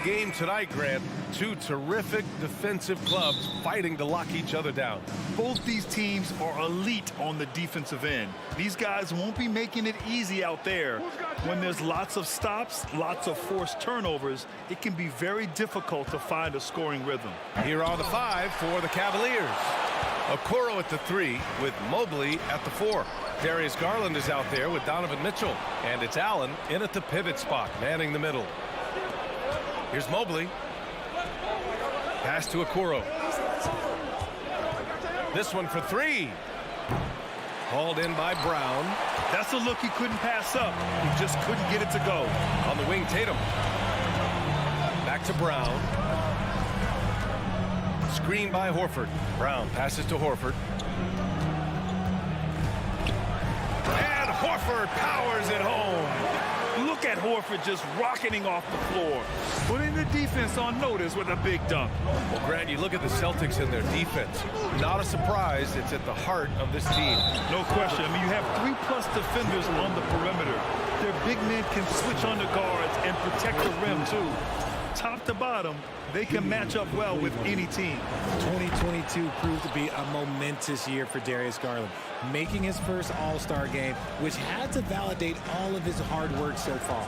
game tonight, Grant. Two terrific defensive clubs fighting to lock each other down. Both these teams are elite on the defensive end. These guys won't be making it easy out there. When there's lots of stops, lots of forced turnovers, it can be very difficult to find a scoring rhythm. Here are the 5 for the Cavaliers. Okoro at the 3 with Mobley at the 4. Darius Garland is out there with Donovan Mitchell. And it's Allen in at the pivot spot, manning the middle. Here's Mobley. Pass to Okoro. This one for 3. Hauled in by Brown. That's a look he couldn't pass up. He just couldn't get it to go. On the wing, Tatum. Back to Brown. Screen by Horford. Brown passes to Horford. And Horford powers it home. Look at Horford just rocketing off the floor. Putting the defense on notice with a big dunk. Well, Grant, you look at the Celtics and their defense. Not a surprise. It's at the heart of this team. No question. I mean, you have 3+ defenders on the perimeter. Their big men can switch on the guards and protect the rim, too. Top to bottom, they can match up well with any team. 2022 proved to be a momentous year for Darius Garland, making his first All-Star game, which had to validate all of his hard work so far.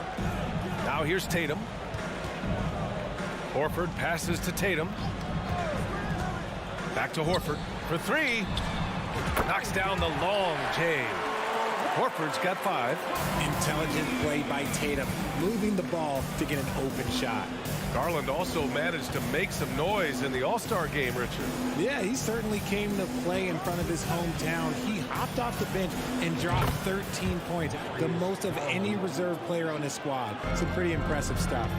Now here's Tatum. Horford passes to Tatum. Back to Horford for 3. Knocks down the long J. Horford's got 5. Intelligent play by Tatum, moving the ball to get an open shot. Garland also managed to make some noise in the All-Star game, Richard. Yeah, he certainly came to play in front of his hometown. He hopped off the bench and dropped 13 points, the most of any reserve player on his squad. Some pretty impressive stuff.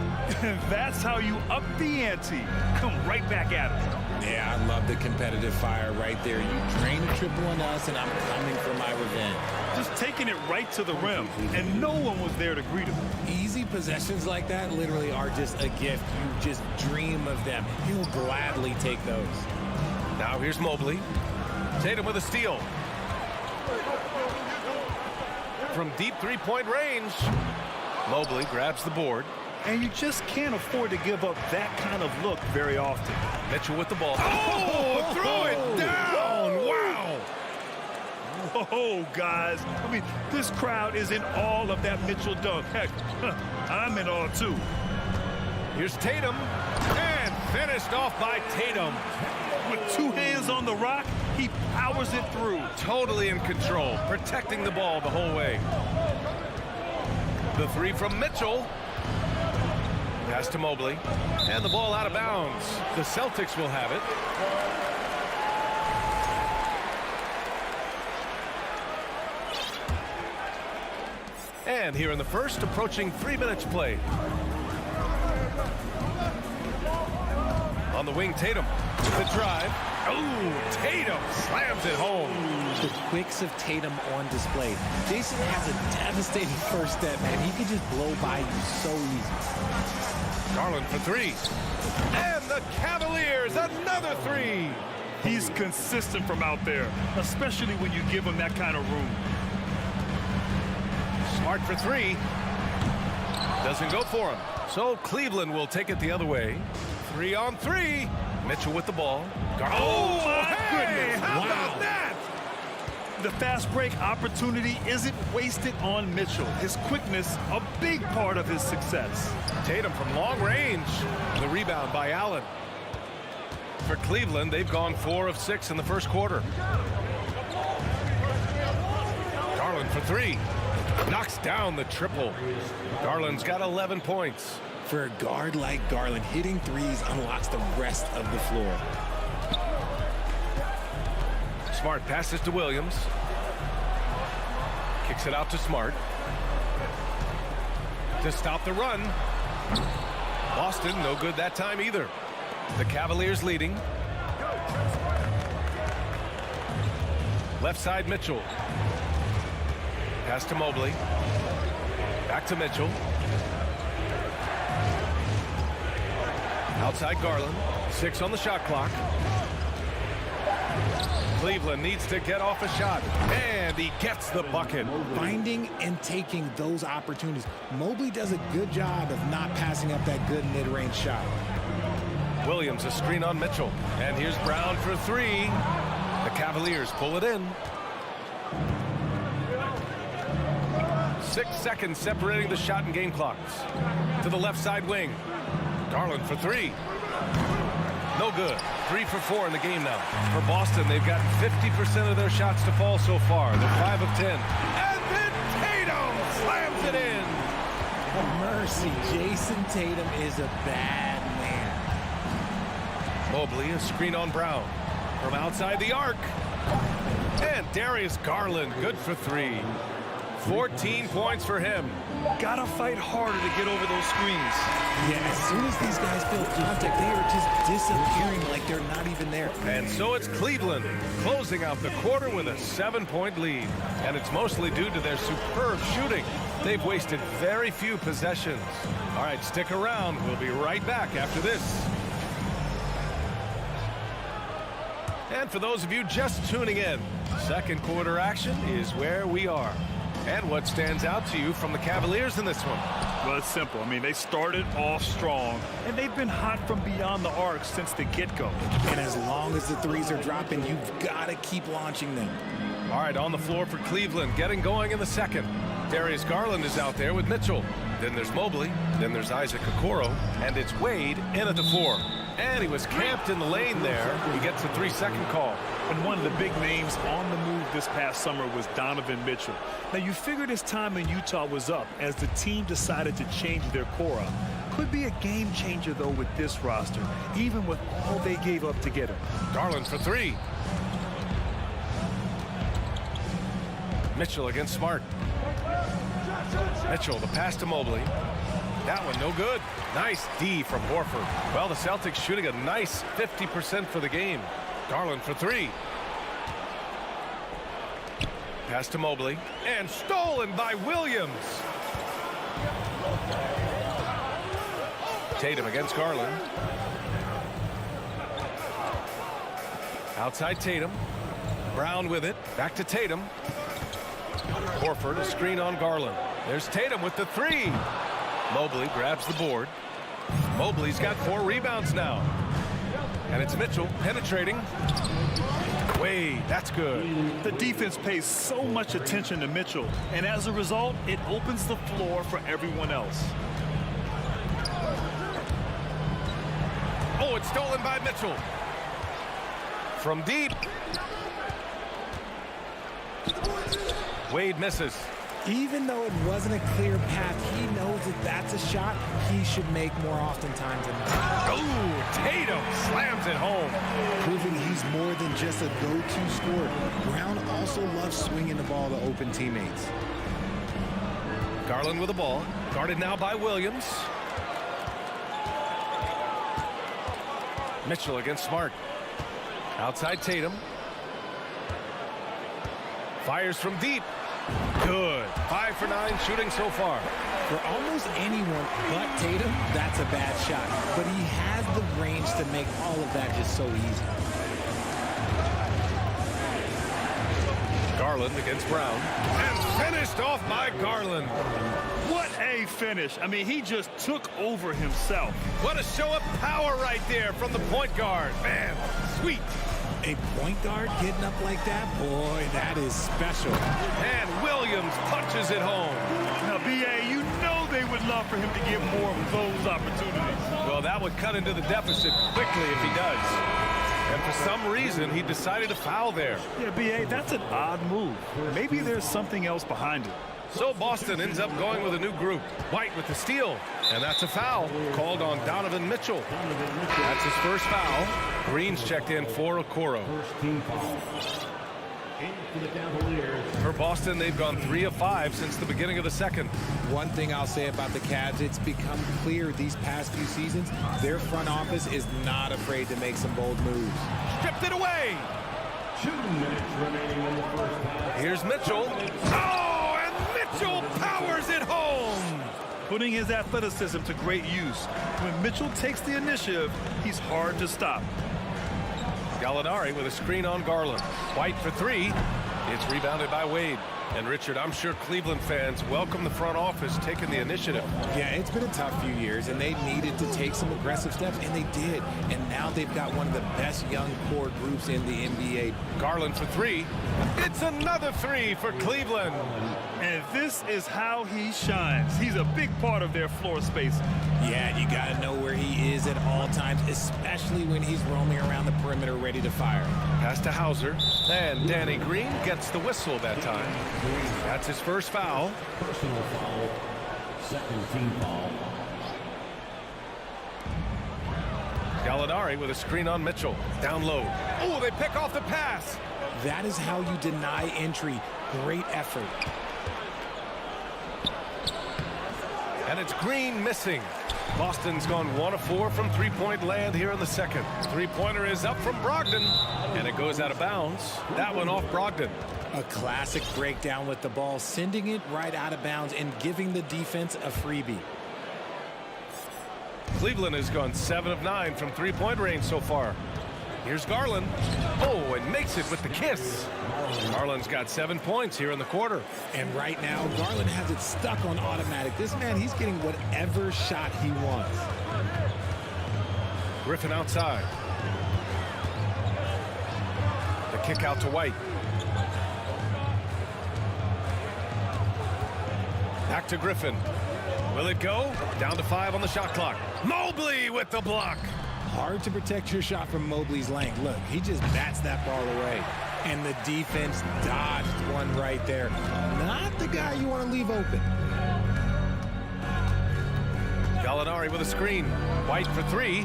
That's how you up the ante. Come right back at it. Yeah, I love the competitive fire right there. You drain a triple on us, and I'm coming for my revenge. Just taking it right to the rim, and no one was there to greet him. Easy possessions like that literally are just a gift. You just dream of them. He'll gladly take those. Now here's Mobley. Tatum with a steal. From deep three-point range, Mobley grabs the board. And you just can't afford to give up that kind of look very often. Mitchell with the ball. Oh, throw it down. Wow. Oh, guys. I mean, this crowd is in awe of that Mitchell dunk. Heck, I'm in awe, too. Here's Tatum. And finished off by Tatum. With 2 hands on the rock, he powers it through. Totally in control, protecting the ball the whole way. The 3 from Mitchell. Pass to Mobley. And the ball out of bounds. The Celtics will have it. And here in the first, approaching 3 minutes played. On the wing, Tatum. The drive. Oh, Tatum slams it home. The quicks of Tatum on display. Jason has a devastating first step, man. He could just blow by you so easy. Garland for 3. And the Cavaliers, another 3. He's consistent from out there, especially when you give him that kind of room. Smart for 3. Doesn't go for him. So Cleveland will take it the other way. 3 on 3. Mitchell with the ball. Oh, my goodness. How about that? The fast break opportunity isn't wasted on Mitchell. His quickness, a big part of his success. Tatum from long range. The rebound by Allen. For Cleveland, they've gone 4 of 6 in the first quarter. Garland for 3. Knocks down the triple. Garland's got 11 points. For a guard like Garland, hitting threes unlocks the rest of the floor. Smart passes to Williams. Kicks it out to Smart. To stop the run. Boston, no good that time either. The Cavaliers leading. Left side, Mitchell. Pass to Mobley. Back to Mitchell. Outside Garland. 6 on the shot clock. Cleveland needs to get off a shot, and he gets the bucket. Finding and taking those opportunities. Mobley does a good job of not passing up that good mid-range shot. Williams a screen on Mitchell, and here's Brown for three. The Cavaliers pull it in. 6 seconds separating the shot and game clocks. To the left side wing. Garland for three. No good. 3 for 4 in the game now. For Boston, they've gotten 50% of their shots to fall so far. They're 5 of 10. And then Tatum slams it in. Mercy, Jason Tatum is a bad man. Mobley a screen on Brown. From outside the arc. And Darius Garland good for 3. 14 points for him. Gotta fight harder to get over those screens. Yeah, as soon as these guys feel contact, they are just disappearing like they're not even there. And so it's Cleveland closing out the quarter with a 7-point lead. And it's mostly due to their superb shooting. They've wasted very few possessions. All right, stick around. We'll be right back after this. And for those of you just tuning in, second quarter action is where we are. And what stands out to you from the Cavaliers in this one? Well, it's simple. I mean, they started off strong, and they've been hot from beyond the arc since the get-go. And as long as the threes are dropping, you've got to keep launching them. All right, on the floor for Cleveland, getting going in the second. Darius Garland is out there with Mitchell. Then there's Mobley. Then there's Isaac Okoro. And it's Wade in at the 4. And he was camped in the lane there. He gets a 3-second call. And one of the big names on the move this past summer was Donovan Mitchell. Now, you figured his time in Utah was up as the team decided to change their core up. Could be a game changer, though, with this roster, even with all they gave up to get him. Garland for 3. Mitchell against Smart. Mitchell, the pass to Mobley. That one no good. Nice D from Horford. Well, the Celtics shooting a nice 50% for the game. Garland for 3. Pass to Mobley. And stolen by Williams. Tatum against Garland. Outside Tatum. Brown with it. Back to Tatum. Horford a screen on Garland. There's Tatum with the 3. Mobley grabs the board. Mobley's got 4 rebounds now. And it's Mitchell penetrating. Wade, that's good. The defense pays so much attention to Mitchell, and as a result, it opens the floor for everyone else. Oh, it's stolen by Mitchell. From deep. Wade misses. Even though it wasn't a clear path, he knows that that's a shot he should make more oftentimes than not. Oh, Tatum slams it home. Proving he's more than just a go-to scorer. Brown also loves swinging the ball to open teammates. Garland with the ball. Guarded now by Williams. Mitchell against Smart. Outside Tatum. Fires from deep. Good. 5 for 9 shooting so far. For almost anyone but Tatum, that's a bad shot. But he has the range to make all of that just so easy. Garland against Brown. And finished off by Garland. What a finish. I mean, he just took over himself. What a show of power right there from the point guard. Man, sweet. A point guard getting up like that? Boy, that is special. And Williams punches it home. Now, B.A., you know they would love for him to get more of those opportunities. Well, that would cut into the deficit quickly if he does. And for some reason, he decided to foul there. Yeah, B.A., that's an odd move. Maybe there's something else behind it. So Boston ends up going with a new group. White with the steal. And that's a foul called on Donovan Mitchell. That's his first foul. Green's checked in for Okoro. For Boston, they've gone 3 of 5 since the beginning of the second. One thing I'll say about the Cavs, it's become clear these past few seasons, their front office is not afraid to make some bold moves. Stripped it away. 2 minutes remaining in the first half. Here's Mitchell. Oh, and Mitchell powers it home. Putting his athleticism to great use. When Mitchell takes the initiative, he's hard to stop. Gallinari with a screen on Garland. White for three. It's rebounded by Wade. And Richard, I'm sure Cleveland fans welcome the front office taking the initiative. Yeah, it's been a tough few years, and they needed to take some aggressive steps, and they did. And now they've got one of the best young core groups in the NBA. Garland for three. It's another three for Cleveland. And this is how he shines. He's a big part of their floor space. Yeah, you got to know where he is at all times, especially when he's roaming around the perimeter ready to fire. Pass to Hauser. And Danny Green gets the whistle that time. That's his first foul. Personal foul. Second team foul. Gallinari with a screen on Mitchell. Down low. Oh, they pick off the pass. That is how you deny entry. Great effort. And it's Green missing. Boston's gone 1 of 4 from three-point land here in the second. Three-pointer is up from Brogdon. And it goes out of bounds. That one off Brogdon. A classic breakdown with the ball, sending it right out of bounds and giving the defense a freebie. Cleveland has gone 7 of 9 from three-point range so far. Here's Garland. Oh, and makes it with the kiss. Garland's got 7 points here in the quarter. And right now, Garland has it stuck on automatic. This man, he's getting whatever shot he wants. Griffin outside. The kick out to White. Back to Griffin. Will it go? Down to 5 on the shot clock. Mobley with the block. Hard to protect your shot from Mobley's length. Look, he just bats that ball away. And the defense dodged one right there. Not the guy you want to leave open. Gallinari with a screen. White for three.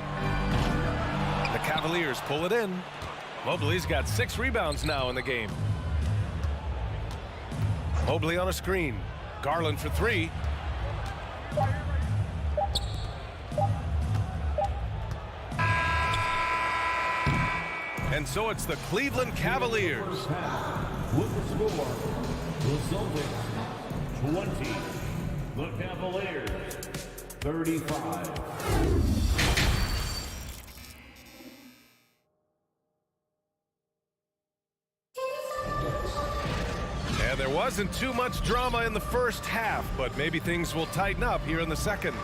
The Cavaliers pull it in. Mobley's got 6 rebounds now in the game. Mobley on a screen. Garland for three. And so it's the Cleveland Cavaliers. With the score, the Celtics 20, the Cavaliers 35. And there wasn't too much drama in the first half, but maybe things will tighten up here in the second.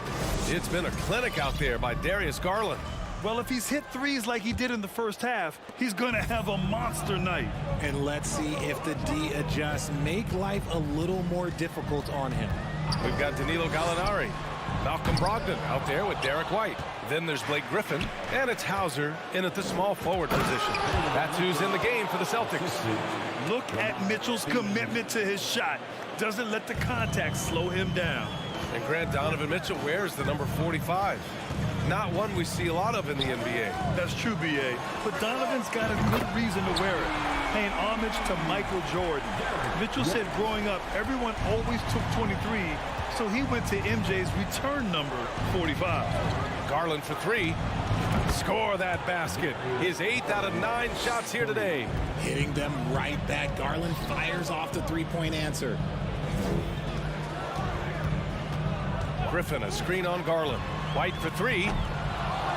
It's been a clinic out there by Darius Garland. Well, if he's hit threes like he did in the first half, he's going to have a monster night. And let's see if the D adjusts. Make life a little more difficult on him. We've got Danilo Gallinari. Malcolm Brogdon out there with Derek White. Then there's Blake Griffin, and it's Hauser in at the small forward position. That's who's in the game for the Celtics. Look at Mitchell's commitment to his shot. Doesn't let the contact slow him down. And Grant Donovan Mitchell wears the number 45. Not one we see a lot of in the NBA. That's true, B.A. But Donovan's got a good reason to wear it. Paying homage to Michael Jordan. Mitchell said growing up, everyone always took 23, so he went to MJ's return number 45. Garland for three. Score that basket. His 8th out of 9 shots here today. Hitting them right back. Garland fires off the three-point answer. Griffin, a screen on Garland. White for three.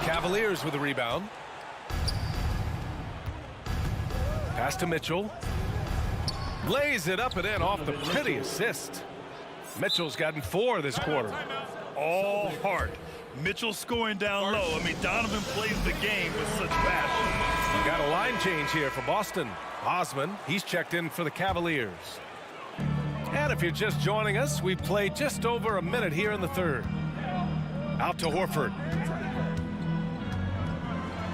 Cavaliers with a rebound. Pass to Mitchell. Lays it up and in off the pretty assist. Mitchell's gotten 4 this quarter. All heart. Mitchell scoring down low. I mean, Donovan plays the game with such passion. Got a line change here for Boston. Osman, he's checked in for the Cavaliers. And if you're just joining us, we've played just over a minute here in the third. Out to Horford.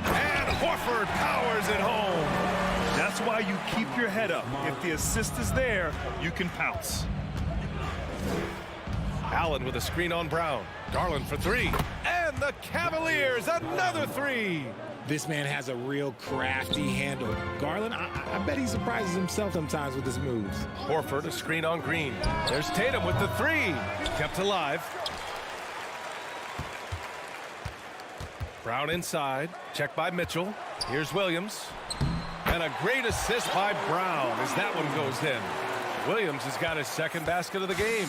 And Horford powers it home. That's why you keep your head up. If the assist is there, you can pounce. Allen with a screen on Brown. Garland for three. And the Cavaliers, another three. This man has a real crafty handle. Garland, I bet he surprises himself sometimes with his moves. Horford, a screen on Green. There's Tatum with the three. Kept alive. Brown inside. Checked by Mitchell. Here's Williams. And a great assist by Brown as that one goes in. Williams has got his second basket of the game.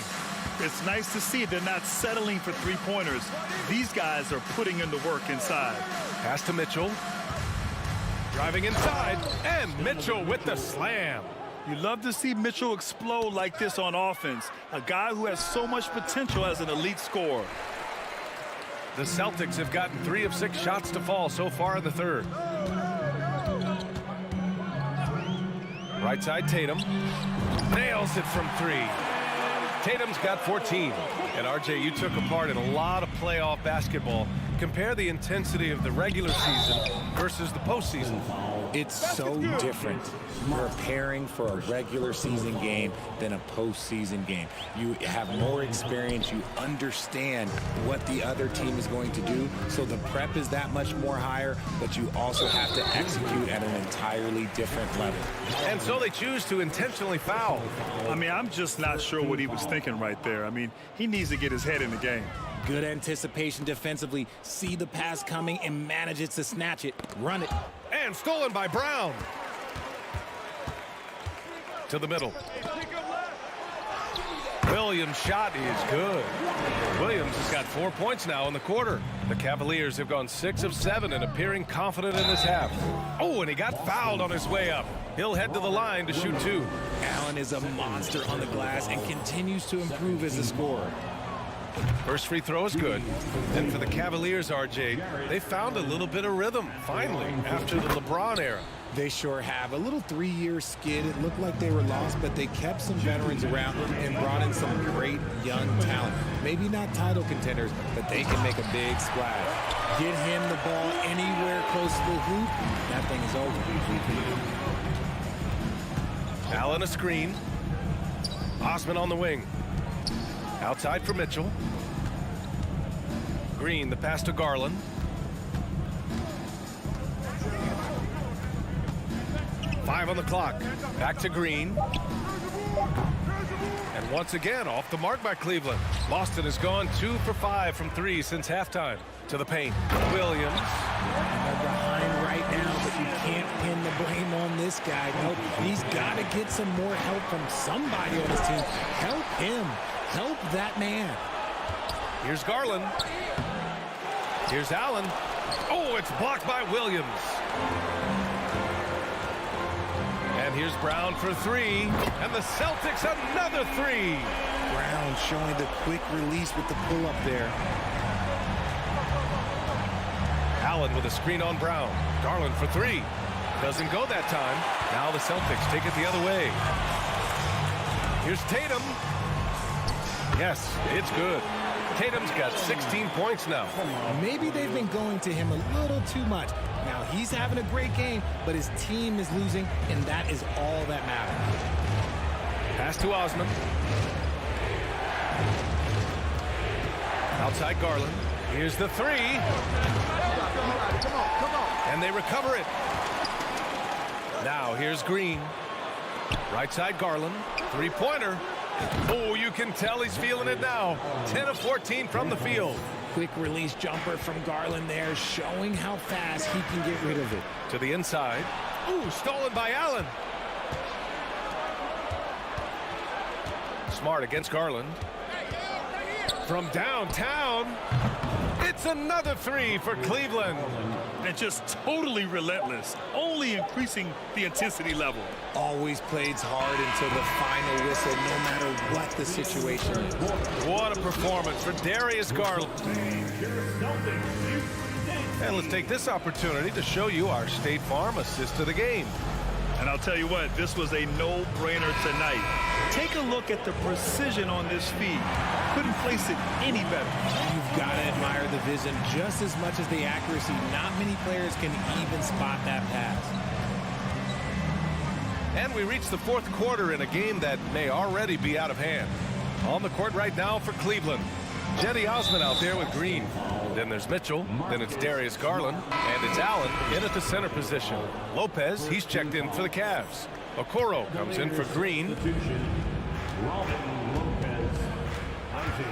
It's nice to see they're not settling for three-pointers. These guys are putting in the work inside. Pass to Mitchell. Driving inside, and Mitchell with the slam. You love to see Mitchell explode like this on offense. A guy who has so much potential as an elite scorer. The Celtics have gotten 3 of 6 shots to fall so far in the third. Right side, Tatum. Nails it from 3. Tatum's got 14. And RJ, you took a part in a lot of playoff basketball. Compare the intensity of the regular season versus the postseason. It's so different preparing for a regular season game than a postseason game. You have more experience. You understand what the other team is going to do. So the prep is that much more higher, but you also have to execute at an entirely different level. And so they choose to intentionally foul. I mean, I'm just not sure what he was thinking right there. I mean, he needs to get his head in the game. Good anticipation defensively. See the pass coming and manages to snatch it. Run it. And stolen by Brown. To the middle. Williams' shot is good. Williams has got 4 points now in the quarter. The Cavaliers have gone 6 of 7 and appearing confident in this half. Oh, and he got fouled on his way up. He'll head to the line to shoot 2. Allen is a monster on the glass and continues to improve as a scorer. First free throw is good. And for the Cavaliers, RJ, they found a little bit of rhythm, finally, after the LeBron era. They sure have. A little 3-year skid. It looked like they were lost, but they kept some veterans around and brought in some great young talent. Maybe not title contenders, but they can make a big splash. Get him the ball anywhere close to the hoop, that thing is over. Allen a screen. Osman on the wing. Outside for Mitchell. Green, the pass to Garland. Five on the clock. Back to Green. And once again, off the mark by Cleveland. Boston has gone 2 for 5 from 3 since halftime. To the paint. Williams. They're behind right now, but you can't pin the blame on this guy. Nope, he's got to get some more help from somebody on his team. Help him. Help that man. Here's Garland. Here's Allen. Oh, it's blocked by Williams. And here's Brown for 3. And the Celtics another 3. Brown showing the quick release with the pull-up there. Allen with a screen on Brown. Garland for 3. Doesn't go that time. Now the Celtics take it the other way. Here's Tatum. Yes, it's good. Tatum's got 16 points now. Maybe they've been going to him a little too much. Now he's having a great game, but his team is losing, and that is all that matters. Pass to Osman. Outside Garland. Here's the 3. And they recover it. Now here's Green. Right side Garland. 3-pointer. Oh, you can tell he's feeling it now. 10 of 14 from the field. Quick release jumper from Garland there, showing how fast he can get rid of it. To the inside. Ooh, stolen by Allen. Smart against Garland. From downtown. It's another 3 for Cleveland. And just totally relentless, only increasing the intensity level. Always plays hard until the final whistle, no matter what the situation is. What a performance for Darius Garland. And let's take this opportunity to show you our State Farm assist of the game. And I'll tell you what, this was a no-brainer tonight. Take a look at the precision on this feed. Couldn't place it any better. You've got to admire the vision just as much as the accuracy. Not many players can even spot that pass. And we reach the fourth quarter in a game that may already be out of hand. On the court right now for Cleveland. Jetty Osman out there with Green. Then there's Mitchell. Then it's Darius Garland. And it's Allen in at the center position. Lopez, he's checked in for the Cavs. Okoro comes in for Green.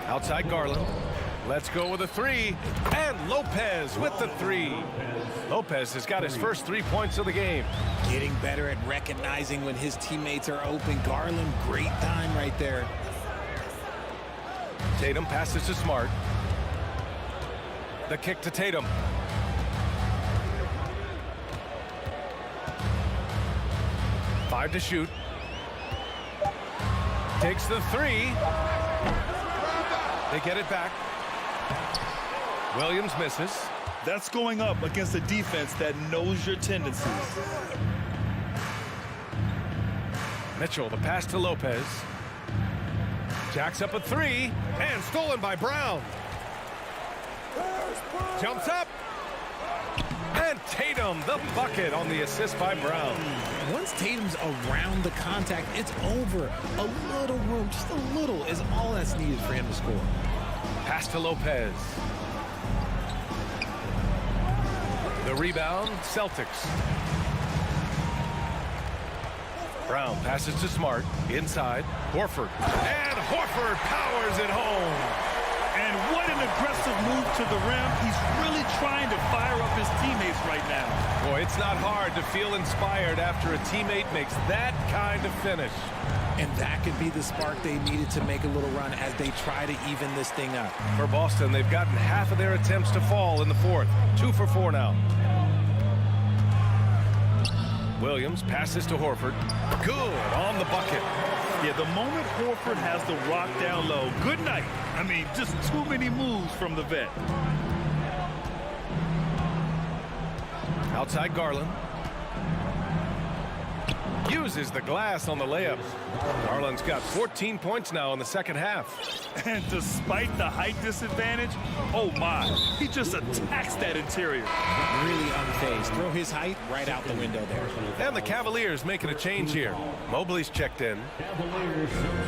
Outside Garland. Let's go with a 3. And Lopez with the 3. Lopez has got his first 3 points of the game. Getting better at recognizing when his teammates are open. Garland, great time right there. Tatum passes to Smart. The kick to Tatum. 5 to shoot. Takes the 3. They get it back. Williams misses. That's going up against a defense that knows your tendencies. Mitchell, the pass to Lopez. Jacks up a 3 and stolen by Brown. Jumps up. And Tatum, the bucket on the assist by Brown. Once Tatum's around the contact, it's over. A little room, just a little, is all that's needed for him to score. Pass to Lopez. The rebound, Celtics. Brown passes to Smart. Inside, Horford. And Horford powers it home. And what an aggressive move to the rim. He's really trying to fire up his teammates right now. Boy, it's not hard to feel inspired after a teammate makes that kind of finish. And that could be the spark they needed to make a little run as they try to even this thing up. For Boston, they've gotten half of their attempts to fall in the fourth. 2 for 4 now. Williams passes to Horford. Good on the bucket. Yeah, the moment Horford has the rock down low, good night. I mean, just too many moves from the vet. Outside Garland. Uses the glass on the layup. Garland's got 14 points now in the second half. And despite the height disadvantage, oh my, he just attacks that interior. Really unfazed. Throw his height right out the window there. And the Cavaliers making a change here. Mobley's checked in.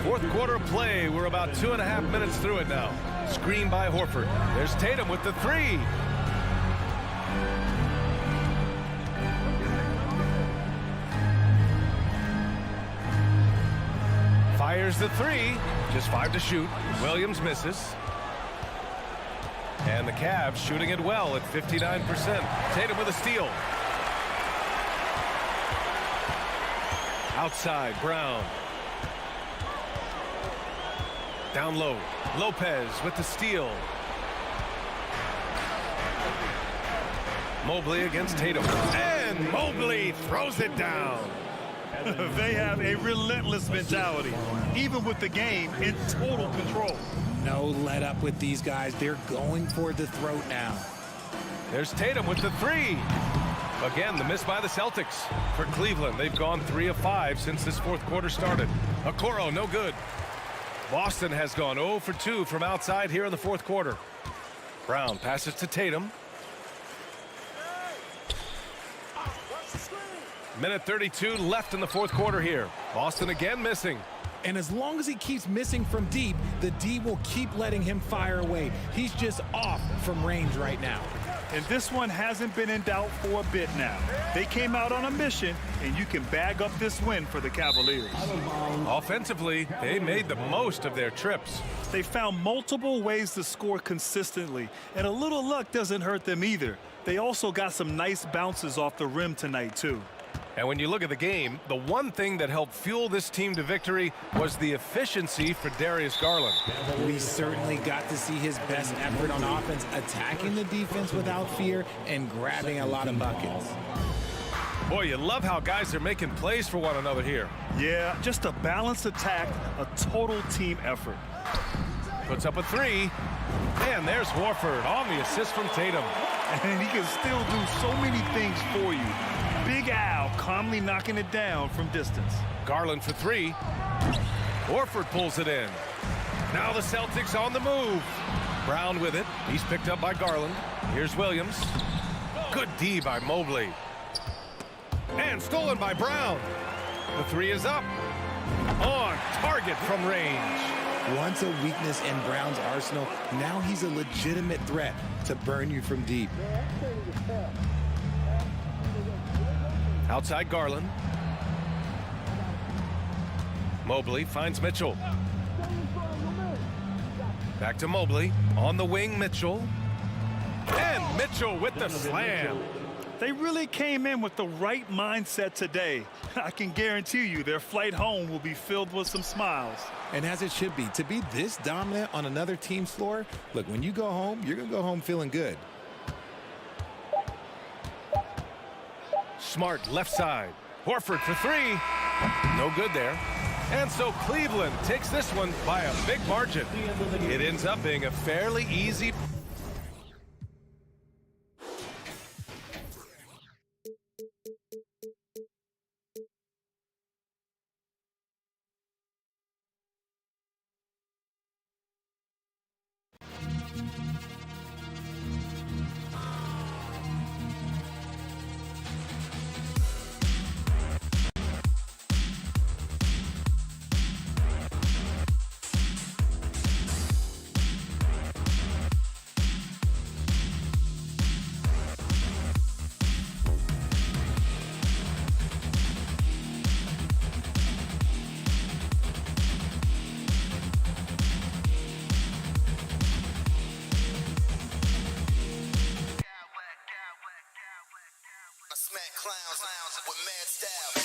Fourth quarter of play. We're about 2.5 minutes through it now. Screen by Horford. There's Tatum with the 3. Fires the 3. Just 5 to shoot. Williams misses. And the Cavs shooting it well at 59%. Tatum with a steal. Outside, Brown. Down low. Lopez with the steal. Mobley against Tatum. And Mobley throws it down. They have a relentless mentality, even with the game in total control. No let up with these guys. They're going for the throat now. There's Tatum with the 3. Again, the miss by the Celtics. For Cleveland, they've gone 3 of 5 since this fourth quarter started. Okoro, no good. Boston has gone 0 for 2 from outside here in the fourth quarter. Brown passes to Tatum. Minute 32 left in the fourth quarter here. Boston again missing. And as long as he keeps missing from deep, the D will keep letting him fire away. He's just off from range right now. And this one hasn't been in doubt for a bit now. They came out on a mission, and you can bag up this win for the Cavaliers. Offensively, they made the most of their trips. They found multiple ways to score consistently, and a little luck doesn't hurt them either. They also got some nice bounces off the rim tonight, too. And when you look at the game, the one thing that helped fuel this team to victory was the efficiency for Darius Garland. We certainly got to see his best effort on offense, attacking the defense without fear and grabbing a lot of buckets. Boy, you love how guys are making plays for one another here. Yeah, just a balanced attack, a total team effort. Puts up a 3. And there's Horford on the assist from Tatum. And he can still do so many things for you. Big Al calmly knocking it down from distance. Garland for 3. Horford pulls it in. Now the Celtics on the move. Brown with it. He's picked up by Garland. Here's Williams. Good D by Mobley. And stolen by Brown. The 3 is up. On target from range. Once a weakness in Brown's arsenal, now he's a legitimate threat to burn you from deep. Outside Garland. Mobley finds Mitchell. Back to Mobley. On the wing, Mitchell. And Mitchell with the slam. They really came in with the right mindset today. I can guarantee you their flight home will be filled with some smiles. And as it should be, to be this dominant on another team's floor, look, when you go home, you're going to go home feeling good. Smart left side. Horford for 3. No good there. And so Cleveland takes this one by a big margin. It ends up being a fairly easy. Smack clowns with mad style.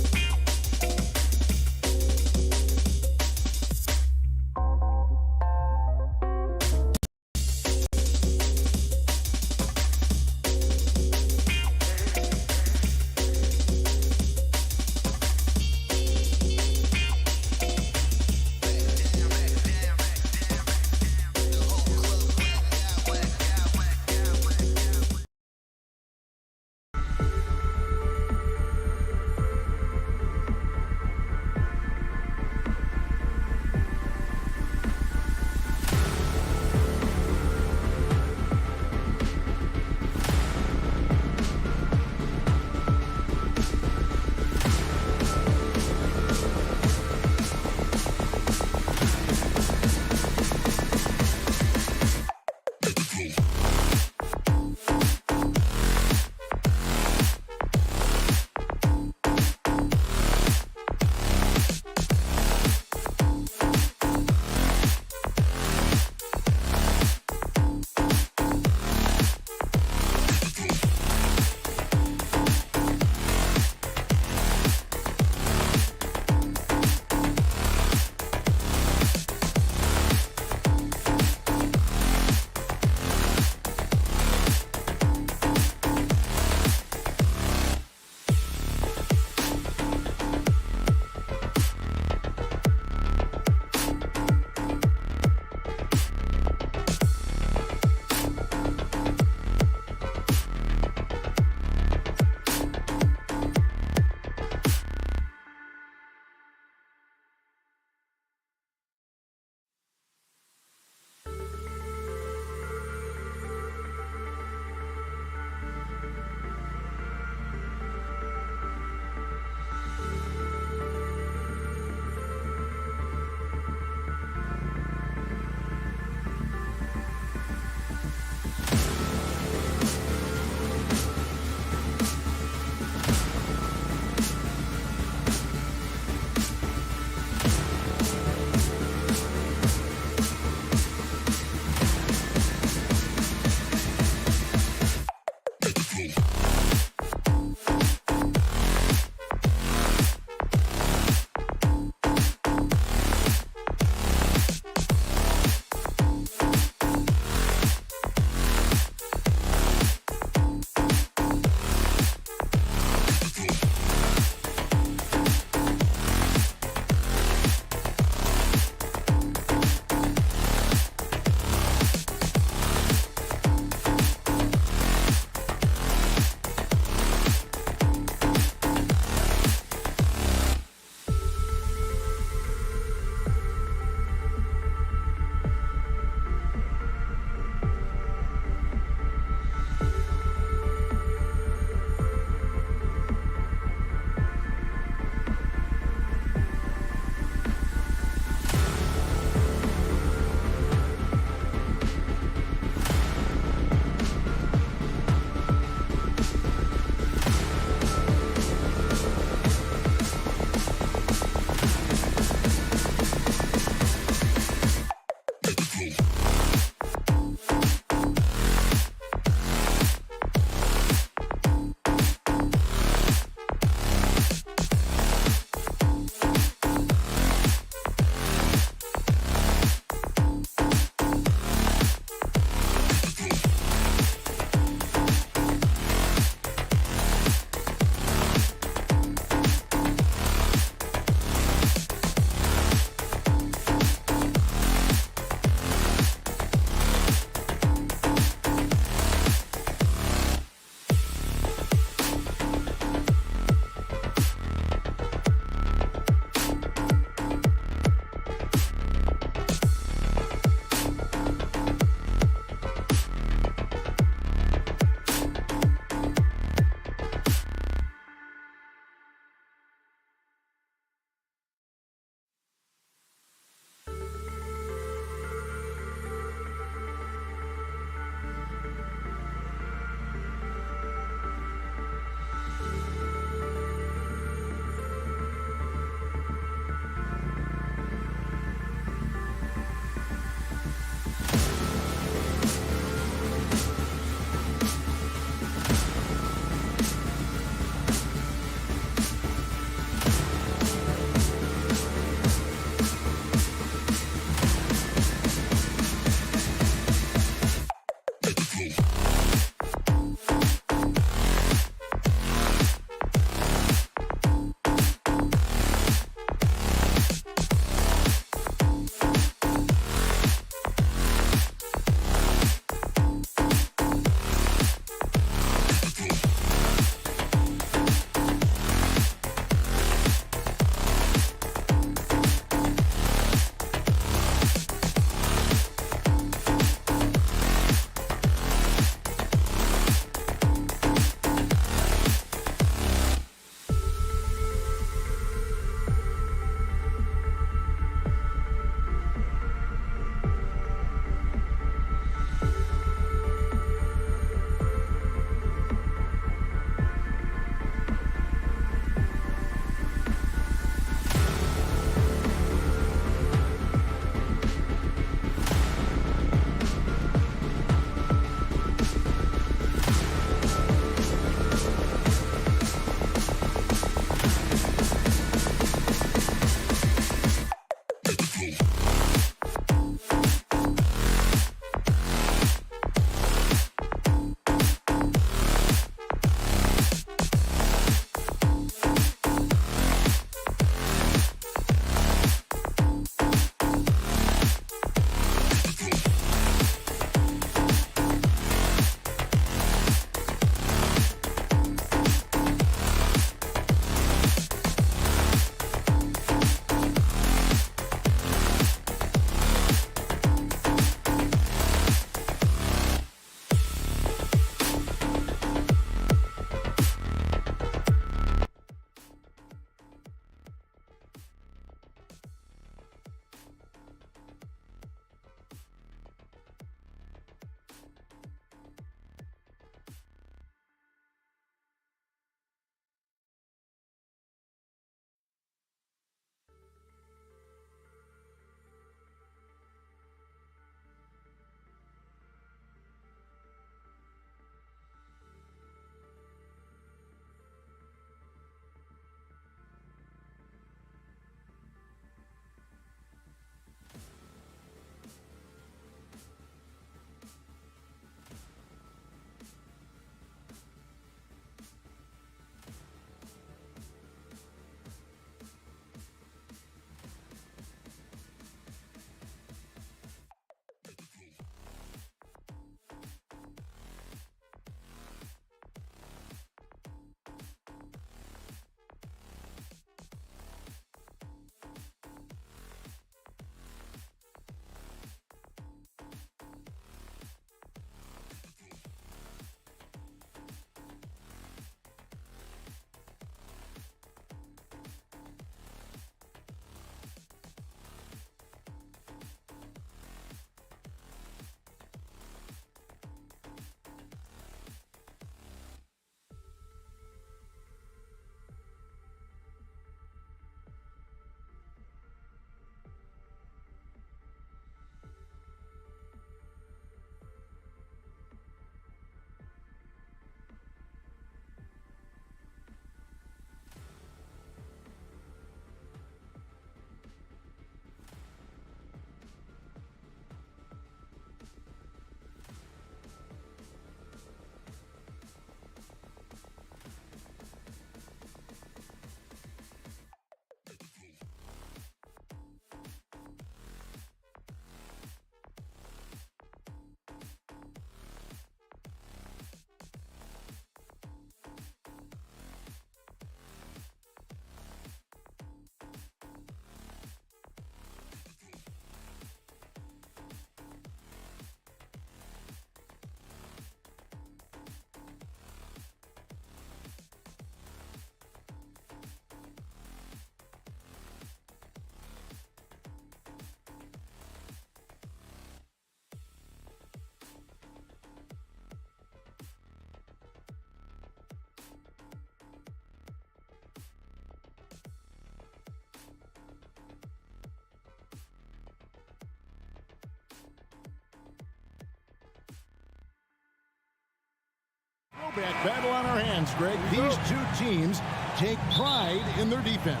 throwback battle on our hands, Greg. These two teams take pride in their defense.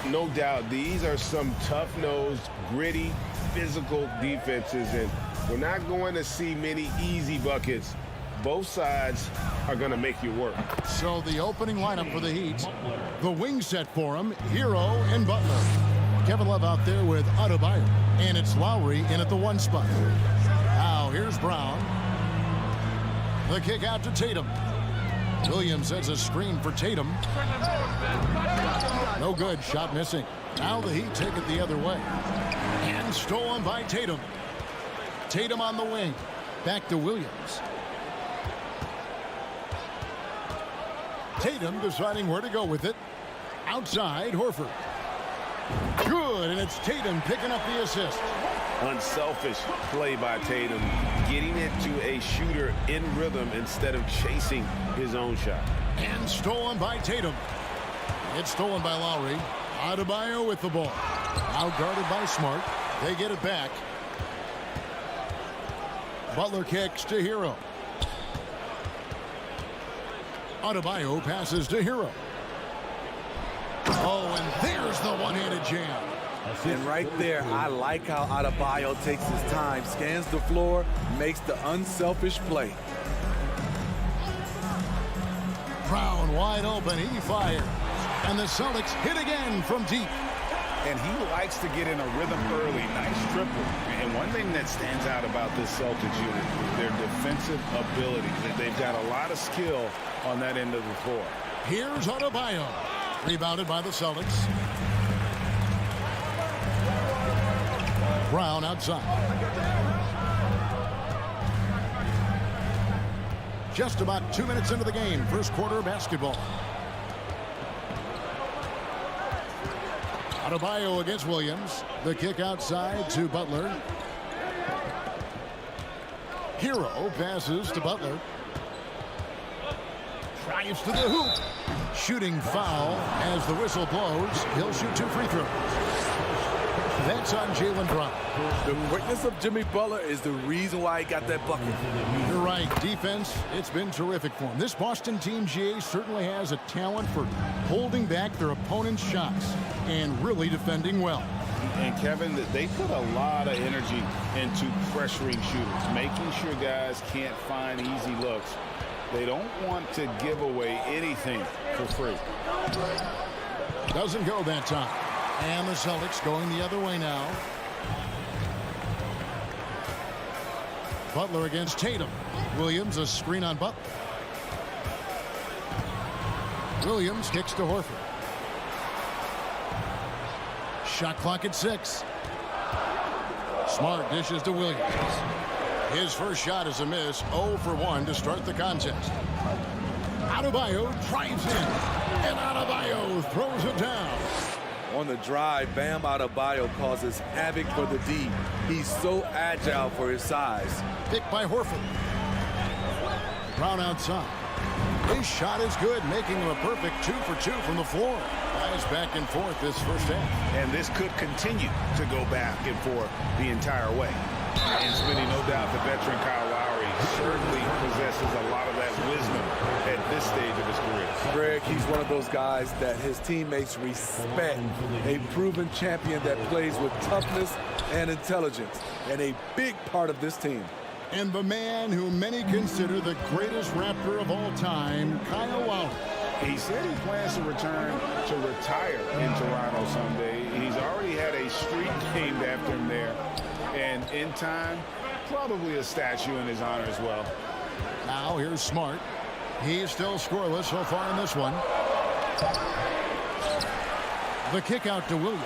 No doubt, these are some tough-nosed, gritty, physical defenses, and we're not going to see many easy buckets. Both sides are going to make you work. So the opening lineup for the Heat, the wing set for them, Hero and Butler. Kevin Love out there with Adebayo, and it's Lowry in at the 1 spot. Now here's Brown. The kick out to Tatum. Williams sets a screen for Tatum. No good, shot missing. Now the Heat take it the other way. And stolen by Tatum. Tatum on the wing. Back to Williams. Tatum deciding where to go with it. Outside, Horford. Good, and it's Tatum picking up the assist. Unselfish play by Tatum, getting it to a shooter in rhythm instead of chasing his own shot. And stolen by Tatum. It's stolen by Lowry. Adebayo with the ball. Now guarded by Smart. They get it back. Butler kicks to Hero. Adebayo passes to Hero. Oh, and there's the one-handed jam. And right there, I like how Adebayo takes his time, scans the floor, makes the unselfish play. Brown wide open, he fires. And the Celtics hit again from deep. And he likes to get in a rhythm early. Nice triple. And one thing that stands out about this Celtics unit is their defensive ability. They've got a lot of skill on that end of the floor. Here's Adebayo. Rebounded by the Celtics. Brown outside. Just about 2 minutes into the game. First quarter of basketball. Adebayo against Williams. The kick outside to Butler. Hero passes to Butler. Drives to the hoop. Shooting foul as the whistle blows. He'll shoot 2 free throws. That's on Jaylen Brown. The quickness of Jimmy Butler is the reason why he got that bucket. You're right. Defense, it's been terrific for him. This Boston team, GA, certainly has a talent for holding back their opponent's shots and really defending well. And Kevin, they put a lot of energy into pressuring shooters, making sure guys can't find easy looks. They don't want to give away anything for free. Doesn't go that time. And the Celtics going the other way now. Butler against Tatum. Williams a screen on Butler. Williams kicks to Horford. Shot clock at 6. Smart dishes to Williams. His first shot is a miss. 0 for 1 to start the contest. Adebayo drives in. And Adebayo throws it down. On the drive, Bam Adebayo causes havoc for the D. He's so agile for his size. Picked by Horford. Brown outside. His shot is good, making him a perfect 2 for 2 from the floor. Guys back and forth this first half. And this could continue to go back and forth the entire way. And Smitty, no doubt the veteran Kyle Lowry certainly possesses a lot of that wisdom at this stage of his career. Greg, he's one of those guys that his teammates respect. A proven champion that plays with toughness and intelligence. And a big part of this team. And the man who many consider the greatest Raptor of all time, Kyle Lowry. He said he plans to return to retire in Toronto someday. He's already had a street named after him there. And in time, probably a statue in his honor as well. Now here's Smart. He's still scoreless so far in this one. The kick out to Williams.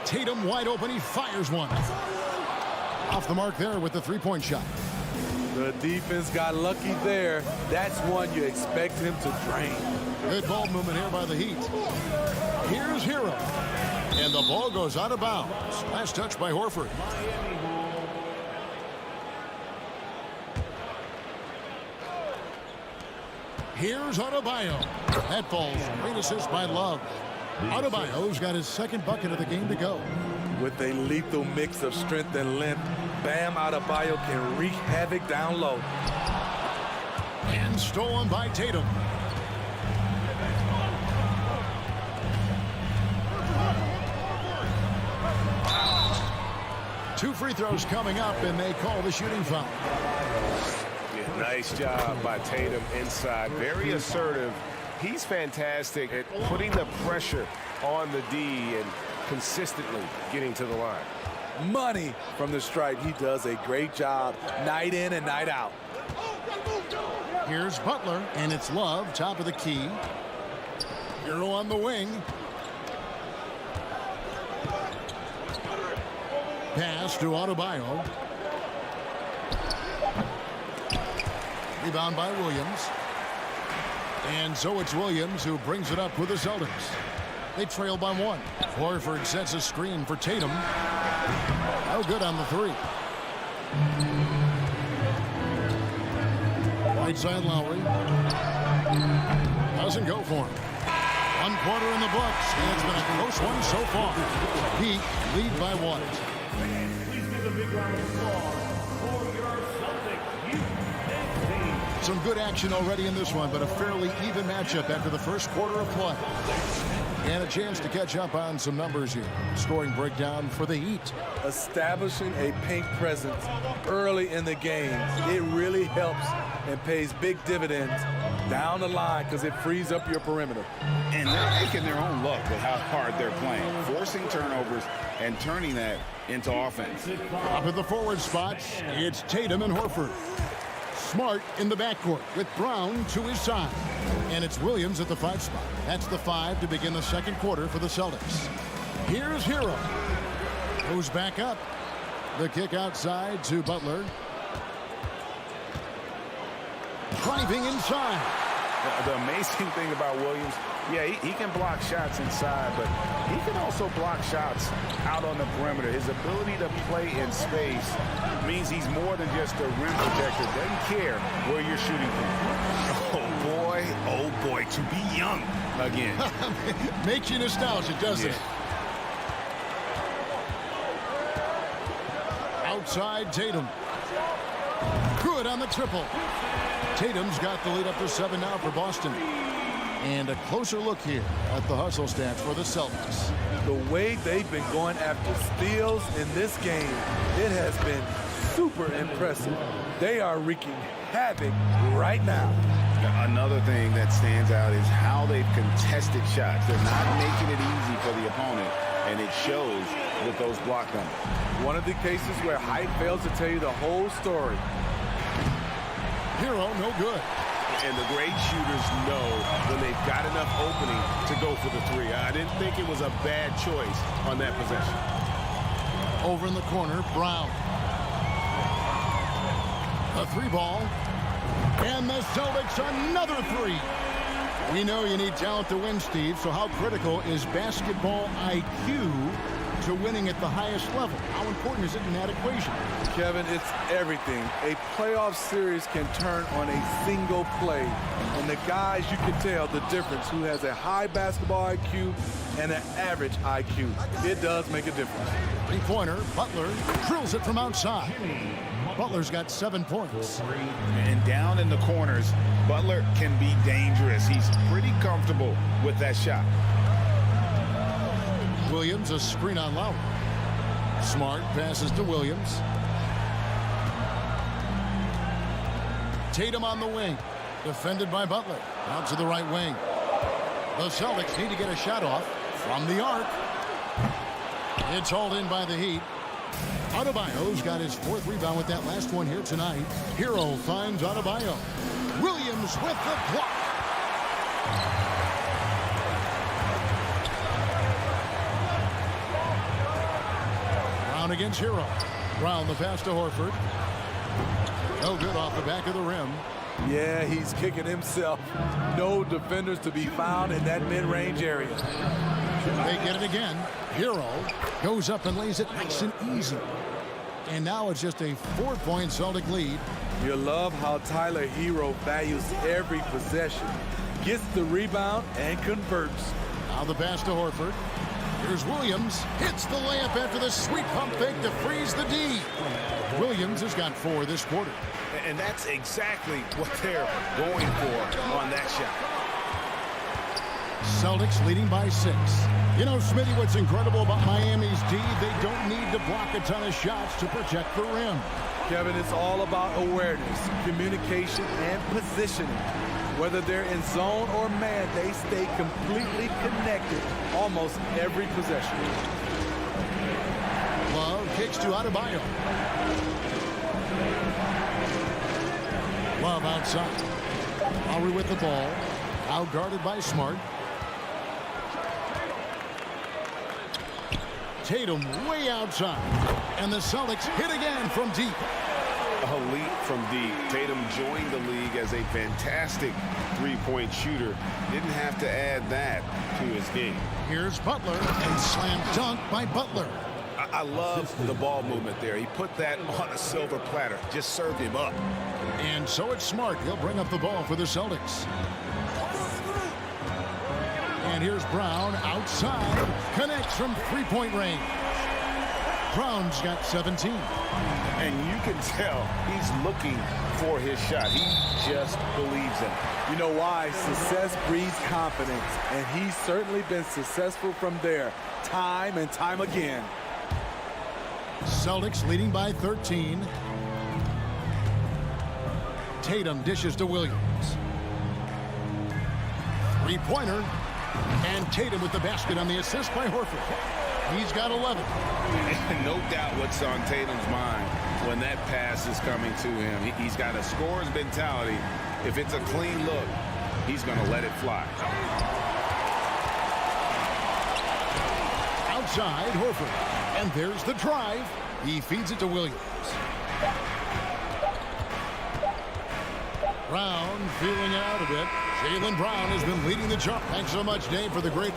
Tatum wide open. He fires one. Off the mark there with the three-point shot. The defense got lucky there. That's one you expect him to drain. Good ball movement here by the Heat. Here's Hero. And the ball goes out of bounds. Last touch by Horford. Here's Adebayo. That falls. Great assist by Love. Adebayo's got his second bucket of the game to go. With a lethal mix of strength and length, Bam Adebayo can wreak havoc down low. And stolen by Tatum. Two free throws coming up, and they call the shooting foul. Yeah, nice job by Tatum inside. Very assertive. He's fantastic at putting the pressure on the D and consistently getting to the line. Money from the stripe. He does a great job night in and night out. Here's Butler, and it's Love, top of the key. Hero on the wing. Pass to Adebayo. Rebound by Williams. And so it's Williams who brings it up with the Celtics. They trail by one. Horford sets a screen for Tatum. No good on the three. Right side Lowry. Doesn't go for him. 1 quarter in the books, and it's been a close one so far. Heat lead by one. Please give a big round of applause for your Celtics youth team. Some good action already in this one, but a fairly even matchup after the first quarter of play. And a chance to catch up on some numbers here. Scoring breakdown for the Heat. Establishing a paint presence early in the game, it really helps and pays big dividends down the line because it frees up your perimeter. And they're making their own luck with how hard they're playing, forcing turnovers and turning that into offense. Up at the forward spot, it's Tatum and Horford. Smart in the backcourt with Brown to his side. And it's Williams at the 5 spot. That's the 5 to begin the second quarter for the Celtics. Here's Hero. Goes back up. The kick outside to Butler. Driving inside. The amazing thing about Williams, yeah, he can block shots inside, but he can also block shots out on the perimeter. His ability to play in space means he's more than just a rim protector. Doesn't care where you're shooting from. Oh boy, to be young again. Makes you nostalgic, doesn't it? Outside Tatum. Good on the triple. Tatum's got the lead up to 7 now for Boston. And a closer look here at the hustle stats for the Celtics. The way they've been going after steals in this game, it has been super impressive. They are wreaking havoc right now. Another thing that stands out is how they've contested shots. They're not making it easy for the opponent, and it shows with those block numbers. One of the cases where height fails to tell you the whole story. Hero, no good. And the great shooters know when they've got enough opening to go for the 3. I didn't think it was a bad choice on that possession. Over in the corner, Brown. A 3 ball. And the Celtics another 3. We know you need talent to win, Steve, so how critical is basketball IQ to winning at the highest level? How important is it in that equation? Kevin, it's everything. A playoff series can turn on a single play. And the guys, you can tell the difference who has a high basketball IQ and an average IQ. It does make a difference. 3-pointer, Butler drills it from outside. Butler's got 7 points. And down in the corners, Butler can be dangerous. He's pretty comfortable with that shot. Williams, a screen on Lowry. Smart passes to Williams. Tatum on the wing. Defended by Butler. Out to the right wing. The Celtics need to get a shot off from the arc. It's hauled in by the Heat. Adebayo's got his 4th rebound with that last one here tonight. Hero finds Adebayo. Williams with the block. Brown against Hero. Brown the pass to Horford. No good off the back of the rim. Yeah, he's kicking himself. No defenders to be found in that mid-range area. They get it again. Hero goes up and lays it nice and easy. And now it's just a 4-point Celtic lead. You love how Tyler Hero values every possession. Gets the rebound and converts. Now the pass to Horford. Here's Williams. Hits the layup after the sweet pump fake to freeze the D. Williams has got 4 this quarter. And that's exactly what they're going for on that shot. Celtics leading by 6. You know, Smitty, what's incredible about Miami's D, they don't need to block a ton of shots to protect the rim. Kevin, it's all about awareness, communication, and positioning. Whether they're in zone or man, they stay completely connected almost every possession. Love kicks to Adebayo. Love outside. Lowry with the ball. Out guarded by Smart. Tatum way outside. And the Celtics hit again from deep. Elite from deep. Tatum joined the league as a fantastic three-point shooter. Didn't have to add that to his game. Here's Butler and slam dunk by Butler. I love the ball movement there. He put that on a silver platter. Just served him up. And so it's Smart. He'll bring up the ball for the Celtics. And here's Brown outside. Connects from three-point range. Brown's got 17. And you can tell he's looking for his shot. He just believes in it. You know why? Success breeds confidence. And he's certainly been successful from there, time and time again. Celtics leading by 13. Tatum dishes to Williams. Three-pointer. And Tatum with the basket on the assist by Horford. He's got 11. No doubt what's on Tatum's mind when that pass is coming to him. He's got a scorer's mentality. If it's a clean look, he's going to let it fly. Outside, Horford. And there's the drive. He feeds it to Williams. Brown feeling it out a bit. Jaylen Brown has been leading the charge. Thanks so much, Dave, for the great.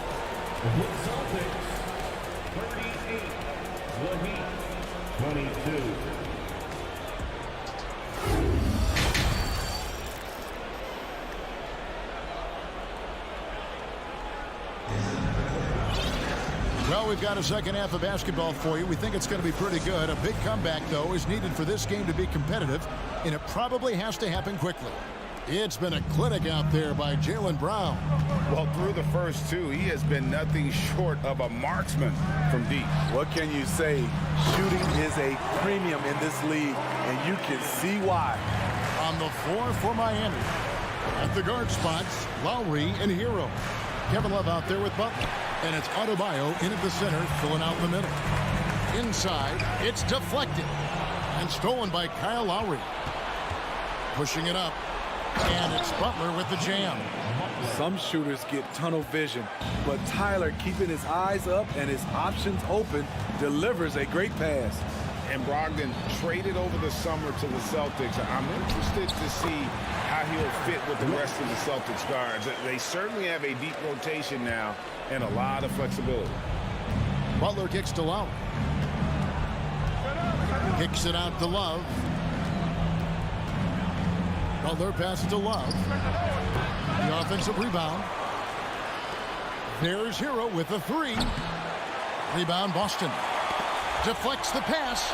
Celtics 38, the Heat 22. Well, we've got a second half of basketball for you. We think it's going to be pretty good. A big comeback, though, is needed for this game to be competitive, and it probably has to happen quickly. It's been a clinic out there by Jaylen Brown. Well, through the first 2, he has been nothing short of a marksman from deep. What can you say? Shooting is a premium in this league, and you can see why. On the floor for Miami. At the guard spots, Lowry and Hero. Kevin Love out there with Butler. And it's Adebayo in at the center, filling out in the middle. Inside, it's deflected. And stolen by Kyle Lowry. Pushing it up. And it's Butler with the jam. Some shooters get tunnel vision, but Tyler, keeping his eyes up and his options open, delivers a great pass. And Brogdon traded over the summer to the Celtics. I'm interested to see how he'll fit with the rest of the Celtics guards. They certainly have a deep rotation now and a lot of flexibility. Butler kicks to Lowry. Kicks it out to Love. Butler passes to Love. The offensive rebound. There's Hero with a 3. Rebound Boston. Deflects the pass.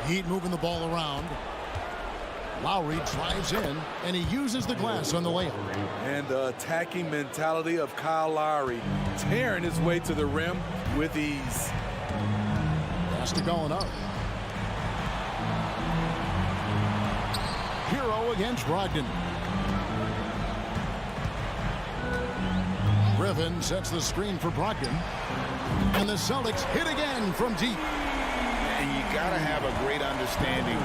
Heat moving the ball around. Lowry drives in, and he uses the glass on the layup. And the attacking mentality of Kyle Lowry, tearing his way to the rim with ease. Pass to Gallinari. Hero against Brogdon. Griffin sets the screen for Brogdon. And the Celtics hit again from deep. And you got to have a great understanding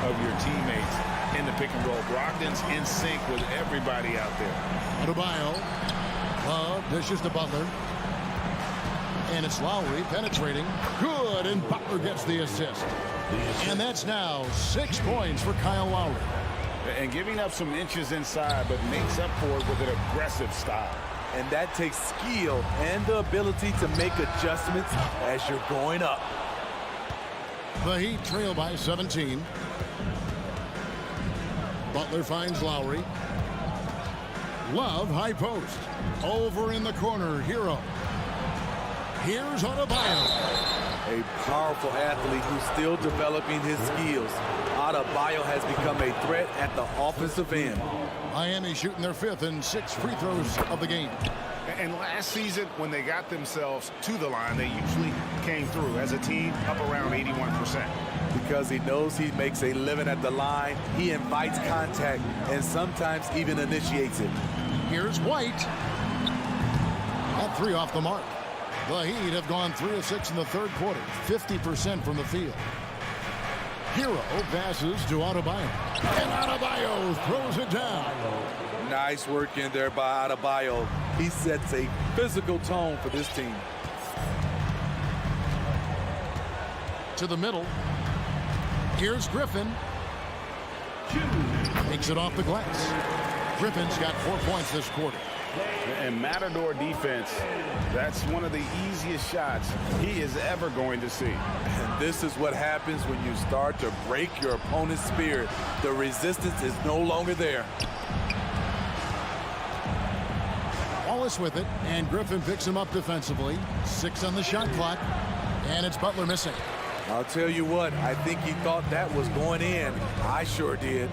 of your teammates in the pick and roll. Brogdon's in sync with everybody out there. Adebayo. Love dishes to Butler. And it's Lowry penetrating. Good, and Butler gets the assist. And that's now 6 points for Kyle Lowry. And giving up some inches inside, but makes up for it with an aggressive style. And that takes skill and the ability to make adjustments as you're going up. The Heat trail by 17. Butler finds Lowry. Love high post. Over in the corner, Hero. Here's Adebayo. A powerful athlete who's still developing his skills. Adebayo has become a threat at the offensive end. Miami shooting their 5th and 6th free throws of the game. And last season, when they got themselves to the line, they usually came through as a team up around 81%. Because he knows he makes a living at the line, he invites contact and sometimes even initiates it. Here's White. That 3 off the mark. The Heat have gone 3 of 6 in the 3rd quarter, 50% from the field. Hero passes to Adebayo. And Adebayo throws it down. Nice work in there by Adebayo. He sets a physical tone for this team. To the middle. Here's Griffin. Takes it off the glass. Griffin's got 4 points this quarter. And Matador defense, that's one of the easiest shots he is ever going to see. And this is what happens when you start to break your opponent's spirit. The resistance is no longer there. Wallace with it, and Griffin picks him up defensively. 6 on the shot clock, and it's Butler missing. I'll tell you what, I think he thought that was going in. I sure did.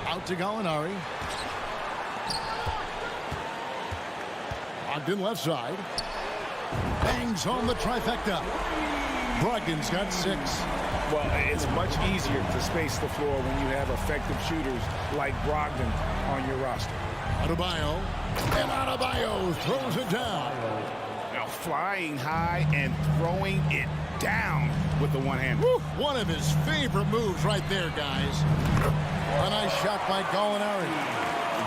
Out to Gallinari. Ogden left side. Bangs home the trifecta. Brogdon's got 6. Well, it's much easier to space the floor when you have effective shooters like Brogdon on your roster. Adebayo. And Adebayo throws it down. Now flying high and throwing it down with the one-hand. One of his favorite moves right there, guys. A nice shot by Gallinari.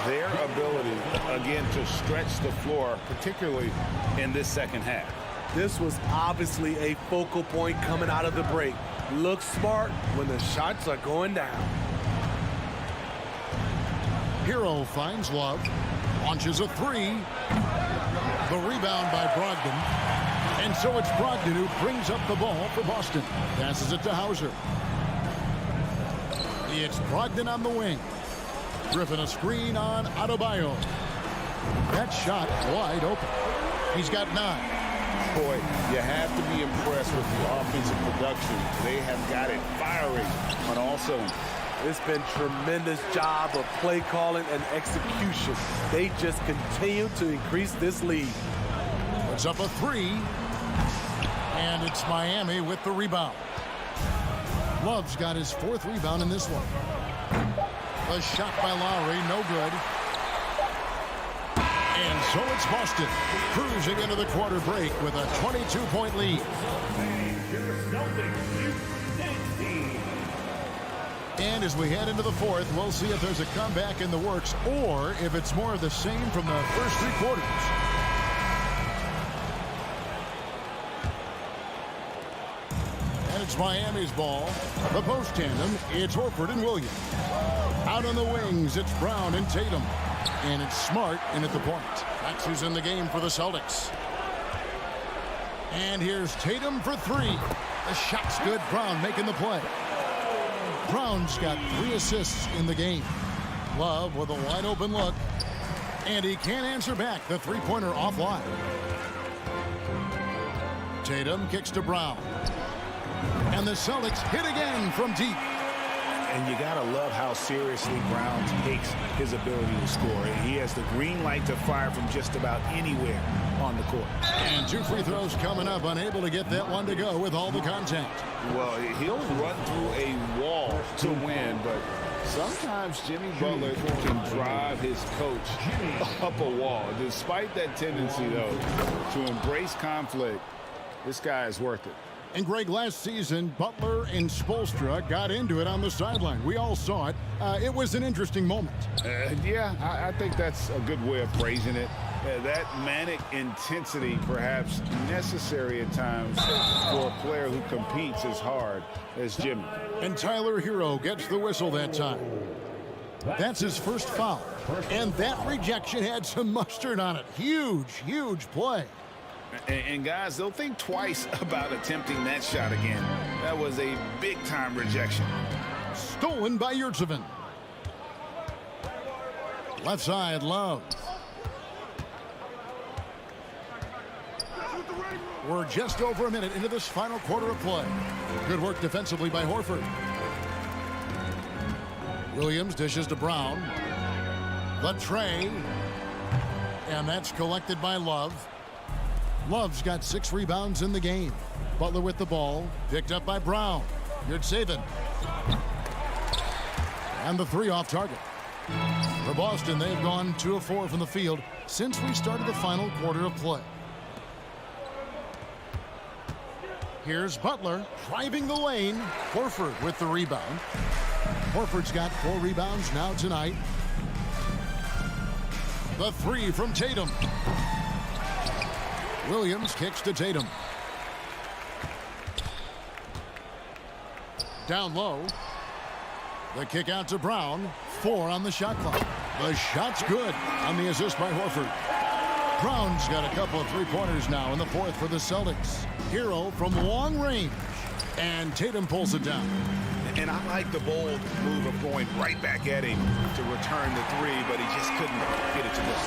Their ability, again, to stretch the floor, particularly in this second half. This was obviously a focal point coming out of the break. Looks smart when the shots are going down. Hero finds Love. Launches a 3. The rebound by Brogdon. And so it's Brogdon who brings up the ball for Boston. Passes it to Hauser. It's Brogdon on the wing. Griffin a screen on Adebayo. That shot wide open. He's got 9. Boy, you have to be impressed with the offensive production. They have got it firing on all cylinders. It's been tremendous job of play calling and execution. They just continue to increase this lead. It's up a 3. And it's Miami with the rebound. Love's got his 4th rebound in this one. A shot by Lowry, no good. And so it's Boston cruising into the quarter break with a 22-point lead. And as we head into the 4th, we'll see if there's a comeback in the works or if it's more of the same from the first 3 quarters. And it's Miami's ball. The post tandem, it's Horford and Williams. Out on the wings, it's Brown and Tatum. And it's Smart in at the point. That's who's in the game for the Celtics. And here's Tatum for 3. The shot's good. Brown making the play. Brown's got 3 assists in the game. Love with a wide open look. And he can't answer back. The 3-pointer offline. Tatum kicks to Brown. And the Celtics hit again from deep. And you got to love how seriously Brown takes his ability to score. He has the green light to fire from just about anywhere on the court. And 2 free throws coming up, unable to get that one to go with all the contact. Well, he'll run through a wall to win, but sometimes Jimmy Butler can drive his coach up a wall. Despite that tendency, though, to embrace conflict, this guy is worth it. And Greg, last season, Butler and Spoelstra got into it on the sideline. We all saw it. It was an interesting moment. Yeah, I think that's a good way of phrasing it. That manic intensity, perhaps necessary at times for a player who competes as hard as Jimmy. And Tyler Hero gets the whistle that time. That's his first foul. And that rejection had some mustard on it. Huge, huge play. And guys, they'll think twice about attempting that shot again. That was a big-time rejection. Stolen by Yurtseven. Left side, Love. We're just over a minute into this final quarter of play. Good work defensively by Horford. Williams dishes to Brown. The tray. And that's collected by Love. Love's got 6 rebounds in the game. Butler with the ball. Picked up by Brown. Good saving. And the 3 off target. For Boston, they've gone 2 of 4 from the field since we started the final quarter of play. Here's Butler driving the lane. Horford with the rebound. Horford's got 4 rebounds now tonight. The 3 from Tatum. Williams kicks to Tatum. Down low. The kick out to Brown. 4 on the shot clock. The shot's good on the assist by Horford. Brown's got a couple of 3-pointers now in the 4th for the Celtics. Hero from long range. And Tatum pulls it down. And I like the bold move of going right back at him to return the 3, but he just couldn't get it to the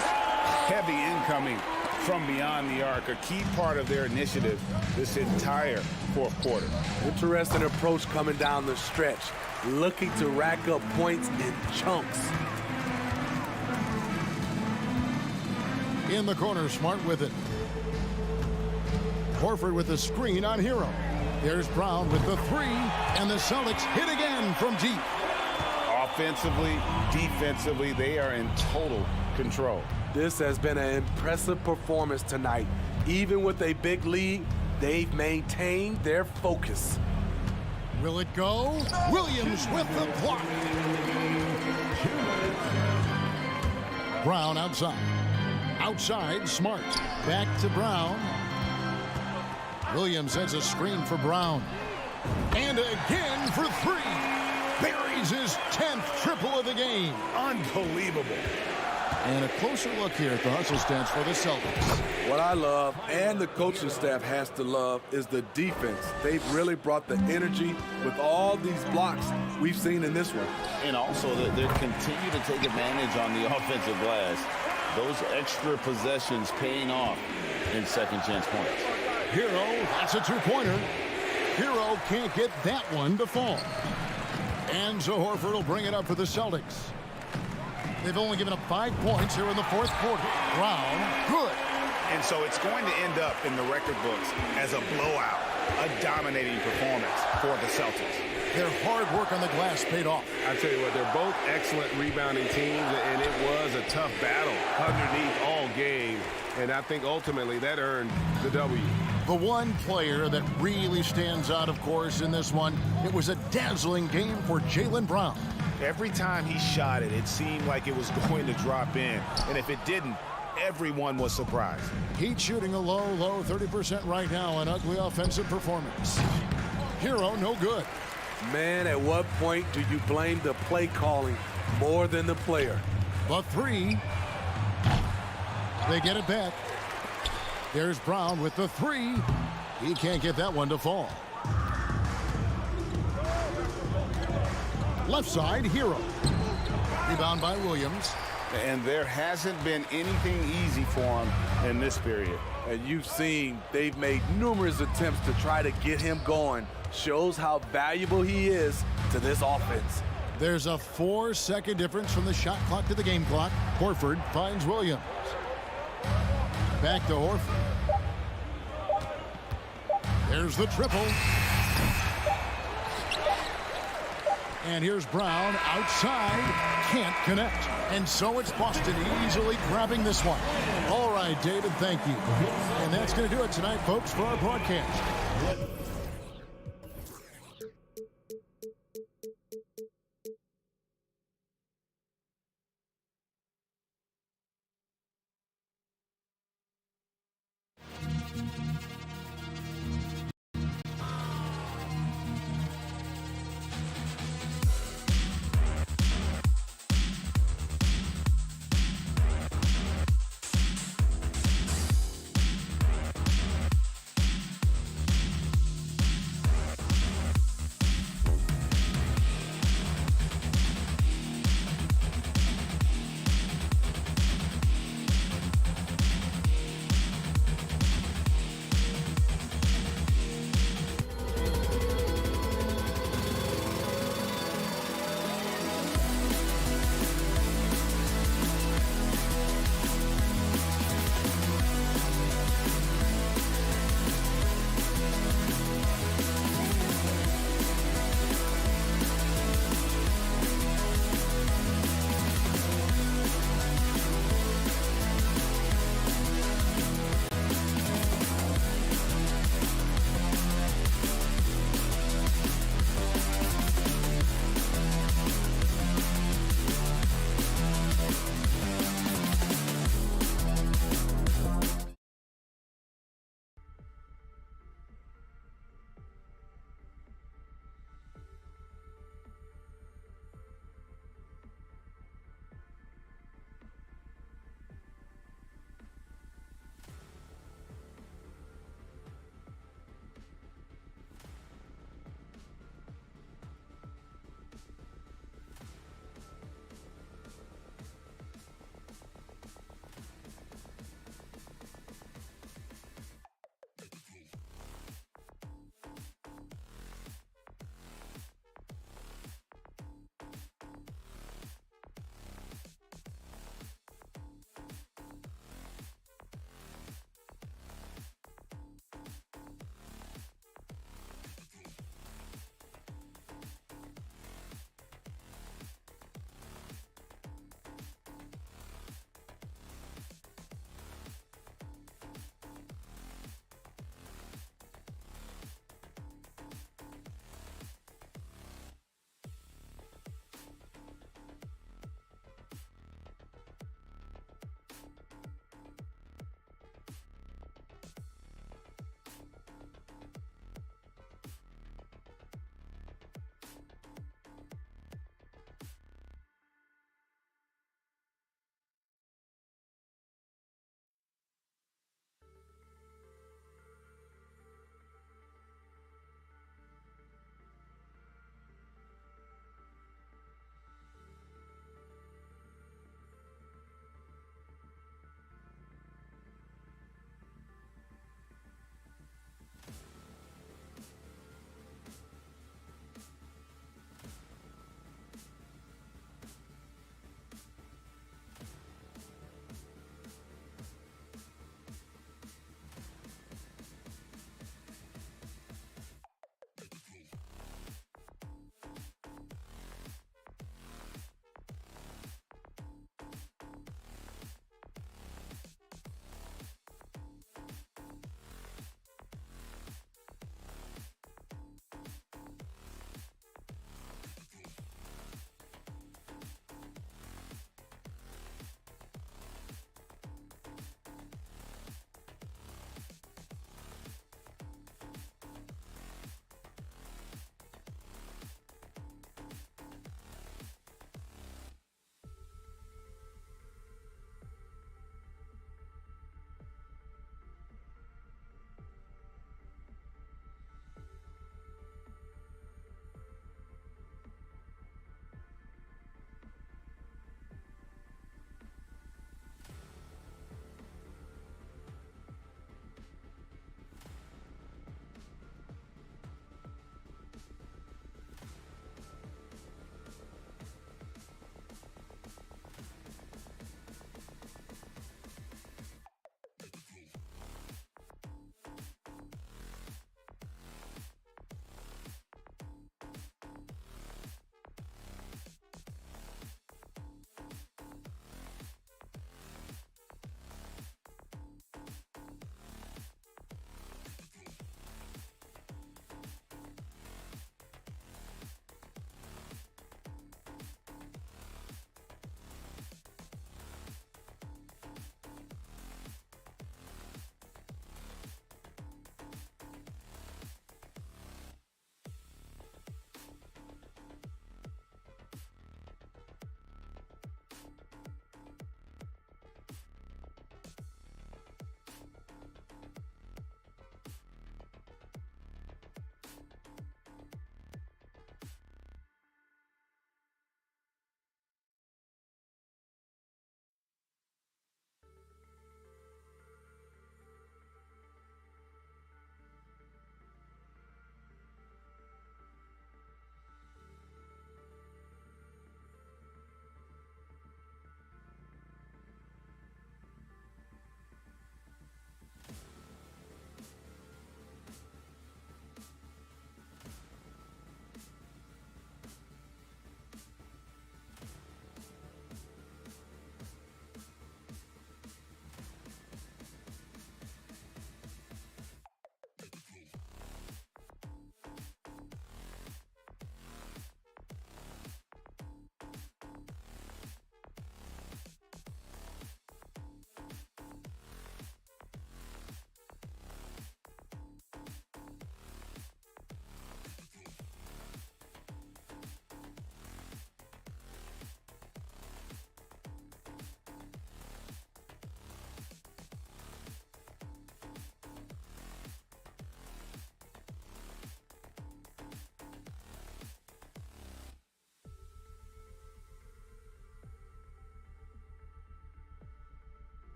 heavy incoming from beyond the arc. A key part of their initiative this entire 4th quarter. Interesting approach coming down the stretch. Looking to rack up points in chunks. In the corner, Smart with it. Horford with the screen on Hero. There's Brown with the 3, and the Celtics hit again from deep. Offensively, defensively, they are in total control. This has been an impressive performance tonight. Even with a big lead, they've maintained their focus. Will it go? Williams with the block. Brown outside. Outside, Smart. Back to Brown. Williams has a screen for Brown. And again for 3. Buries his 10th triple of the game. Unbelievable. And a closer look here at the hustle stats for the Celtics. What I love, and the coaching staff has to love, is the defense. They've really brought the energy with all these blocks we've seen in this one. And also that they continue to take advantage on the offensive glass. Those extra possessions paying off in second chance points. Hero, that's a 2-pointer. Hero can't get that one to fall. And so Horford will bring it up for the Celtics. They've only given up 5 points here in the 4th quarter. Brown, good. And so it's going to end up in the record books as a blowout, a dominating performance for the Celtics. Their hard work on the glass paid off. I tell you what, they're both excellent rebounding teams, and it was a tough battle underneath all game. And I think ultimately that earned the W. The one player that really stands out, of course, in this one, it was a dazzling game for Jaylen Brown. Every time he shot it, it seemed like it was going to drop in. And if it didn't, everyone was surprised. Heat shooting a low 30% right now, an ugly offensive performance. Hero, no good. Man, at what point do you blame the play calling more than the player? The 3. They get it back. There's Brown with the 3. He can't get that one to fall. Left side, Hero. Rebound by Williams. And there hasn't been anything easy for him in this period. And you've seen they've made numerous attempts to try to get him going. Shows how valuable he is to this offense. There's a 4-second difference from the shot clock to the game clock. Horford finds Williams. Back to Horford. There's the triple. And here's Brown outside. Can't connect. And so it's Boston easily grabbing this one. All right, David, thank you. And that's going to do it tonight, folks, for our broadcast.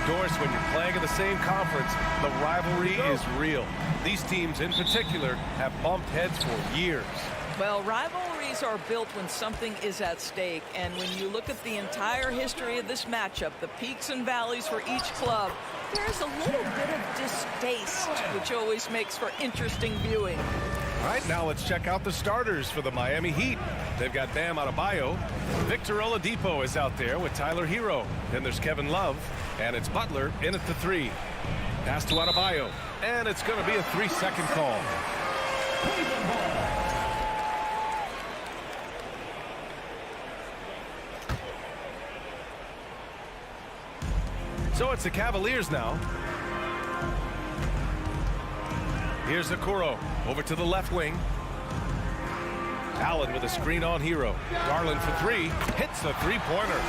Doris, when you're playing in the same conference, the rivalry is real. These teams in particular have bumped heads for years. Well, rivalries are built when something is at stake. And when you look at the entire history of this matchup, the peaks and valleys for each club, there's a little bit of distaste, which always makes for interesting viewing. All right, now let's check out the starters for the Miami Heat. They've got Bam Adebayo. Victor Oladipo is out there with Tyler Hero. Then there's Kevin Love, and it's Butler in at the 3. Pass to Adebayo, and it's going to be a 3-second call. So it's the Cavaliers now. Here's Okoro over to the left wing. Allen with a screen on Hero. Garland for 3. Hits a three-pointer.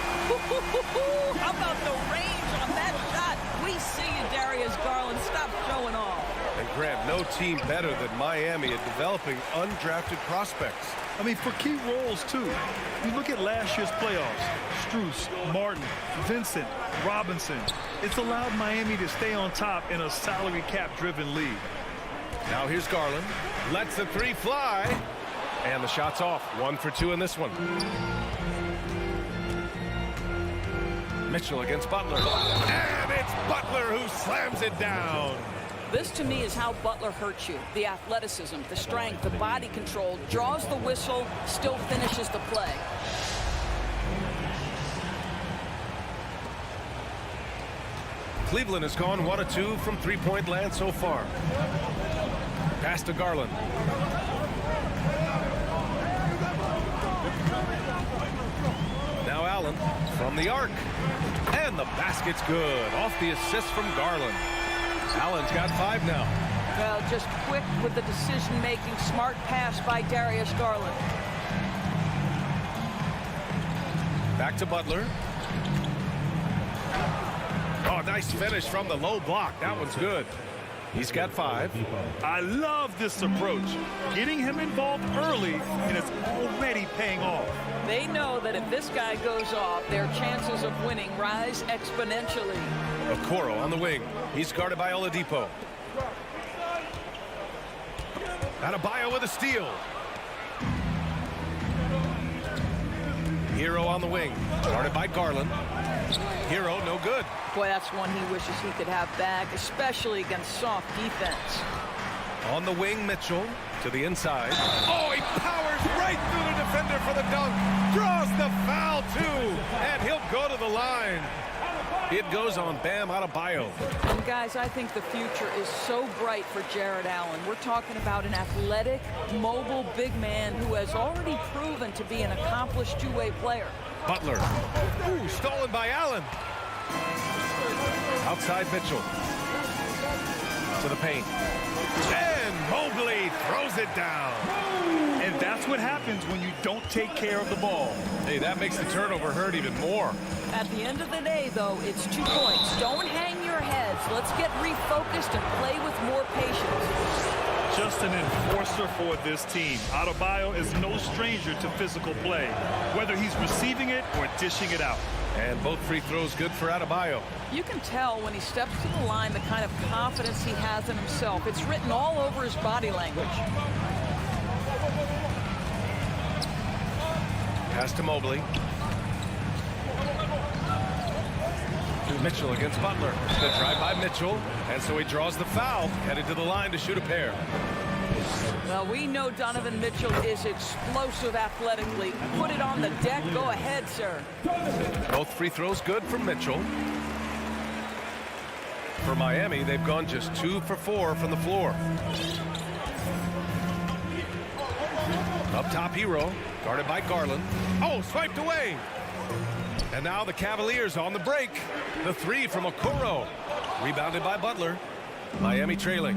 How about the range on that shot? We see you, Darius Garland. Stop showing off. And Grant, no team better than Miami at developing undrafted prospects. I mean, for key roles, too. You look at last year's playoffs. Strus, Martin, Vincent, Robinson. It's allowed Miami to stay on top in a salary cap-driven league. Now here's Garland. Lets the 3 fly. And the shot's off. 1 for 2 in this one. Mitchell against Butler. And it's Butler who slams it down. This, to me, is how Butler hurts you. The athleticism, the strength, the body control, draws the whistle, still finishes the play. Cleveland has gone 1 of 2 from three-point land so far. Pass to Garland. Now Allen from the arc. And the basket's good. Off the assist from Garland. Allen's got 5 now. Well, just quick with the decision-making. Smart pass by Darius Garland. Back to Butler. Oh, nice finish from the low block. That one's good. He's got 5. I love this approach. Getting him involved early, and it's already paying off. They know that if this guy goes off, their chances of winning rise exponentially. Okoro on the wing. He's guarded by Oladipo. Adebayo with a steal. Hero on the wing. Guarded by Garland. Hero, no good. Boy, that's one he wishes he could have back, especially against soft defense. On the wing, Mitchell to the inside. Oh, he powers right through the defender for the dunk. Draws the foul, too. And he'll go to the line. It goes on Bam Adebayo. And guys, I think the future is so bright for Jared Allen. We're talking about an athletic, mobile big man who has already proven to be an accomplished two-way player. Butler. Ooh, stolen by Allen. Outside Mitchell. To the paint. And Mobley throws it down. And that's what happens when you don't take care of the ball. Hey, that makes the turnover hurt even more. At the end of the day, though, it's 2 points. Don't hang your heads. Let's get refocused and play with more patience. Just an enforcer for this team. Adebayo is no stranger to physical play, whether he's receiving it or dishing it out. And both free throws good for Adebayo. You can tell when he steps to the line the kind of confidence he has in himself. It's written all over his body language. Pass to Mobley. Mitchell against Butler. The drive by Mitchell, and so he draws the foul, headed to the line to shoot a pair. Well, we know Donovan Mitchell is explosive athletically. Put it on the deck. Go ahead, sir. Both free throws good for Mitchell. For Miami, they've gone just 2 for 4 from the floor. Up top, Hero, guarded by Garland. Oh, swiped away. And now the Cavaliers on the break. The 3 from Okoro. Rebounded by Butler. Miami trailing.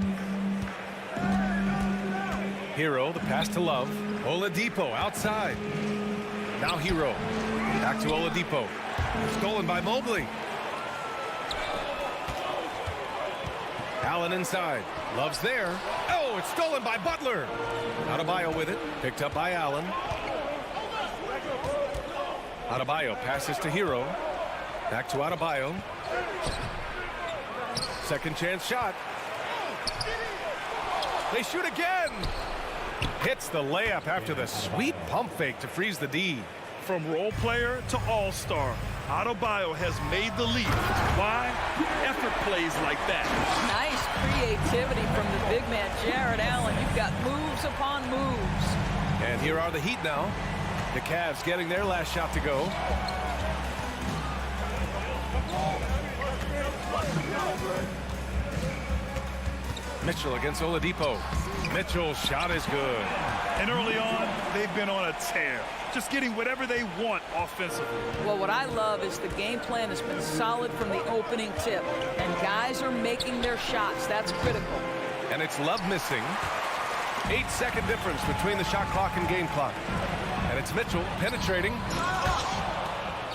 Hero, the pass to Love. Oladipo outside. Now Hero. Back to Oladipo. Stolen by Mobley. Allen inside. Love's there. Oh, it's stolen by Butler. Adebayo with it. Picked up by Allen. Adebayo passes to Hero. Back to Adebayo. second chance shot. They shoot again. Hits the layup after the sweet pump fake to freeze the D. From role player to all-star, Adebayo has made the leap. Why? Effort plays like that. Nice creativity from the big man, Jared Allen. You've got moves upon moves. And here are the Heat now. The Cavs getting their last shot to go. Mitchell against Oladipo. Mitchell's shot is good. And early on, they've been on a tear, just getting whatever they want offensively. Well, what I love is the game plan has been solid from the opening tip, and guys are making their shots. That's critical. And it's Love missing. 8-second difference between the shot clock and game clock. And it's Mitchell penetrating.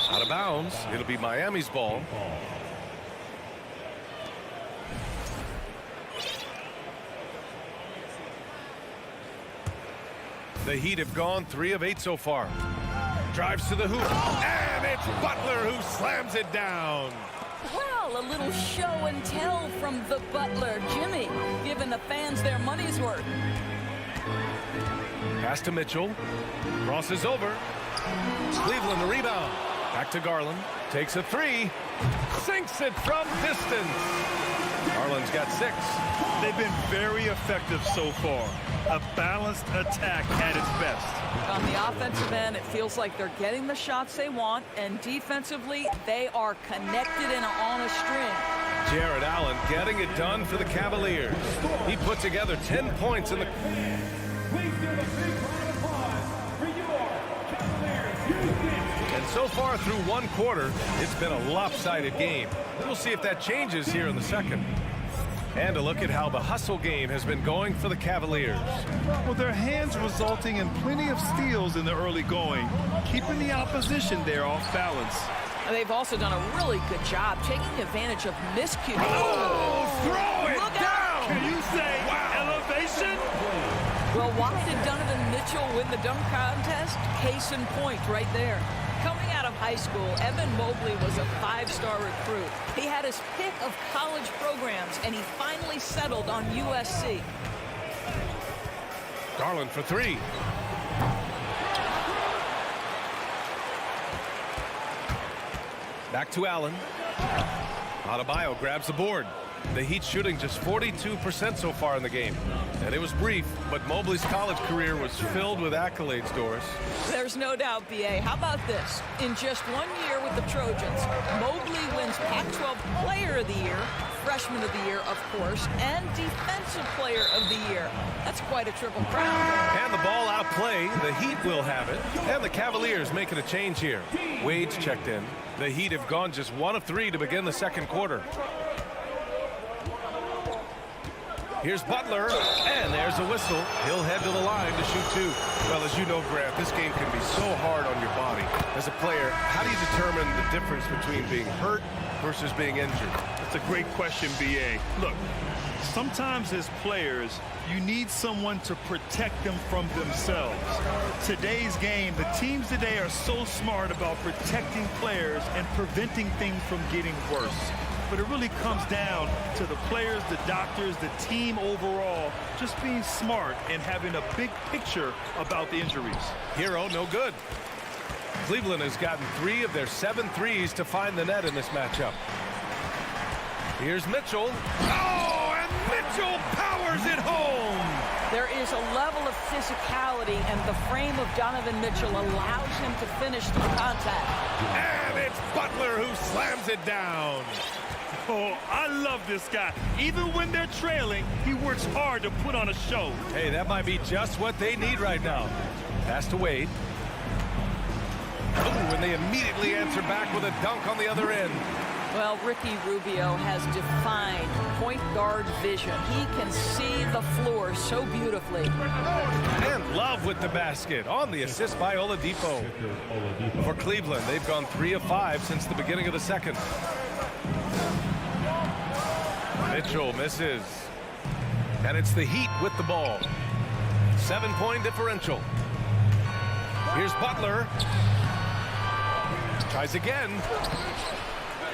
Out of bounds. It'll be Miami's ball. The Heat have gone 3 of 8 so far. Drives to the hoop. And it's Butler who slams it down. Well, a little show and tell from the Butler. Jimmy giving the fans their money's worth. Pass to Mitchell. Crosses over. Cleveland the rebound. Back to Garland. Takes a 3. Sinks it from distance. Garland's got 6. They've been very effective so far. A balanced attack at its best. On the offensive end, it feels like they're getting the shots they want, and defensively, they are connected and on a string. Jared Allen getting it done for the Cavaliers. He put together 10 points in the... And so far through one quarter, it's been a lopsided game. We'll see if that changes here in the second. And a look at how the hustle game has been going for the Cavaliers. Well, their hands resulting in plenty of steals in the early going, keeping the opposition there off balance. They've also done a really good job taking advantage of miscues. Oh, throw it down! Can you say elevation? Well, why did Donovan Mitchell win the dunk contest? Case in point right there. Coming out of high school, Evan Mobley was a 5-star recruit. He had his pick of college programs, and he finally settled on USC. Garland for 3. Back to Allen. Adebayo grabs the board. The Heat shooting just 42% so far in the game. And it was brief, but Mobley's college career was filled with accolades, Doris. There's no doubt, B.A. How about this? In just 1 year with the Trojans, Mobley wins Pac-12 Player of the Year, Freshman of the Year, of course, and Defensive Player of the Year. That's quite a triple crown. And the ball outplay. The Heat will have it. And the Cavaliers making a change here. Wade's checked in. The Heat have gone just 1 of 3 to begin the second quarter. Here's Butler, and there's a whistle. He'll head to the line to shoot 2. Well, as you know, Grant, this game can be so hard on your body. As a player, how do you determine the difference between being hurt versus being injured? That's a great question, B.A. Look, sometimes as players, you need someone to protect them from themselves. Today's game, the teams today are so smart about protecting players and preventing things from getting worse. But it really comes down to the players, the doctors, the team overall, just being smart and having a big picture about the injuries. Hero, no good. Cleveland has gotten 3 of their 7 threes to find the net in this matchup. Here's Mitchell. Oh, and Mitchell powers it home. There is a level of physicality, and the frame of Donovan Mitchell allows him to finish through contact. And it's Butler who slams it down. Oh, I love this guy. Even when they're trailing, he works hard to put on a show. Hey, that might be just what they need right now. Pass to Wade. Oh, and they immediately answer back with a dunk on the other end. Well, Ricky Rubio has defined point guard vision. He can see the floor so beautifully. And Love with the basket on the assist by Oladipo. For Cleveland, they've gone 3 of 5 since the beginning of the second. Mitchell misses. And it's the Heat with the ball. 7-point differential. Here's Butler. Tries again.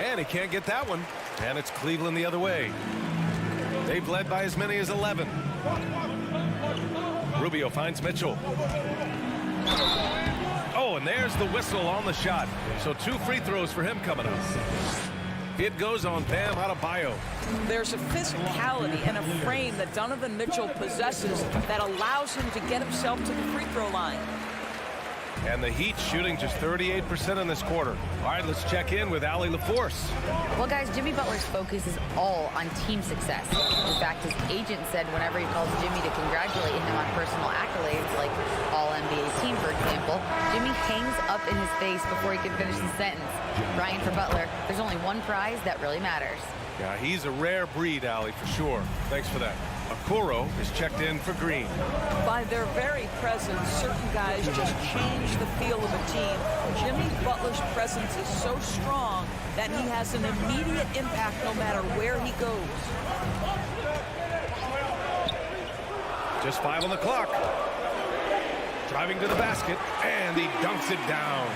And he can't get that one. And it's Cleveland the other way. They've led by as many as 11. Rubio finds Mitchell. Oh, and there's the whistle on the shot. So 2 free throws for him coming up. It goes on Bam Adebayo. There's a physicality and a frame that Donovan Mitchell possesses that allows him to get himself to the free throw line. And the Heat shooting just 38% in this quarter. All right, let's check in with Allie LaForce. Well, guys, Jimmy Butler's focus is all on team success. In fact, his agent said whenever he calls Jimmy to congratulate him on personal accolades, like All-NBA team, for example, Jimmy hangs up in his face before he can finish the sentence. Ryan, for Butler, there's only one prize that really matters. Yeah, he's a rare breed, Allie, for sure. Thanks for that. Okoro is checked in for Green. By their very presence, certain guys just change the feel of a team. Jimmy Butler's presence is so strong that he has an immediate impact no matter where he goes. Just 5 on the clock. Driving to the basket, and he dunks it down.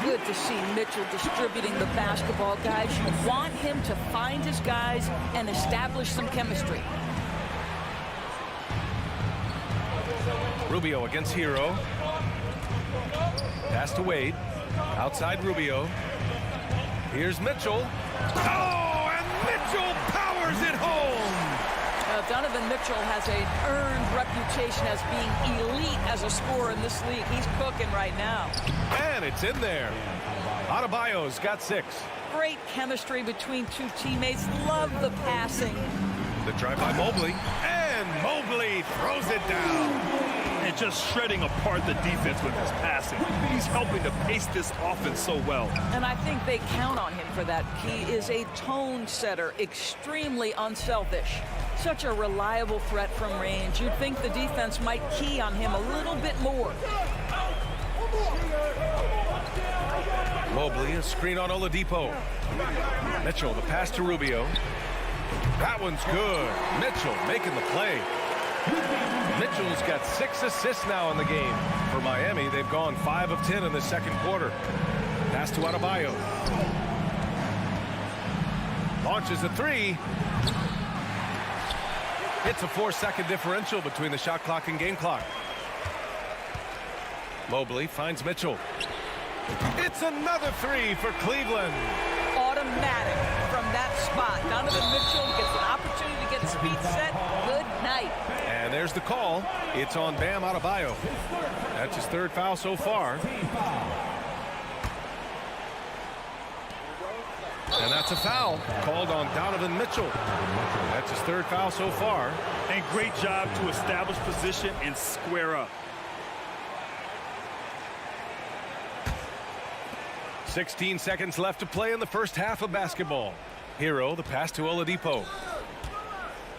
Good to see Mitchell distributing the basketball, guys. You want him to find his guys and establish some chemistry. Rubio against Hero. Pass to Wade. Outside Rubio. Here's Mitchell. Oh, and Mitchell powers it home. Donovan Mitchell has an earned reputation as being elite as a scorer in this league. He's cooking right now. And it's in there. Adebayo's got 6. Great chemistry between 2 teammates. Love the passing. The drive by Mobley. And Mobley throws it down. And just shredding apart the defense with his passing. He's helping to pace this offense so well. And I think they count on him for that. He is a tone setter, extremely unselfish. Such a reliable threat from range. You'd think the defense might key on him a little bit more. Mobley, a screen on Oladipo. Mitchell, the pass to Rubio. That one's good. Mitchell making the play. Mitchell's got 6 assists now in the game. For Miami, they've gone 5 of 10 in the second quarter. Pass to Adebayo. Launches a 3. It's a 4-second differential between the shot clock and game clock. Mobley finds Mitchell. It's another 3 for Cleveland. Automatic from that spot. Donovan Mitchell gets an opportunity to get his feet set. Good night. And there's the call. It's on Bam Adebayo. That's his 3rd foul so far. And that's a foul called on Donovan Mitchell. That's his 3rd foul so far. And great job to establish position and square up. 16 seconds left to play in the first half of basketball. Hero, the pass to Oladipo.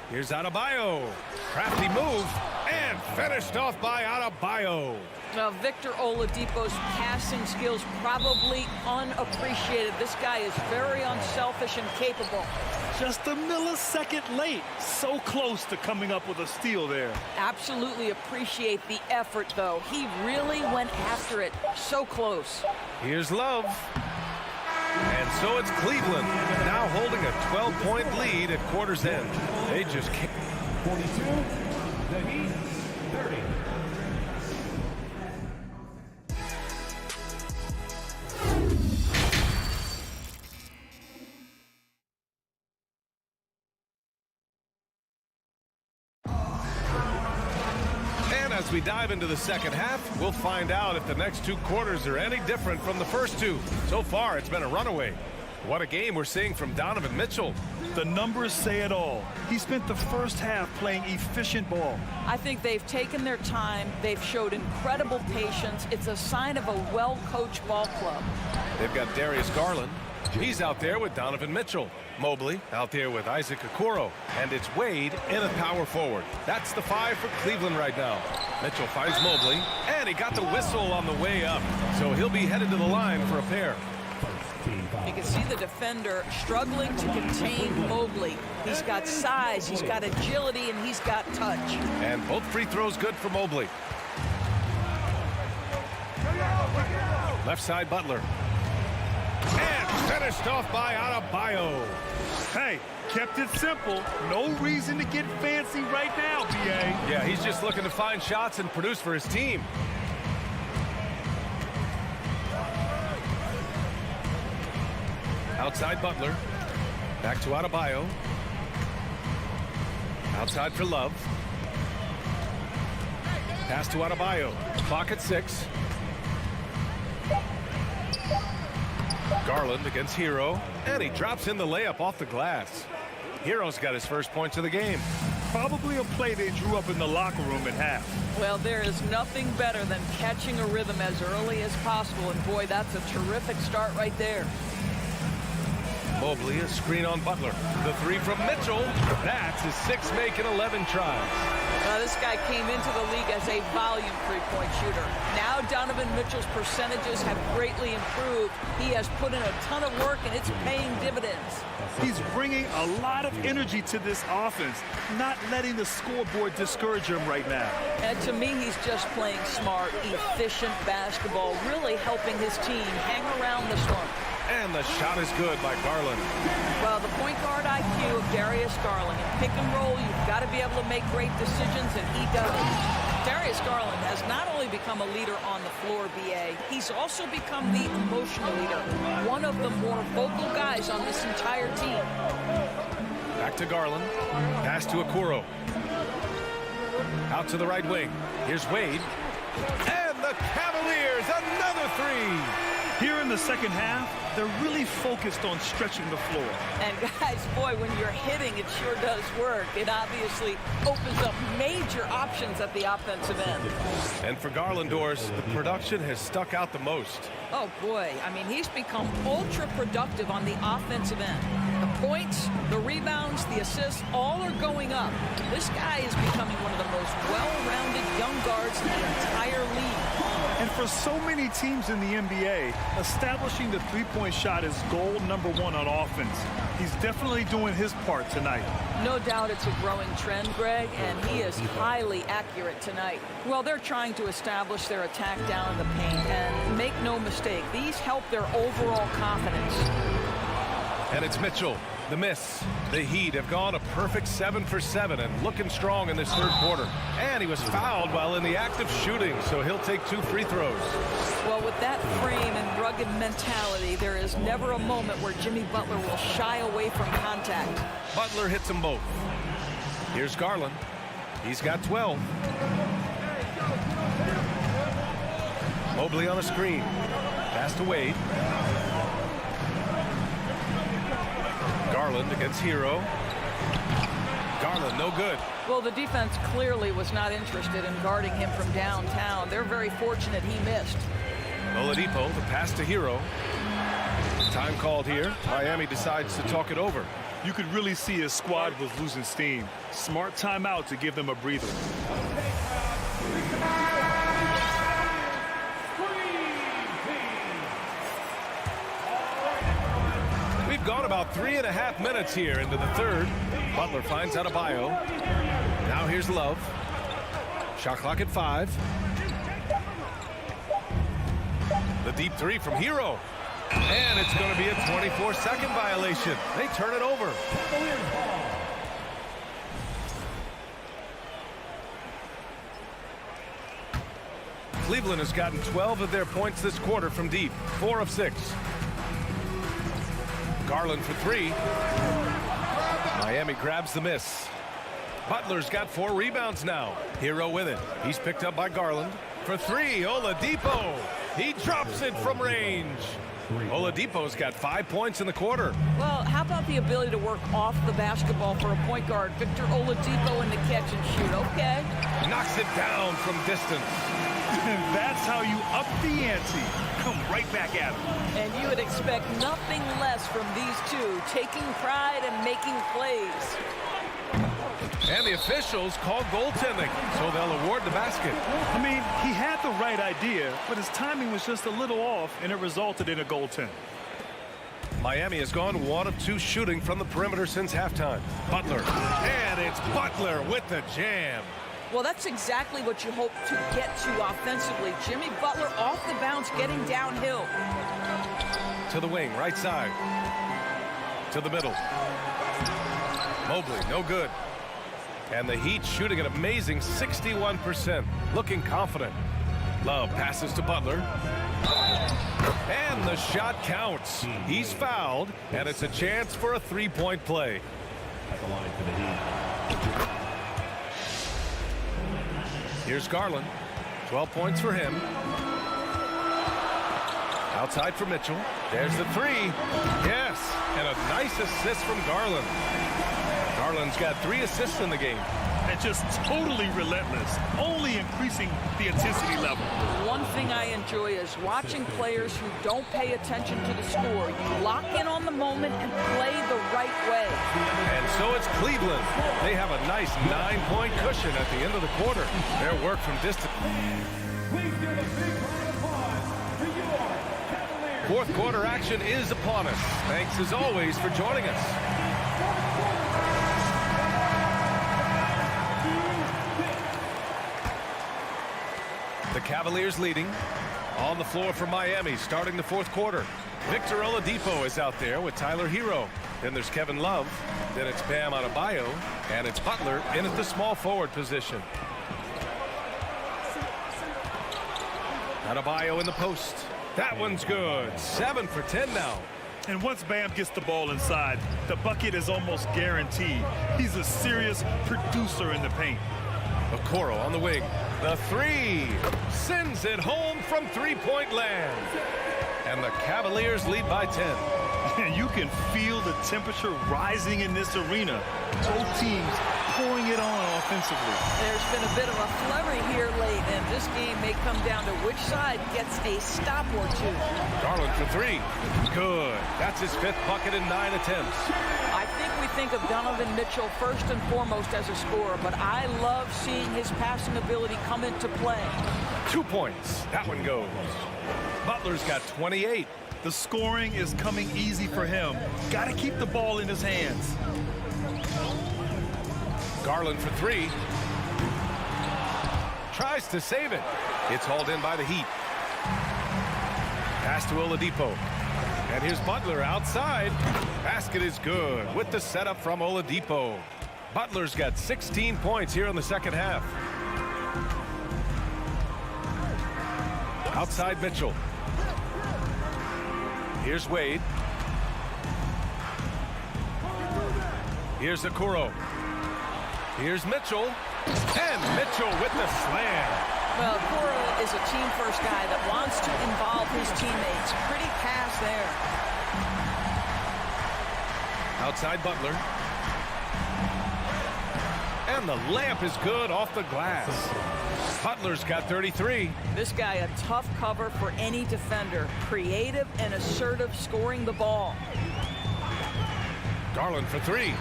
Here's Adebayo. Crafty move, and finished off by Adebayo. Now, Victor Oladipo's passing skills probably unappreciated. This guy is very unselfish and capable. Just a millisecond late. So close to coming up with a steal there. Absolutely appreciate the effort, though. He really went after it. So close. Here's Love. And so it's Cleveland now holding a 12-point lead at quarter's end. They just can't. 42, the Heat, 30. And as we dive into the second half, we'll find out if the next 2 quarters are any different from the first 2. So far, it's been a runaway. What a game we're seeing from Donovan Mitchell. The numbers say it all. He spent the first half playing efficient ball. I think they've taken their time. They've showed incredible patience. It's a sign of a well-coached ball club. They've got Darius Garland. He's out there with Donovan Mitchell. Mobley out there with Isaac Okoro. And it's Wade in a power forward. That's the 5 for Cleveland right now. Mitchell finds Mobley, and he got the whistle on the way up. So he'll be headed to the line for a pair. You can see the defender struggling to contain Mobley. He's got size, he's got agility, and he's got touch. And both free throws good for Mobley. Left side Butler. And Finished off by Adebayo. Hey, kept it simple. No reason to get fancy right now, B.A. Yeah, he's just looking to find shots and produce for his team. Outside Butler. Back to Adebayo. Outside for Love. Pass to Adebayo. Clock at 6. Garland against Hero. And he drops in the layup off the glass. Hero's got his first points of the game. Probably a play they drew up in the locker room at half. Well, there is nothing better than catching a rhythm as early as possible. And boy, that's a terrific start right there. Mobley, a screen on Butler. The 3 from Mitchell. That's his 6th make in 11 tries. This guy came into the league as a volume three-point shooter. Now Donovan Mitchell's percentages have greatly improved. He has put in a ton of work, and it's paying dividends. He's bringing a lot of energy to this offense, not letting the scoreboard discourage him right now. And to me, he's just playing smart, efficient basketball, really helping his team hang around the slump. And the shot is good by Garland. Well, the point guard IQ of Darius Garland. In pick and roll, you've got to be able to make great decisions, and he does. Darius Garland has not only become a leader on the floor, B.A., he's also become the emotional leader, one of the more vocal guys on this entire team. Back to Garland. Pass to Okoro. Out to the right wing. Here's Wade. And the Cavaliers, another 3. Here in the second half, they're really focused on stretching the floor. And guys, boy, when you're hitting, it sure does work. It obviously opens up major options at the offensive end. And for Garlandors, the production has stuck out the most. Oh, boy. I mean, he's become ultra productive on the offensive end. The points, the rebounds, the assists, all are going up. This guy is becoming one of the most well-rounded young guards in the entire league. And for so many teams in the NBA, establishing the three-point shot is goal number 1 on offense. He's definitely doing his part tonight. No doubt it's a growing trend, Greg, and he is highly accurate tonight. Well, they're trying to establish their attack down in the paint, and make no mistake, these help their overall confidence. And it's Mitchell, the miss. The Heat have gone a perfect 7 for 7 and looking strong in this third quarter. And he was fouled while in the act of shooting, so he'll take 2 free throws. Well, with that frame and rugged mentality, there is never a moment where Jimmy Butler will shy away from contact. Butler hits them both. Here's Garland. He's got 12. Mobley on a screen. Pass to Wade. Garland against Hero. Garland, no good. Well, the defense clearly was not interested in guarding him from downtown. They're very fortunate he missed. Oladipo, the pass to Hero. Time called here. Miami decides to talk it over. You could really see his squad was losing steam. Smart timeout to give them a breather. We've gone about 3.5 minutes here into the third. Butler finds Adebayo. Now here's Love. Shot clock at 5. The deep 3 from Hero. And it's going to be a 24-second violation. They turn it over. Cleveland has gotten 12 of their points this quarter from deep. 4 of 6. Garland for 3. Miami grabs the miss. Butler's got 4 rebounds now. Hero with it. He's picked up by Garland. For 3, Oladipo. He drops it from range. Oladipo's got 5 points in the quarter. Well, how about the ability to work off the basketball for a point guard? Victor Oladipo in the catch and shoot. Okay. Knocks it down from distance. And that's how you up the ante. Come right back at him. And you would expect nothing less from these two, taking pride and making plays. And the officials call goaltending, so they'll award the basket. I mean, he had the right idea, but his timing was just a little off, and it resulted in a goaltend. Miami has gone 1 of 2 shooting from the perimeter since halftime. Butler. And it's Butler with the jam. Well, that's exactly what you hope to get to offensively. Jimmy Butler off the bounce, getting downhill. To the wing, right side. To the middle. Mobley, no good. And the Heat shooting an amazing 61%. Looking confident. Love passes to Butler. And the shot counts. He's fouled, and it's a chance for a three-point play. At the line for the Heat. Here's Garland. 12 points for him. Outside for Mitchell. There's the three. Yes, and a nice assist from Garland. Garland's got 3 assists in the game. And just totally relentless, only increasing the intensity level. One thing I enjoy is watching players who don't pay attention to the score. You lock in on the moment and play the right way. And so it's Cleveland. They have a nice 9-point cushion at the end of the quarter. Their work from distance. Please give a big round of applause to your Cavaliers. Fourth quarter action is upon us. Thanks as always for joining us. The Cavaliers leading. On the floor for Miami starting the fourth quarter. Victor Oladipo is out there with Tyler Hero. Then there's Kevin Love. Then it's Bam Adebayo. And it's Butler in at the small forward position. Adebayo in the post. That one's good. 7 for 10 now. And once Bam gets the ball inside, the bucket is almost guaranteed. He's a serious producer in the paint. Okoro on the wing. The three sends it home from three-point land. And the Cavaliers lead by 10. And you can feel the temperature rising in this arena. Both teams pouring it on offensively. There's been a bit of a flurry here late, and this game may come down to which side gets a stop or two. Garland for three. Good. That's his 5th bucket in 9 attempts. I think we think of Donovan Mitchell first and foremost as a scorer, but I love seeing his passing ability come into play. 2 points. That one goes. Butler's got 28. The scoring is coming easy for him. Got to keep the ball in his hands. Garland for three. Tries to save it. It's hauled in by the Heat. Pass to Oladipo. And here's Butler outside. Basket is good with the setup from Oladipo. Butler's got 16 points here in the second half. Outside Mitchell. Here's Wade. Here's Okoro. Here's Mitchell. And Mitchell with the slam. Well, Okoro is a team-first guy that wants to involve his teammates. Pretty pass there. Outside Butler. And the layup is good off the glass. Butler's got 33. This guy a tough cover for any defender. Creative and assertive scoring the ball. Garland for three.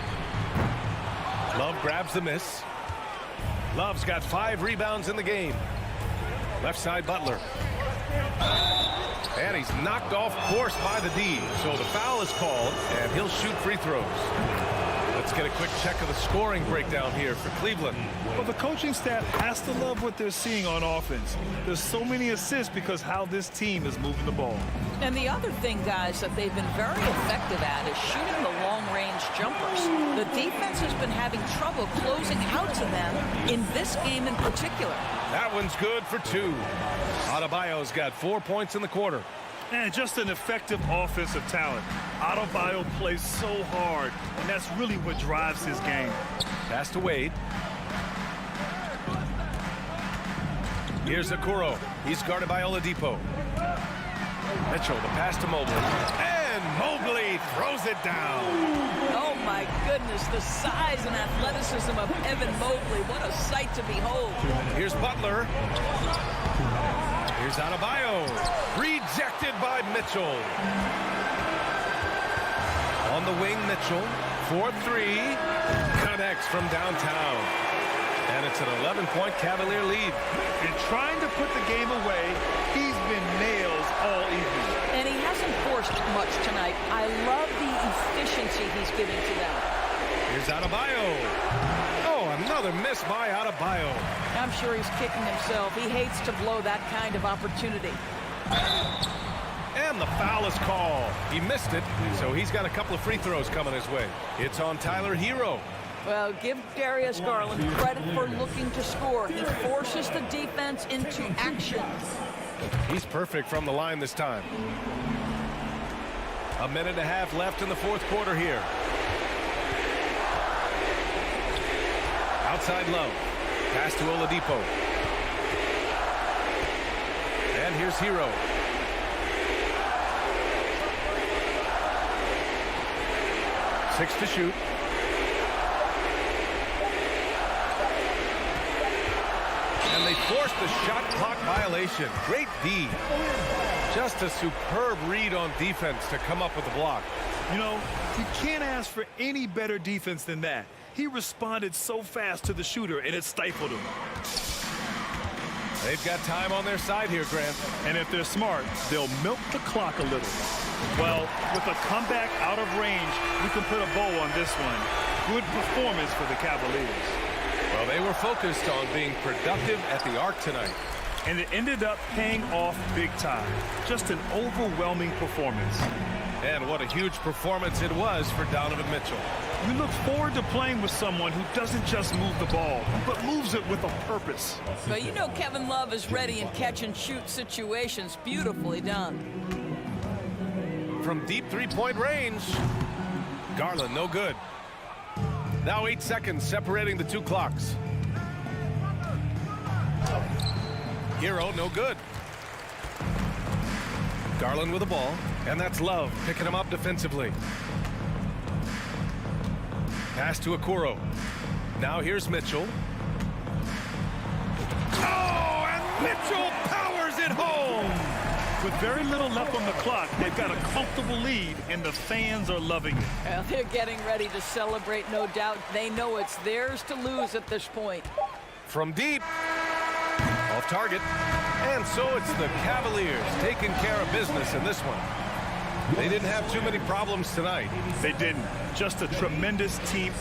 Love grabs the miss. Love's got 5 rebounds in the game. Left side Butler. And he's knocked off course by the D. So the foul is called, and he'll shoot free throws. Let's get a quick check of the scoring breakdown here for Cleveland. Well, the coaching staff has to love what they're seeing on offense. There's so many assists because how this team is moving the ball. And the other thing, guys, that they've been very effective at is shooting the long-range jumpers. The defense has been having trouble closing out to them in this game in particular. That one's good for 2. Adebayo's got 4 points in the quarter. And just an effective offensive talent. Adebayo plays so hard, and that's really what drives his game. Pass to Wade. Here's Okoro. He's guarded by Oladipo. Mitchell, the pass to Mobley. And Mobley throws it down. Oh, my goodness, the size and athleticism of Evan Mobley. What a sight to behold. Here's Butler. Here's Adebayo. Rejected by Mitchell. On the wing, Mitchell. 4-3. Connects from downtown. And it's an 11-point Cavalier lead. And trying to put the game away, he's been nails all evening. And he hasn't forced much tonight. I love the efficiency he's giving to them. Here's Adebayo. Oh, another miss by Adebayo. I'm sure he's kicking himself. He hates to blow that kind of opportunity. And and the foul is called. He missed it, so he's got a couple of free throws coming his way. It's on Tyler Hero. Well, give Darius Garland credit for looking to score. He forces the defense into action. He's perfect from the line this time. A minute and a half left in the fourth quarter here. Outside Love. Pass to Oladipo. And here's Hero. Six to shoot. And they forced the shot clock violation. Great D. Just a superb read on defense to come up with the block. You know, you can't ask for any better defense than that. He responded so fast to the shooter, and it stifled him. They've got time on their side here, Grant. And if they're smart, they'll milk the clock a little. Well, with a comeback out of range, we can put a bow on this one. Good performance for the Cavaliers. Well, they were focused on being productive at the arc tonight. And it ended up paying off big time. Just an overwhelming performance. And what a huge performance it was for Donovan Mitchell. You look forward to playing with someone who doesn't just move the ball, but moves it with a purpose. But you know Kevin Love is ready in catch-and-shoot situations. Beautifully done. From deep three-point range, Garland no good. Now 8 seconds separating the two clocks. Hero no good. Garland with the ball, and that's Love picking him up defensively. Pass to Okoro. Now here's Mitchell. Oh, and Mitchell powers it home! With very little left on the clock, they've got a comfortable lead, and the fans are loving it. Well, they're getting ready to celebrate, no doubt. They know it's theirs to lose at this point. From deep. Off target. And so it's the Cavaliers taking care of business in this one. They didn't have too many problems tonight. They didn't. Just a tremendous team.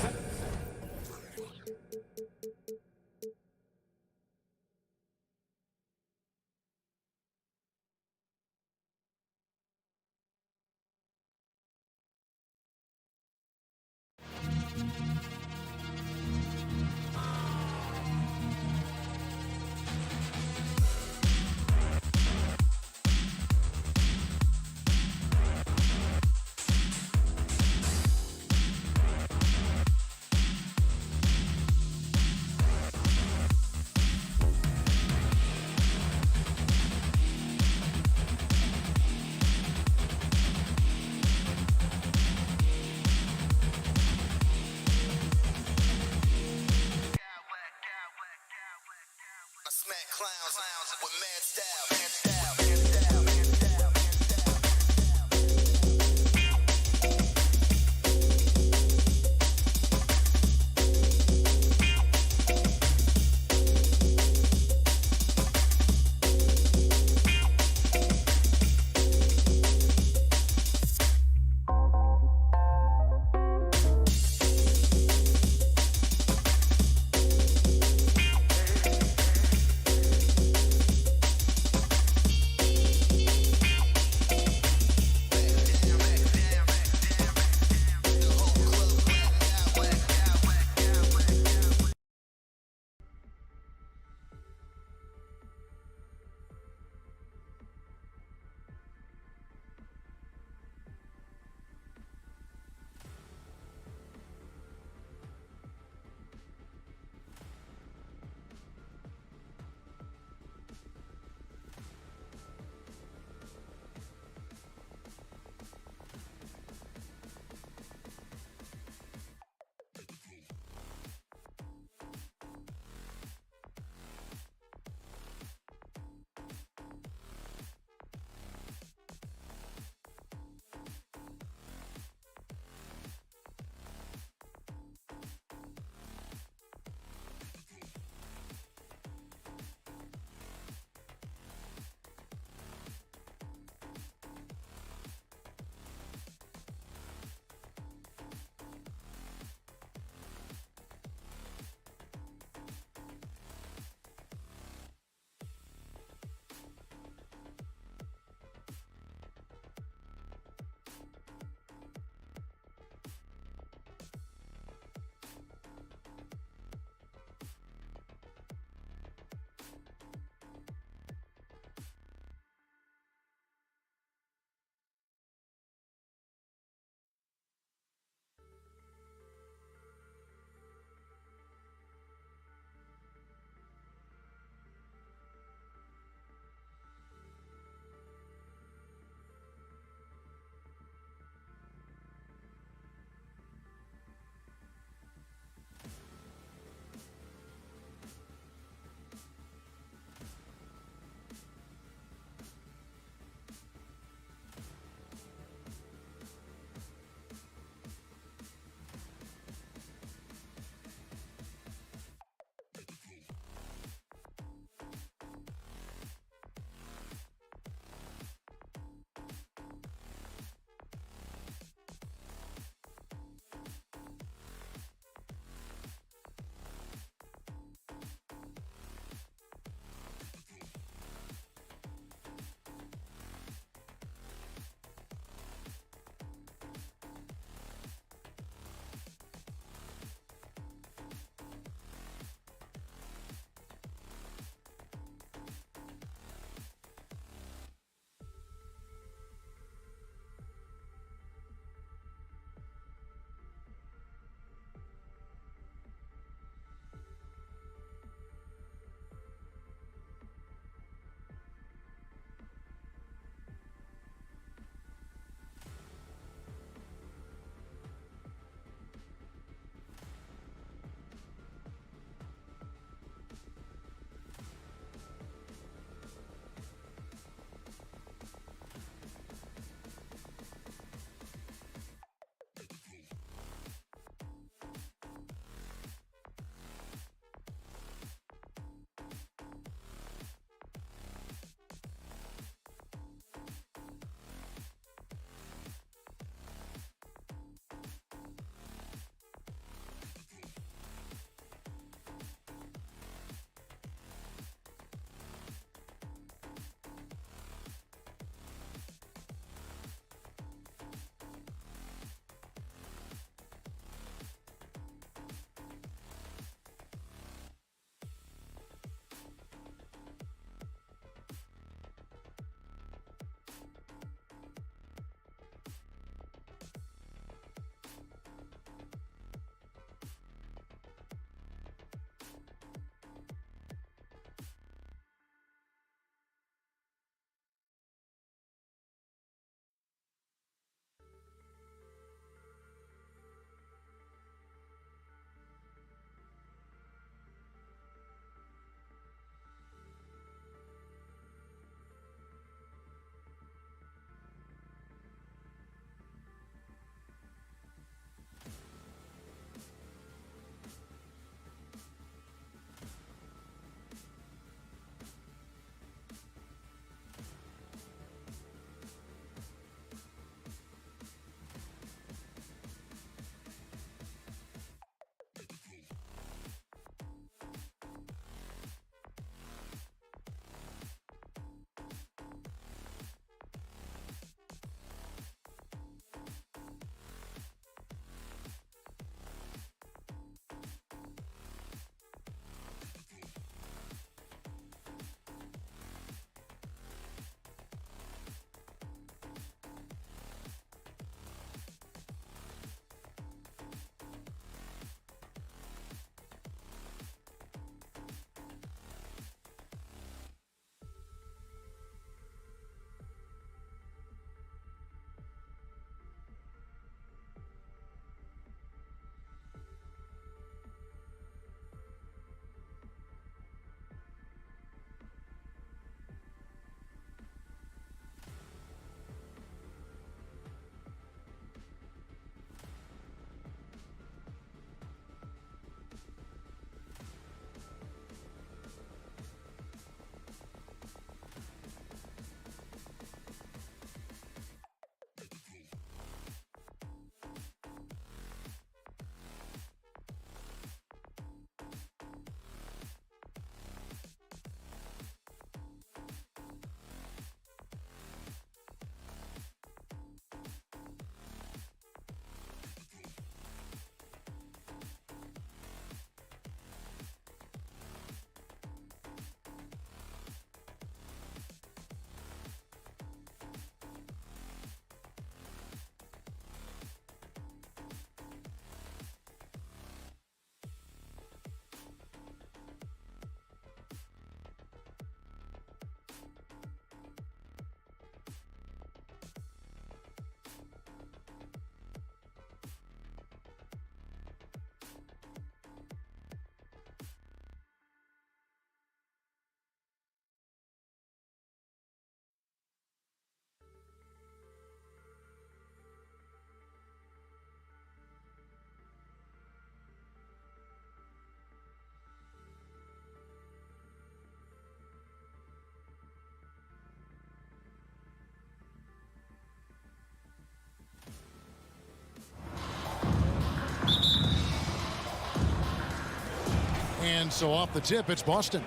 And so off the tip, it's Boston.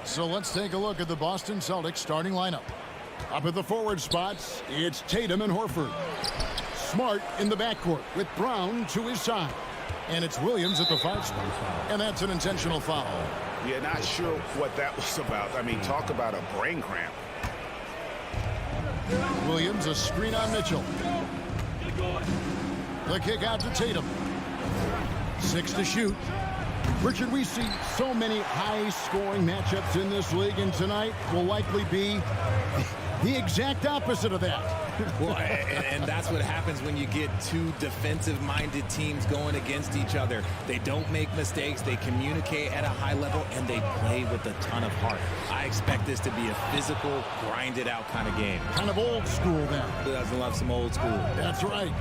So let's take a look at the Boston Celtics starting lineup. Up at the forward spots, it's Tatum and Horford. Smart in the backcourt with Brown to his side. And it's Williams at the 5 spot. And that's an intentional foul. Yeah, not sure what that was about. I mean, talk about a brain cramp. Williams, a screen on Mitchell. The kick out to Tatum. 6 to shoot. Richard, we see so many high-scoring matchups in this league, and tonight will likely be the exact opposite of that. Well, and that's what happens when you get two defensive-minded teams going against each other. They don't make mistakes, they communicate at a high level, and they play with a ton of heart. I expect this to be a physical, grinded-out kind of game. Kind of old school, then. Who doesn't love some old school? That's right.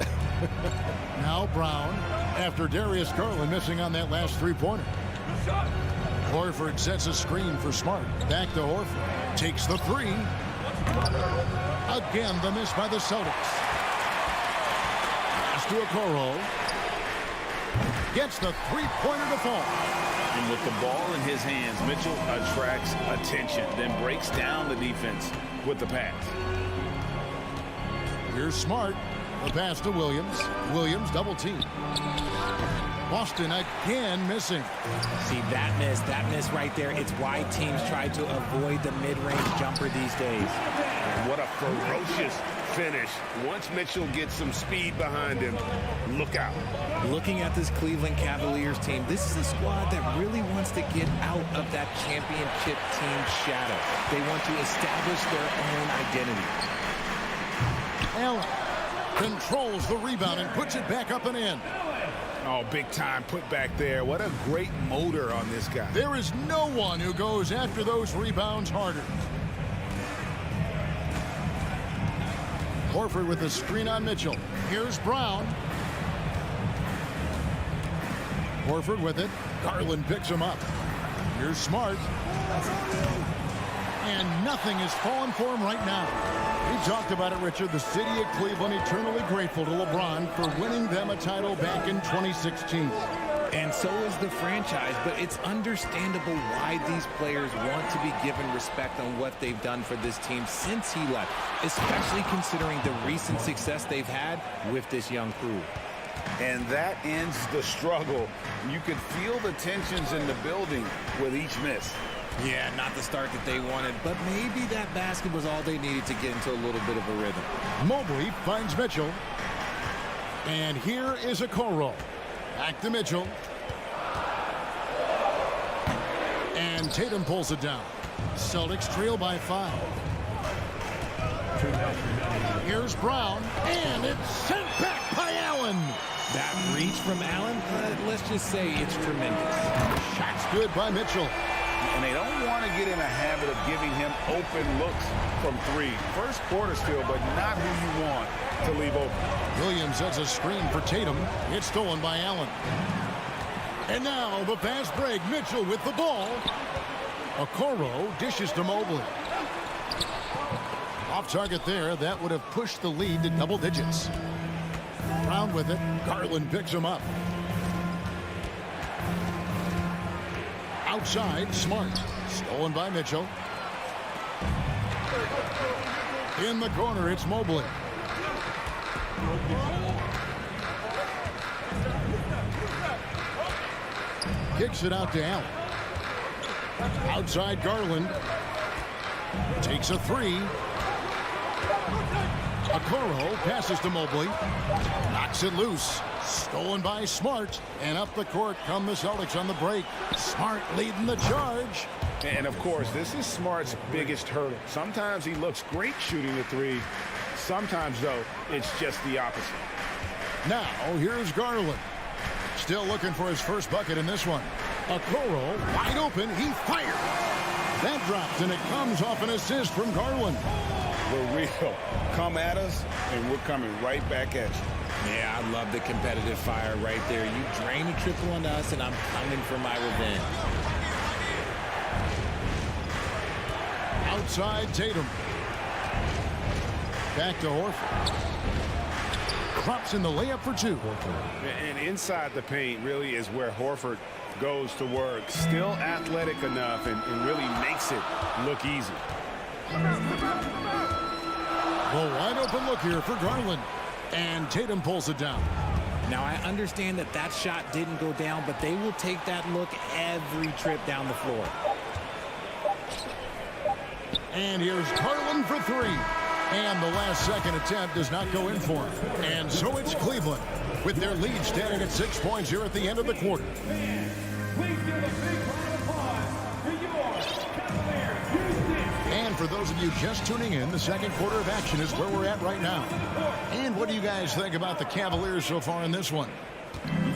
Now Brown, after Darius Garland missing on that last three-pointer. Horford sets a screen for Smart. Back to Horford. Takes the 3. Again, the miss by the Celtics. Pass to Okoro. Gets the three-pointer to fall. And with the ball in his hands, Mitchell attracts attention, then breaks down the defense with the pass. Here's Smart. The pass to Williams. Williams double team. Boston again missing. See, that miss right there, it's why teams try to avoid the mid-range jumper these days. And what a ferocious finish. Once Mitchell gets some speed behind him, look out. Looking at this Cleveland Cavaliers team, this is a squad that really wants to get out of that championship team shadow. They want to establish their own identity. Allen controls the rebound and puts it back up and in. Oh, big time put back there. What a great motor on this guy. There is no one who goes after those rebounds harder. Horford with a screen on Mitchell. Here's Brown. Horford with it. Garland picks him up. Here's Smart. And nothing is falling for him right now. We talked about it, Richard. The city of Cleveland eternally grateful to LeBron for winning them a title back in 2016. And so is the franchise, but it's understandable why these players want to be given respect on what they've done for this team since he left, especially considering the recent success they've had with this young crew. And that ends the struggle. You could feel the tensions in the building with each miss. Yeah, not the start that they wanted, but maybe that basket was all they needed to get into a little bit of a rhythm. Mobley finds Mitchell. And here is Okoro. Back to Mitchell. And Tatum pulls it down. Celtics trail by 5. Here's Brown. And it's sent back by Allen. That reach from Allen, let's just say it's tremendous. Shot's good by Mitchell. And they don't want to get in a habit of giving him open looks from 3. First quarter still, but not who you want to leave open. Williams has a screen for Tatum. It's stolen by Allen. And now the fast break. Mitchell with the ball. Okoro dishes to Mobley. Off target there. That would have pushed the lead to double digits. Brown with it. Garland picks him up. Outside, Smart. Stolen by Mitchell. In the corner, it's Mobley. Kicks it out to Allen. Outside, Garland. Takes a 3. Okoro passes to Mobley. Knocks it loose. Stolen by Smart. And up the court come the Celtics on the break. Smart leading the charge. And, of course, this is Smart's biggest hurdle. Sometimes he looks great shooting the 3. Sometimes, though, it's just the opposite. Now, here's Garland. Still looking for his first bucket in this one. Okoro wide open. He fires. That drops, and it comes off an assist from Garland. We're real. Come at us, and we're coming right back at you. Yeah, I love the competitive fire right there. You drain a triple on us, and I'm coming for my revenge. Outside Tatum. Back to Horford. drops in the layup for 2. And inside the paint really is where Horford goes to work. Still athletic enough and really makes it look easy. The wide open look here for Garland. And Tatum pulls it down. Now, I understand that that shot didn't go down, but they will take that look every trip down the floor. And here's Garland for 3. And the last second attempt does not go in for him. And so it's Cleveland with their lead standing at 6 points here at the end of the quarter. Please give a big round of applause to your Cavaliers, Houston. And for those of you just tuning in, the second quarter of action is where we're at right now. And what do you guys think about the Cavaliers so far in this one?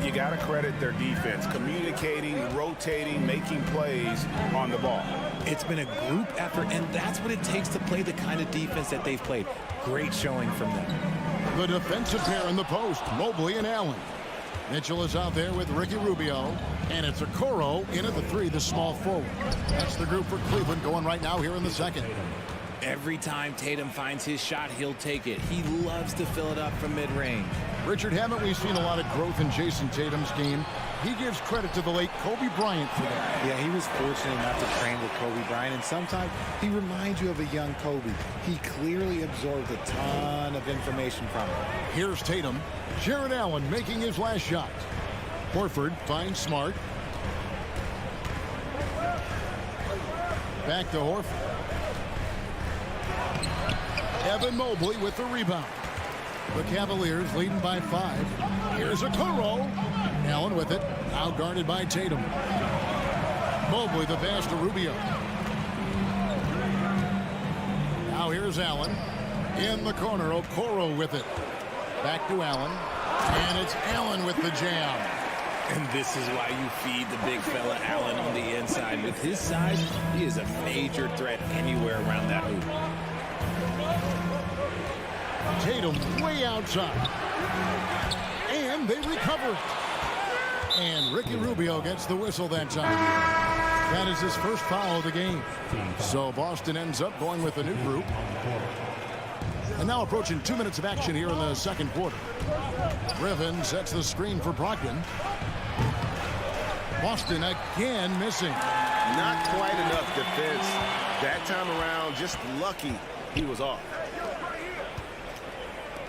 You got to credit their defense, communicating, rotating, making plays on the ball. It's been a group effort, and that's what it takes to play the kind of defense that they've played. Great showing from them. The defensive pair in the post, Mobley and Allen. Mitchell is out there with Ricky Rubio, and it's Okoro in at the 3, the small forward. That's the group for Cleveland going right now here in the second. Every time Tatum finds his shot, he'll take it. He loves to fill it up from mid-range. Richard, haven't we seen a lot of growth in Jason Tatum's game? He gives credit to the late Kobe Bryant for that. Yeah, he was fortunate enough to train with Kobe Bryant, and sometimes he reminds you of a young Kobe. He clearly absorbed a ton of information from him. Here's Tatum. Jared Allen making his last shot. Horford finds Smart. Back to Horford. Evan Mobley with the rebound. The Cavaliers leading by 5. Here's Okoro. Allen with it. Now guarded by Tatum. Mobley the pass to Rubio. Now here's Allen. In the corner, Okoro with it. Back to Allen. And it's Allen with the jam. And this is why you feed the big fella Allen on the inside. With his size, he is a major threat anywhere around that hoop. Tatum way outside. And they recover. And Ricky Rubio gets the whistle that time. That is his first foul of the game. So Boston ends up going with a new group. And now approaching 2 minutes of action here in the second quarter. Griffin sets the screen for Brogdon. Boston again missing. Not quite enough defense. That time around, just lucky he was off.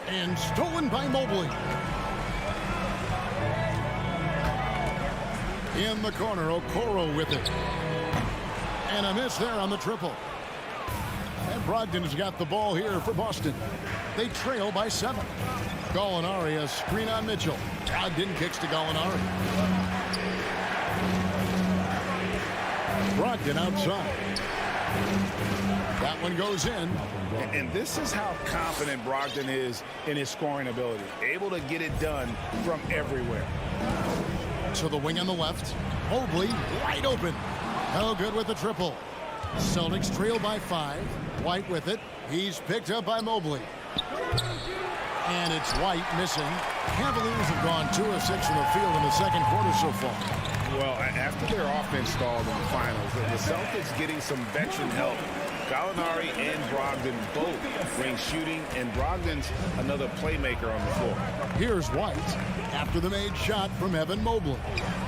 And stolen by Mobley. In the corner, Okoro with it. And a miss there on the triple. And Brogdon has got the ball here for Boston. They trail by 7. Gallinari, a screen on Mitchell. Brogdon kicks to Gallinari. Brogdon outside. That one goes in. And this is how confident Brogdon is in his scoring ability. Able to get it done from everywhere. To the wing on the left. Mobley wide open. No good with the triple. Celtics trail by 5. White with it. He's picked up by Mobley. And it's White missing. Cavaliers have gone 2 of 6 from the field in the second quarter so far. Well, after their offense stalled in the finals, the Celtics getting some veteran help. Gallinari and Brogdon both bring shooting, and Brogdon's another playmaker on the floor. Here's White after the made shot from Evan Mobley.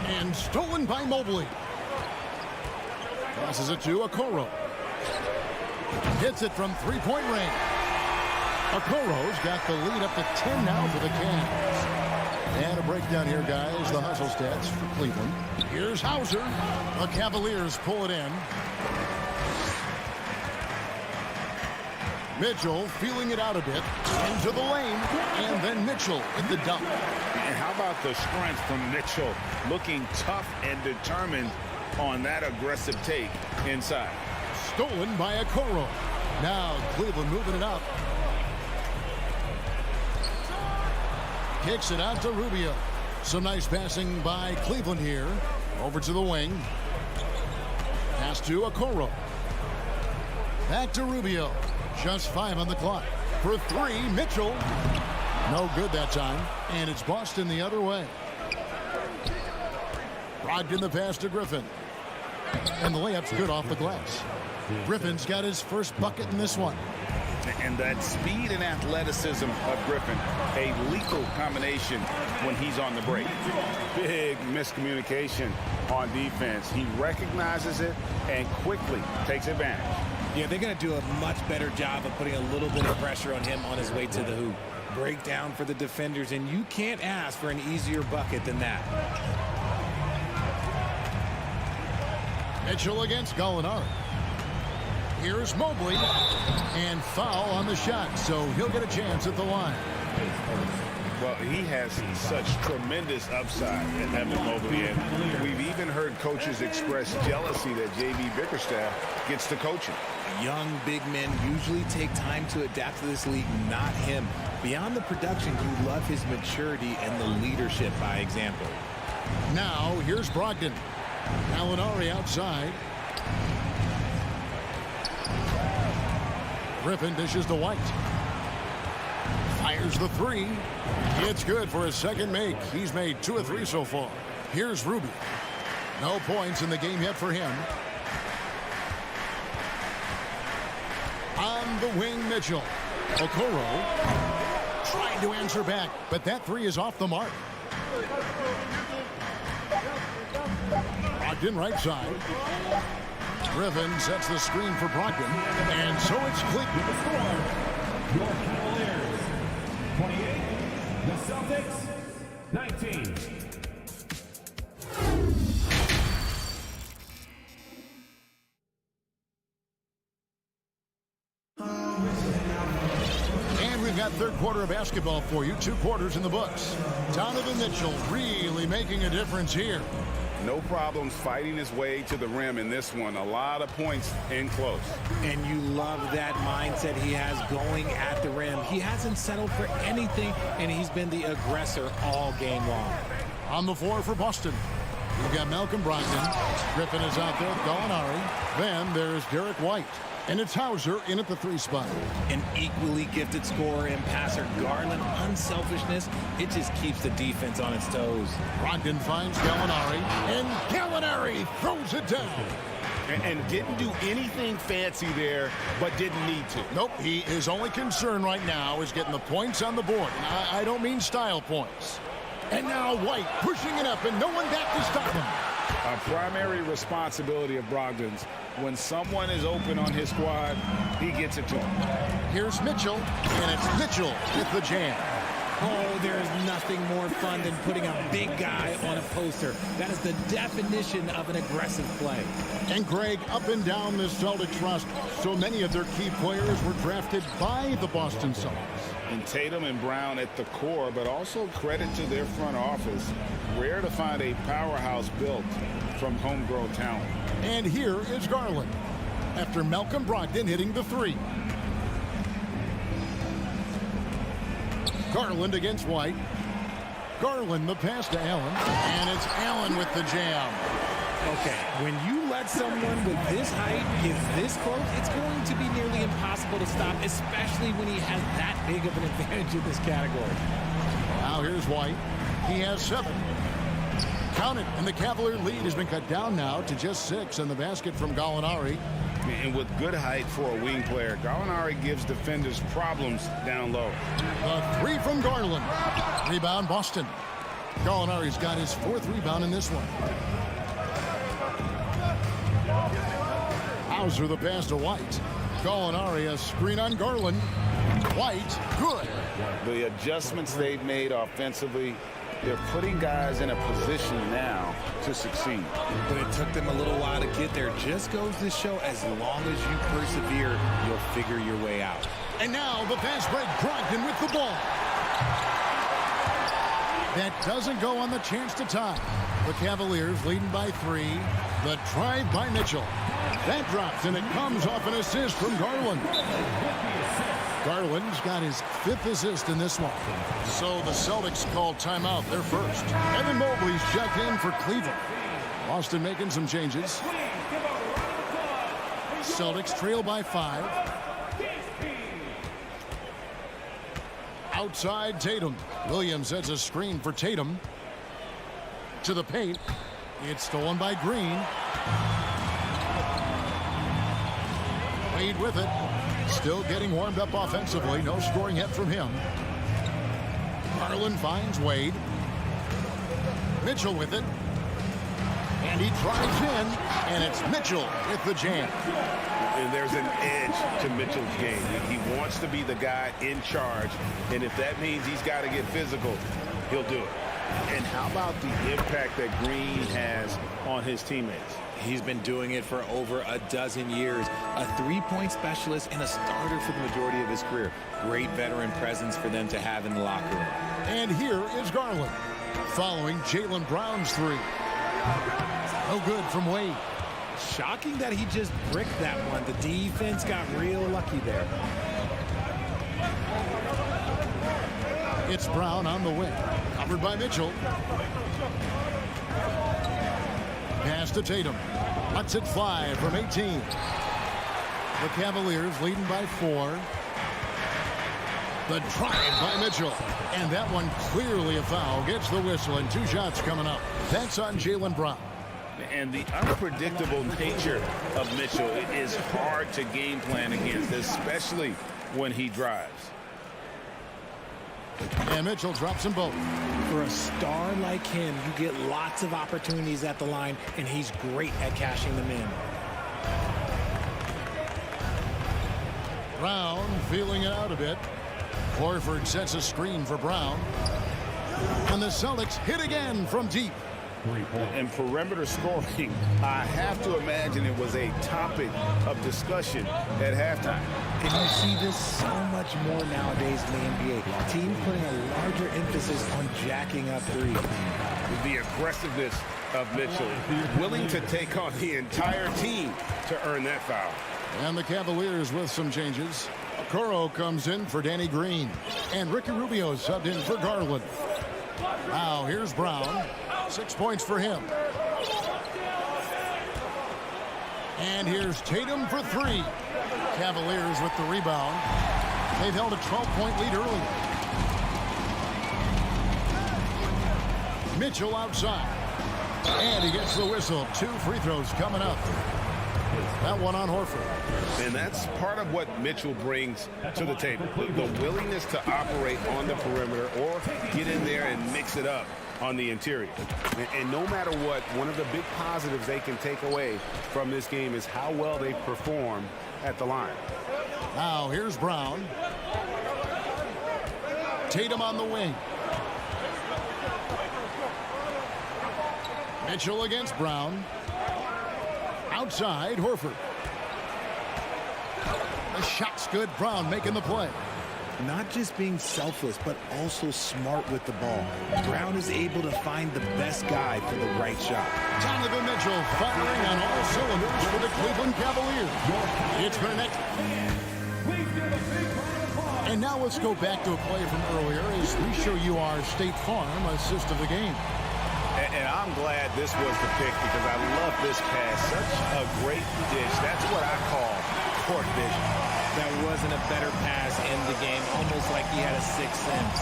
And stolen by Mobley. Passes it to Okoro. Hits it from three-point range. Okoro's got the lead up to 10 now for the Cavs. And a breakdown here, guys. The hustle stats for Cleveland. Here's Hauser. The Cavaliers pull it in. Mitchell feeling it out a bit. Into the lane. And then Mitchell with the dunk. And how about the strength from Mitchell? Looking tough and determined on that aggressive take inside. Stolen by Okoro. Now Cleveland moving it up. Kicks it out to Rubio. Some nice passing by Cleveland here. Over to the wing. Pass to Okoro. Back to Rubio. Just 5 on the clock. For 3, Mitchell. No good that time. And it's Boston the other way. Brogdon the pass to Griffin. And the layup's good off the glass. Griffin's got his first bucket in this one. And that speed and athleticism of Griffin, a lethal combination when he's on the break. Big miscommunication on defense. He recognizes it and quickly takes advantage. Yeah, they're going to do a much better job of putting a little bit of pressure on him on his way to the hoop. Breakdown for the defenders, and you can't ask for an easier bucket than that. Mitchell against Gallinari. Here's Mobley, and foul on the shot, so he'll get a chance at the line. Well, he has such tremendous upside in Evan Mobley, and we've even heard coaches express jealousy that J.B. Bickerstaff gets to coaching. Young big men usually take time to adapt to this league, not him. Beyond the production, you love his maturity and the leadership by example. Now, here's Brogdon. Gallinari outside. Griffin dishes to White. Fires the three. It's good for his second make. He's made 2 of 3 so far. Here's Ruby. No points in the game yet for him. On the wing, Mitchell. Okoro trying to answer back, but that 3 is off the mark. Brogdon right side. Griffin sets the screen for Brogdon, and so it's Cleveland. Your Cavaliers, 28. The Celtics, 19. And we've got third quarter of basketball for you. 2 quarters in the books. Donovan Mitchell really making a difference here. No problems fighting his way to the rim in this one. A lot of points in close. And you love that mindset he has going at the rim. He hasn't settled for anything, and he's been the aggressor all game long. On the floor for Boston, we've got Malcolm Brogdon. Griffin is out there with Gallinari. Then there's Derek White. And it's Hauser in at the 3 spot. An equally gifted scorer and passer. Garland, unselfishness, it just keeps the defense on its toes. Brogdon finds Gallinari, and Gallinari throws it down. And didn't do anything fancy there, but didn't need to. Nope, his only concern right now is getting the points on the board. And I don't mean style points. And now White pushing it up, and no one back to stop him. A primary responsibility of Brogdon's. When someone is open on his squad, he gets it to him. Here's Mitchell, and it's Mitchell with the jam. Oh, there is nothing more fun than putting a big guy on a poster. That is the definition of an aggressive play. And Greg, up and down the Celtics roster, so many of their key players were drafted by the Boston Celtics. And Tatum and Brown at the core, but also credit to their front office. Rare to find a powerhouse built from homegrown talent. And here is Garland after Malcolm Brogdon hitting the 3. Garland against White. Garland the pass to Allen, and it's Allen with the jam. Okay, when you let someone with this height get this close, it's going to be nearly impossible to stop, especially when he has that big of an advantage in this category. Now here's White. He has 7. Count it, and the Cavalier lead has been cut down now to just 6 in the basket from Gallinari. And with good height for a wing player, Gallinari gives defenders problems down low. The 3 from Garland. Rebound Boston. Gallinari's got his 4th rebound in this one. Hauser the pass to White. Gallinari a screen on Garland. White, good. The adjustments they've made offensively, they're putting guys in a position now to succeed. But it took them a little while to get there. Just goes to show, as long as you persevere, you'll figure your way out. And now the fast break, Brogdon with the ball. That doesn't go on the chance to tie. The Cavaliers leading by 3. The drive by Mitchell. That drops, and it comes off an assist from Garland. Garland's got his 5th assist in this one. So the Celtics called timeout, their first. Evan Mobley's checked in for Cleveland. Boston making some changes. Celtics trail by 5. Outside Tatum. Williams sets a screen for Tatum. To the paint. It's stolen by Green. Wade with it. Still getting warmed up offensively. No scoring yet from him. Garland finds Wade. Mitchell with it. And he drives in, and it's Mitchell with the jam. And there's an edge to Mitchell's game. He wants to be the guy in charge, and if that means he's got to get physical, he'll do it. And how about the impact that Green has on his teammates? He's been doing it for over a dozen years. A three-point specialist and a starter for the majority of his career. Great veteran presence for them to have in the locker room. And here is Garland, following Jaylen Brown's three. No good from Wade. Shocking that he just bricked that one. The defense got real lucky there. It's Brown on the wing. Covered by Mitchell. Pass to Tatum. Lets it fly from 18. The Cavaliers leading by 4. The drive by Mitchell. And that one clearly a foul. Gets the whistle and 2 shots coming up. That's on Jaylen Brown. And the unpredictable nature of Mitchell is hard to game plan against, especially when he drives. And Mitchell drops them both. For a star like him, you get lots of opportunities at the line, and he's great at cashing them in. Brown feeling it out a bit. Horford sets a screen for Brown. And the Celtics hit again from deep. And perimeter scoring, I have to imagine it was a topic of discussion at halftime. And you see this so much more nowadays in the NBA. Teams putting a larger emphasis on jacking up threes. The aggressiveness of Mitchell, willing to take on the entire team to earn that foul. And the Cavaliers with some changes. Okoro comes in for Danny Green. And Ricky Rubio subbed in for Garland. Now here's Brown. 6 points for him. And here's Tatum for 3. Cavaliers with the rebound. They've held a 12-point lead early. Mitchell outside. And he gets the whistle. 2 free throws coming up. That one on Horford. And that's part of what Mitchell brings to the table. The willingness to operate on the perimeter or get in there and mix it up on the interior. And no matter what, one of the big positives they can take away from this game is how well they perform at the line. Now here's Brown. Tatum on the wing. Mitchell against Brown. Outside, Horford. The shot's good. Brown making the play. Not just being selfless, but also smart with the ball. Brown is able to find the best guy for the right shot. Donovan Mitchell firing on all cylinders for the Cleveland Cavaliers. It's Burnett. And now let's go back to a play from earlier as we show you our State Farm assist of the game. And I'm glad this was the pick because I love this pass. Such a great dish. That's what I call court vision. That wasn't a better pass in the game, almost like he had a sixth sense.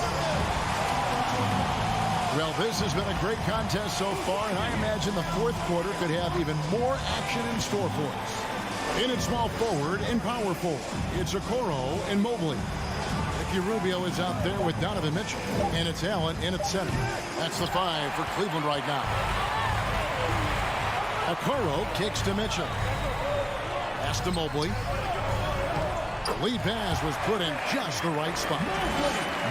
Well, this has been a great contest so far, and I imagine the fourth quarter could have even more action in store for us. In at small forward and power forward, it's Okoro and Mobley. Ricky Rubio is out there with Donovan Mitchell, and it's Allen in at center. That's the 5 for Cleveland right now. Okoro kicks to Mitchell. Pass to Mobley. The lead pass was put in just the right spot.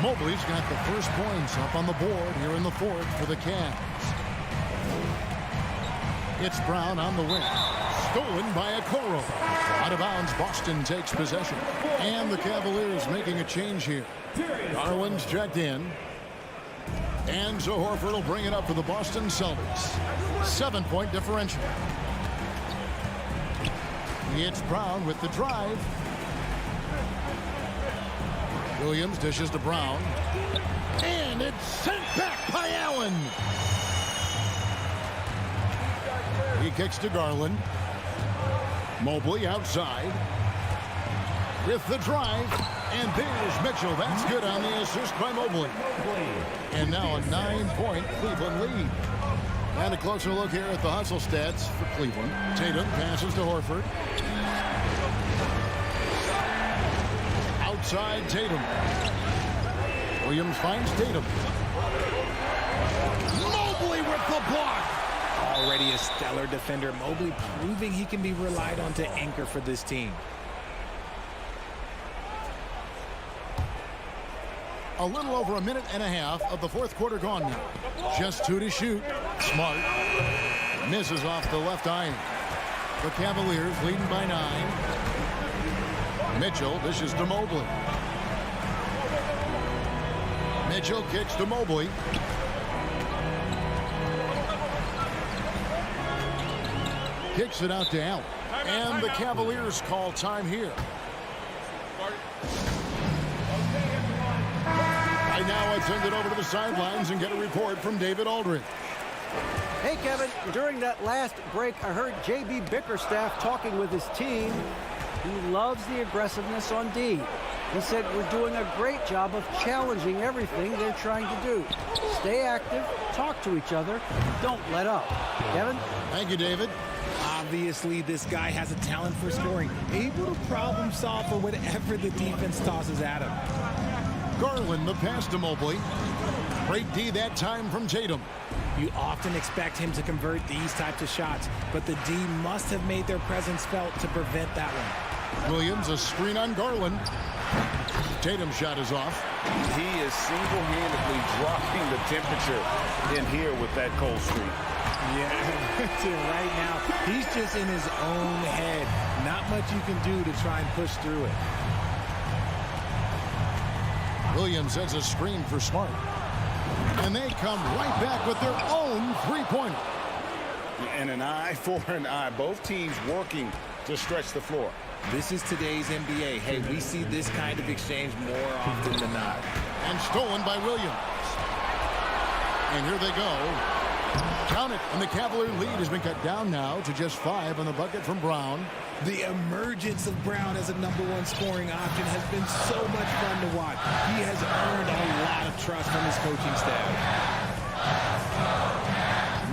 Mobley's got the first points up on the board here in the fourth for the Cavs. It's Brown on the wing. Stolen by Okoro. Out of bounds, Boston takes possession. And the Cavaliers making a change here. Garland's checked in. And so Horford will bring it up for the Boston Celtics. 7-point differential. It's Brown with the drive. Williams dishes to Brown. And it's sent back by Allen. He kicks to Garland. Mobley outside. With the drive. And there's Mitchell. That's good on the assist by Mobley. And now a 9-point Cleveland lead. And a closer look here at the hustle stats for Cleveland. Tatum passes to Horford. outside Tatum. Williams finds Tatum. Mobley with the block. Already a stellar defender, Mobley proving he can be relied on to anchor for this team. A little over a minute and a half of the fourth quarter gone now. Just 2 to shoot. Smart misses off the left iron. The Cavaliers leading by 9. Mitchell dishes to Mobley. Mitchell kicks to Mobley. Kicks it out to Allen. And the Cavaliers call time here. Right now, let's send it over to the sidelines and get a report from David Aldridge. Hey, Kevin. During that last break, I heard J.B. Bickerstaff talking with his team. He loves the aggressiveness on D. He said we're doing a great job of challenging everything they're trying to do. Stay active, talk to each other, don't let up. Kevin? Thank you, David. Obviously, this guy has a talent for scoring, able to problem solve for whatever the defense tosses at him. Garland, the pass to Mobley. Great D that time from Tatum. You often expect him to convert these types of shots, but the D must have made their presence felt to prevent that one. Williams, a screen on Garland. Tatum's shot is off. He is single-handedly dropping the temperature in here with that cold streak. Yeah, right now, he's just in his own head. Not much you can do to try and push through it. Williams sends a screen for Smart. And they come right back with their own three-pointer. And an eye for an eye. Both teams working to stretch the floor. This is today's NBA. Hey, we see this kind of exchange more often than not. And stolen by Williams. And here they go. Count it. And the Cavalier lead has been cut down now to just 5 on the bucket from Brown. The emergence of Brown as a #1 scoring option has been so much fun to watch. He has earned a lot of trust from his coaching staff.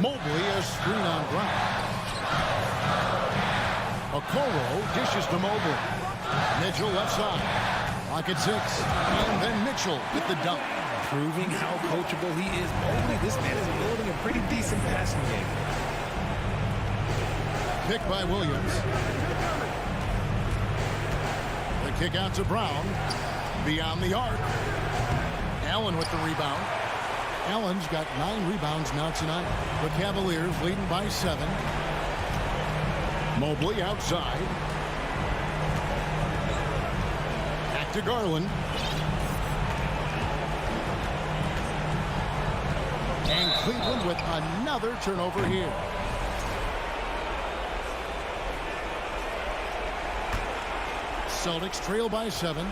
Mobley, a screen on Brown. Okoro dishes to Mobley. Mitchell left side. Lock at 6. And then Mitchell with the dunk. Proving how coachable he is. Mobley, this man is building a pretty decent passing game. Pick by Williams. The kick out to Brown. Beyond the arc. Allen with the rebound. Allen's got 9 rebounds now tonight. The Cavaliers leading by 7. Mobley outside. Back to Garland. And Cleveland with another turnover here. Celtics trail by 7.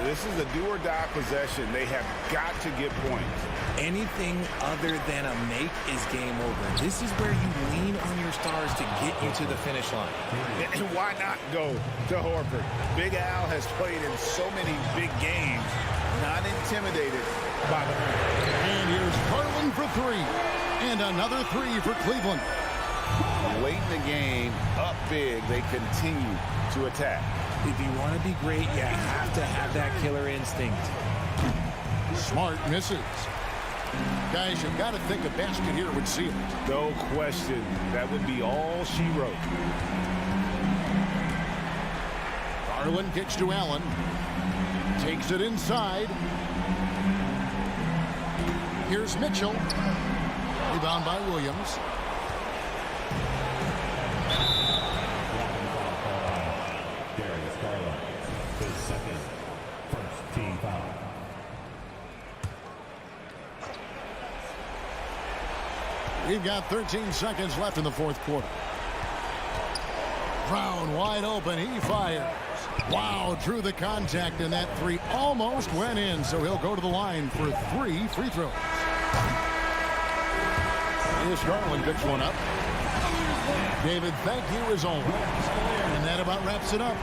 This is a do-or-die possession. They have got to get points. Anything other than a make is game over. This is where you lean on your stars to get you to the finish line. And why not go to Horford? Big Al has played in so many big games, not intimidated by the man. And here's Garland for 3. And another 3 for Cleveland. Late in the game, up big, they continue to attack. If you want to be great, you have to have that killer instinct. Smart misses. Guys, you've got to think a basket here would seal it. No question. That would be all she wrote. Garland kicks to Allen. Takes it inside. Here's Mitchell. Rebound by Williams. We've got 13 seconds left in the fourth quarter. Brown wide open. He fires. Wow, drew the contact, and that 3 almost went in, so he'll go to the line for 3 free throws. Here's Garland picks one up. David, thank you as always. And that about wraps it up.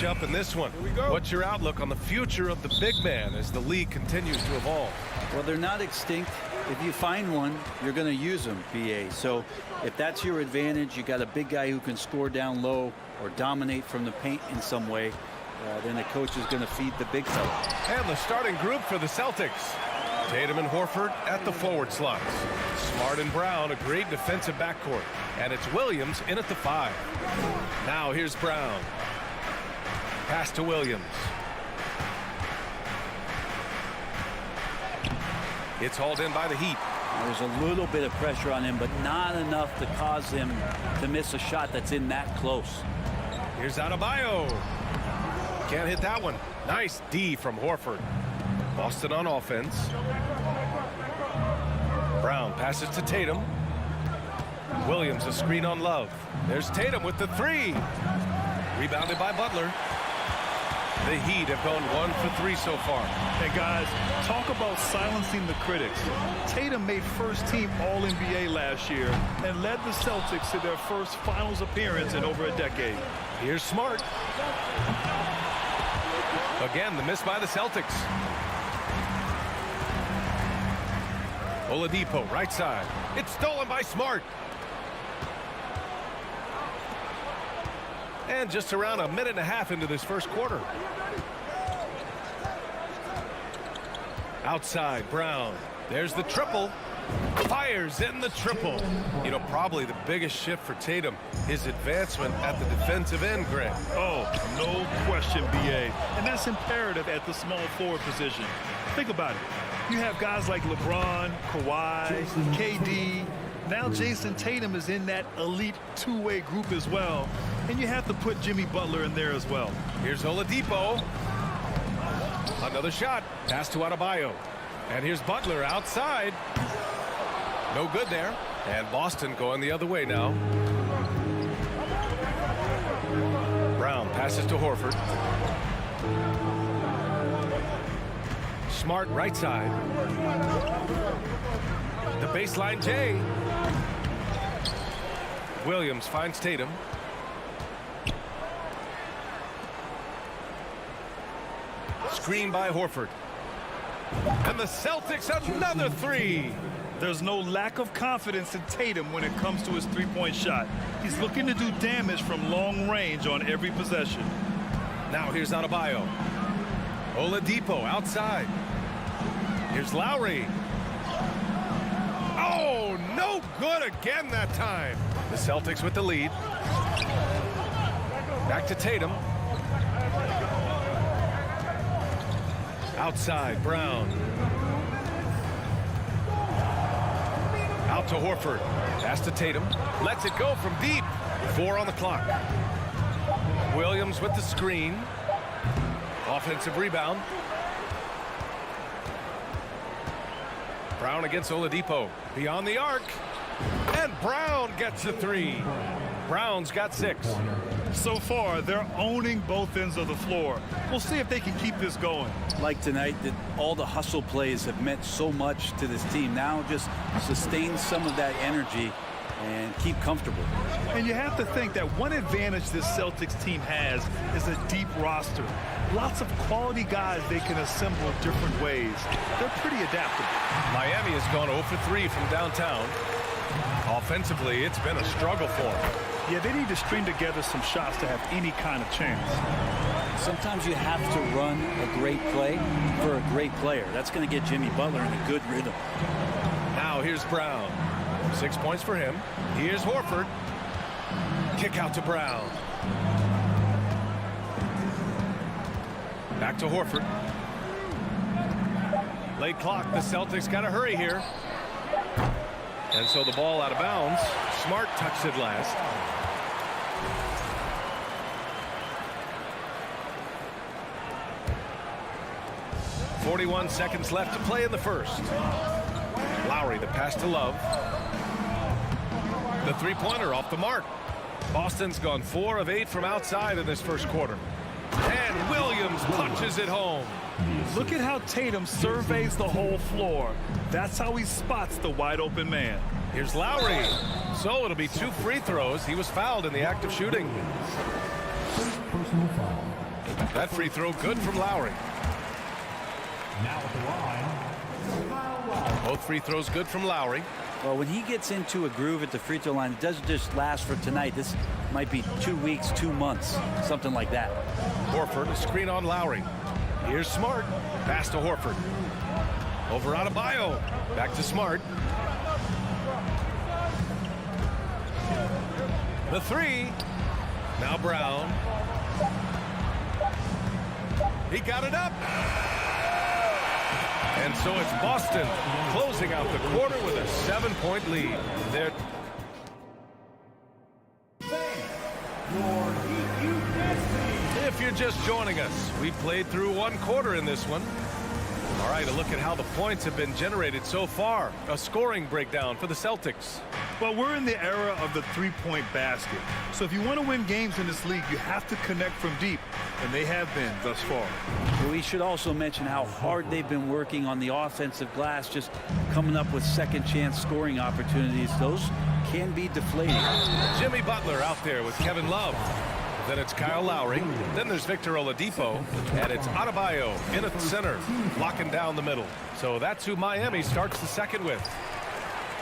matchup in this one. What's your outlook on the future of the big man as the league continues to evolve? Well, they're not extinct. If you find one, you're going to use them, BA. So if that's your advantage, you got a big guy who can score down low or dominate from the paint in some way, then the coach is going to feed the big fella. And the starting group for the Celtics. Tatum and Horford at the forward slots. Smart and Brown, a great defensive backcourt. And it's Williams in at the 5. Now here's Brown. Pass to Williams. It's hauled in by the Heat. There's a little bit of pressure on him, but not enough to cause him to miss a shot that's in that close. Here's Adebayo. Can't hit that one. Nice D from Horford. Boston on offense. Brown passes to Tatum. Williams a screen on Love. There's Tatum with the 3. Rebounded by Butler. The Heat have gone 1 for 3 so far. Hey guys, talk about silencing the critics. Tatum made first team All-NBA last year and led the Celtics to their first finals appearance in over a decade. Here's Smart. Again, the miss by the Celtics. Oladipo, right side. It's stolen by Smart. And just around a minute and a half into this first quarter. Outside, Brown. There's the triple. Fires in the triple. You know, probably the biggest shift for Tatum, his advancement at the defensive end, Greg. Oh, no question, BA. And that's imperative at the small forward position. Think about it. You have guys like LeBron, Kawhi, KD. Now Jason Tatum is in that elite two-way group as well. And you have to put Jimmy Butler in there as well. Here's Oladipo. Another shot. Pass to Adebayo. And here's Butler outside. No good there. And Boston going the other way now. Brown passes to Horford. Smart right side. The baseline J. Williams finds Tatum. Screen by Horford. And the Celtics another 3. There's no lack of confidence in Tatum when it comes to his three-point shot. He's looking to do damage from long range on every possession. Now here's Adebayo. Oladipo outside. Here's Lowry. Oh, no good again that time. The Celtics with the lead. Back to Tatum. Outside, Brown. Out to Horford. Pass to Tatum. Lets it go from deep. 4 on the clock. Williams with the screen. Offensive rebound. Brown against Oladipo. Beyond the arc. And Brown gets the 3. Brown's got 6. So far, they're owning both ends of the floor. We'll see if they can keep this going. Like tonight, that all the hustle plays have meant so much to this team. Now just sustain some of that energy and keep comfortable. And you have to think that one advantage this Celtics team has is a deep roster. Lots of quality guys they can assemble different ways. They're pretty adaptable. Miami has gone 0 for 3 from downtown. Offensively, it's been a struggle for them. Yeah, they need to string together some shots to have any kind of chance. Sometimes you have to run a great play for a great player. That's going to get Jimmy Butler in a good rhythm. Now here's Brown. 6 points for him. Here's Horford. Kick out to Brown. Back to Horford. Late clock. The Celtics got to hurry here. And so the ball out of bounds. Smart touched it last. .41 seconds left to play in the first. Lowry, the pass to Love. The three-pointer off the mark. Boston's gone 4 of 8 from outside in this first quarter. And Williams punches it home. Look at how Tatum surveys the whole floor. That's how he spots the wide open man. Here's Lowry. So it'll be 2 free throws. He was fouled in the act of shooting. That free throw good from Lowry. Now at the line, Kyle Lowry. Both free throws good from Lowry. Well, when he gets into a groove at the free throw line, it doesn't just last for tonight. This might be 2 weeks, 2 months, something like that. Horford, a screen on Lowry. Here's Smart. Pass to Horford. Over Adebayo. Back to Smart. The three. Now Brown. He got it up. And so it's Boston closing out the quarter with a 7-point lead. They're If you're just joining us, we played through 1 quarter in this one. All right, a look at how the points have been generated so far. A scoring breakdown for the Celtics. Well, we're in the era of the three-point basket. So if you want to win games in this league, you have to connect from deep, and they have been thus far. We should also mention how hard they've been working on the offensive glass, just coming up with second-chance scoring opportunities. Those can be deflating. Jimmy Butler out there with Kevin Love. Then it's Kyle Lowry. Then there's Victor Oladipo. And it's Adebayo in at the center, locking down the middle. So that's who Miami starts the second with.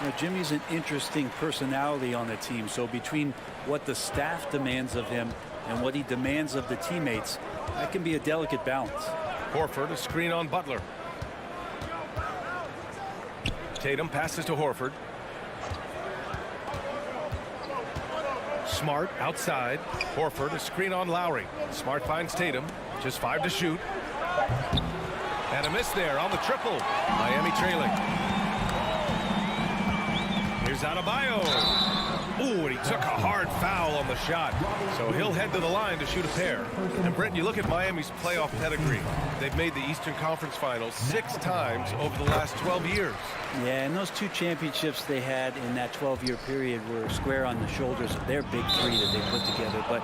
Now, Jimmy's an interesting personality on the team. So between what the staff demands of him and what he demands of the teammates, that can be a delicate balance. Horford, a screen on Butler. Tatum passes to Horford. Smart outside. Horford, a screen on Lowry. Smart finds Tatum. Just 5 to shoot. And a miss there on the triple. Miami trailing. Here's Adebayo. Ooh, and he took a hard foul on the shot. So he'll head to the line to shoot a pair. And Brent, you look at Miami's playoff pedigree. They've made the Eastern Conference Finals 6 times over the last 12 years. Yeah, and those 2 championships they had in that 12-year period were square on the shoulders of their big 3 that they put together. But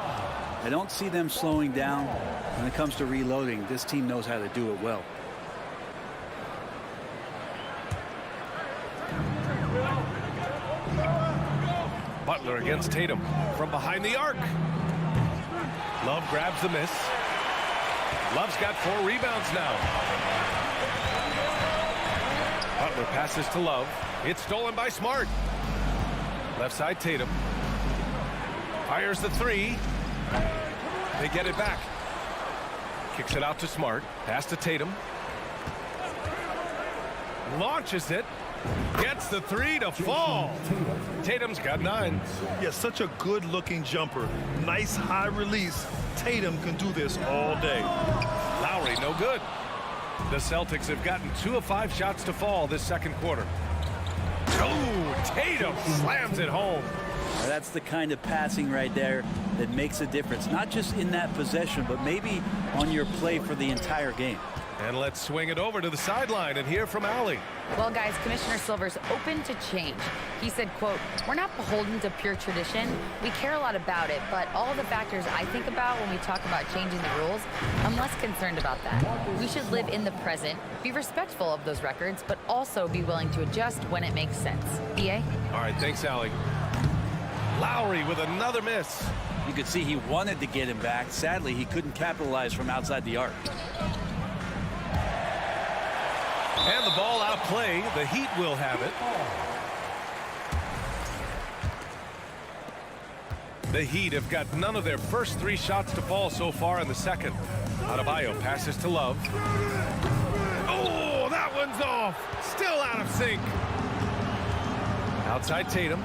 I don't see them slowing down when it comes to reloading. This team knows how to do it well. Butler against Tatum from behind the arc. Love grabs the miss. Love's got 4 rebounds now. Butler passes to Love. It's stolen by Smart. Left side Tatum. Fires the 3. They get it back. Kicks it out to Smart. Pass to Tatum. Launches it. Gets the 3 to fall. Tatum's got 9. Yeah, such a good-looking jumper. Nice high release. Tatum can do this all day. Lowry, no good. The Celtics have gotten 2 of 5 shots to fall this second quarter. Oh, Tatum slams it home. Now that's the kind of passing right there that makes a difference. Not just in that possession, but maybe on your play for the entire game. And let's swing it over to the sideline and hear from Allie. Well, guys, Commissioner Silver's open to change. He said, quote, "We're not beholden to pure tradition. We care a lot about it, but all the factors I think about when we talk about changing the rules, I'm less concerned about that. We should live in the present, be respectful of those records, but also be willing to adjust when it makes sense." BA? All right, thanks, Allie. Lowry with another miss. You could see he wanted to get him back. Sadly, he couldn't capitalize from outside the arc. And the ball out of play. The Heat will have it. The Heat have got none of their first 3 shots to fall so far in the second. Adebayo passes to Love. Oh, that one's off. Still out of sync. Outside Tatum.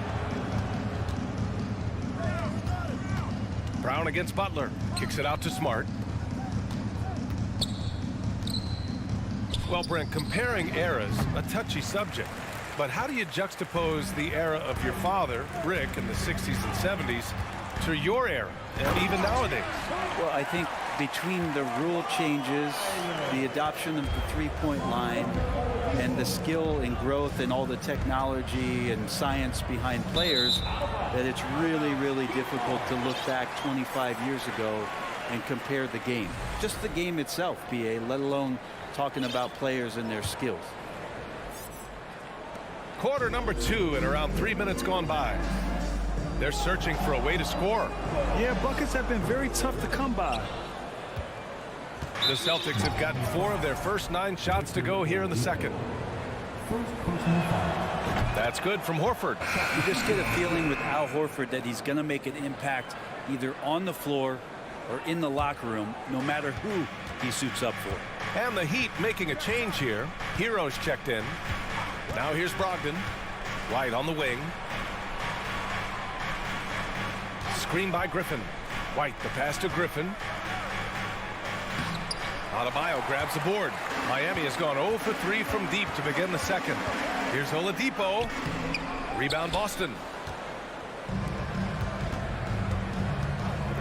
Brown against Butler. Kicks it out to Smart. Well, Brent, comparing eras, a touchy subject. But how do you juxtapose the era of your father, Rick, in the 60s and 70s, to your era, and even nowadays? Well, I think between the rule changes, the adoption of the three-point line, and the skill and growth and all the technology and science behind players, that it's really, really difficult to look back 25 years ago and compare the game. Just the game itself, BA, let alone talking about players and their skills. Quarter number 2 and around 3 minutes gone by. They're searching for a way to score. Yeah, buckets have been very tough to come by. The Celtics have gotten 4 of their first 9 shots to go here in the second. That's good from Horford. You just get a feeling with Al Horford that he's going to make an impact either on the floor or in the locker room, no matter who he suits up for. And the Heat making a change here. Hero's checked in. Now here's Brogdon. White on the wing. Screen by Griffin. White, the pass to Griffin. Adebayo grabs the board. Miami has gone 0 for 3 from deep to begin the second. Here's Oladipo. Rebound Boston.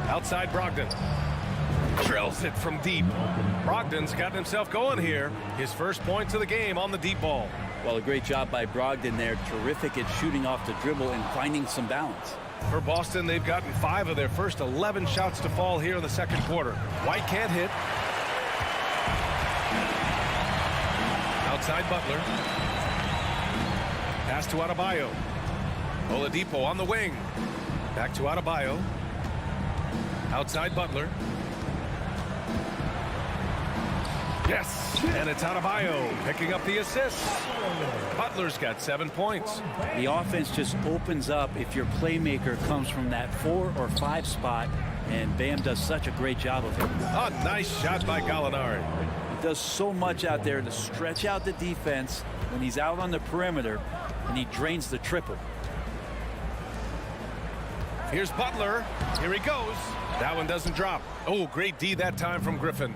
Outside Brogdon. Drills it from deep. Brogdon's gotten himself going here. His first points of the game on the deep ball. Well, a great job by Brogdon there. Terrific at shooting off the dribble and finding some balance. For Boston, they've gotten 5 of their first 11 shots to fall here in the second quarter. White can't hit. Outside Butler. Pass to Adebayo. Oladipo on the wing. Back to Adebayo. Outside Butler. Yes, and it's Adebayo picking up the assist. Butler's got 7 points. The offense just opens up if your playmaker comes from that 4 or 5 spot, and Bam does such a great job of it. A nice shot by Gallinari. He does so much out there to stretch out the defense when he's out on the perimeter, and he drains the triple. Here's Butler. Here he goes. That one doesn't drop. Oh, great D that time from Griffin.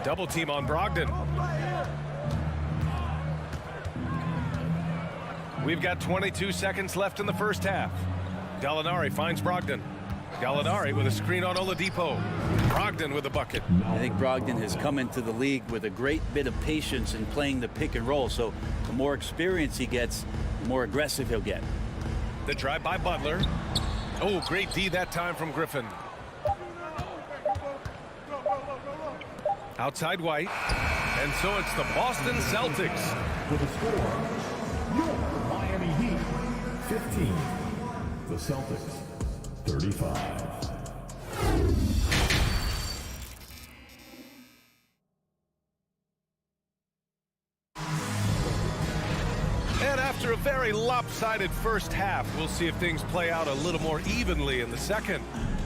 Double team on Brogdon. We've got 22 seconds left in the first half. Gallinari finds Brogdon. Gallinari with a screen on Oladipo. Brogdon with a bucket. I think Brogdon has come into the league with a great bit of patience in playing the pick and roll. So the more experience he gets, the more aggressive he'll get. The drive by Butler. Oh, great D that time from Griffin. Outside White. And so it's the Boston Celtics. With a score, your Miami Heat 15. The Celtics 35. And after a very lopsided first half, we'll see if things play out a little more evenly in the second.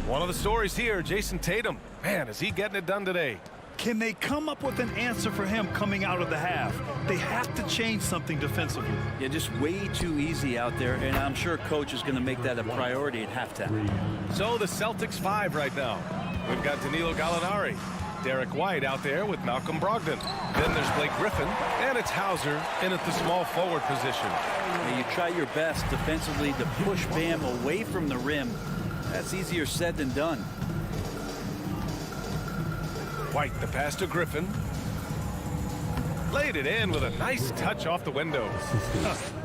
One of the stories here, Jason Tatum. Man, is he getting it done today? Can they come up with an answer for him coming out of the half? They have to change something defensively. Yeah, just way too easy out there, and I'm sure coach is going to make that a priority at halftime. So the Celtics 5 right now. We've got Danilo Gallinari. Derek White out there with Malcolm Brogdon. Then there's Blake Griffin, and it's Hauser in at the small forward position. Yeah, you try your best defensively to push Bam away from the rim. That's easier said than done. White, the pass to Griffin. Laid it in with a nice touch off the window.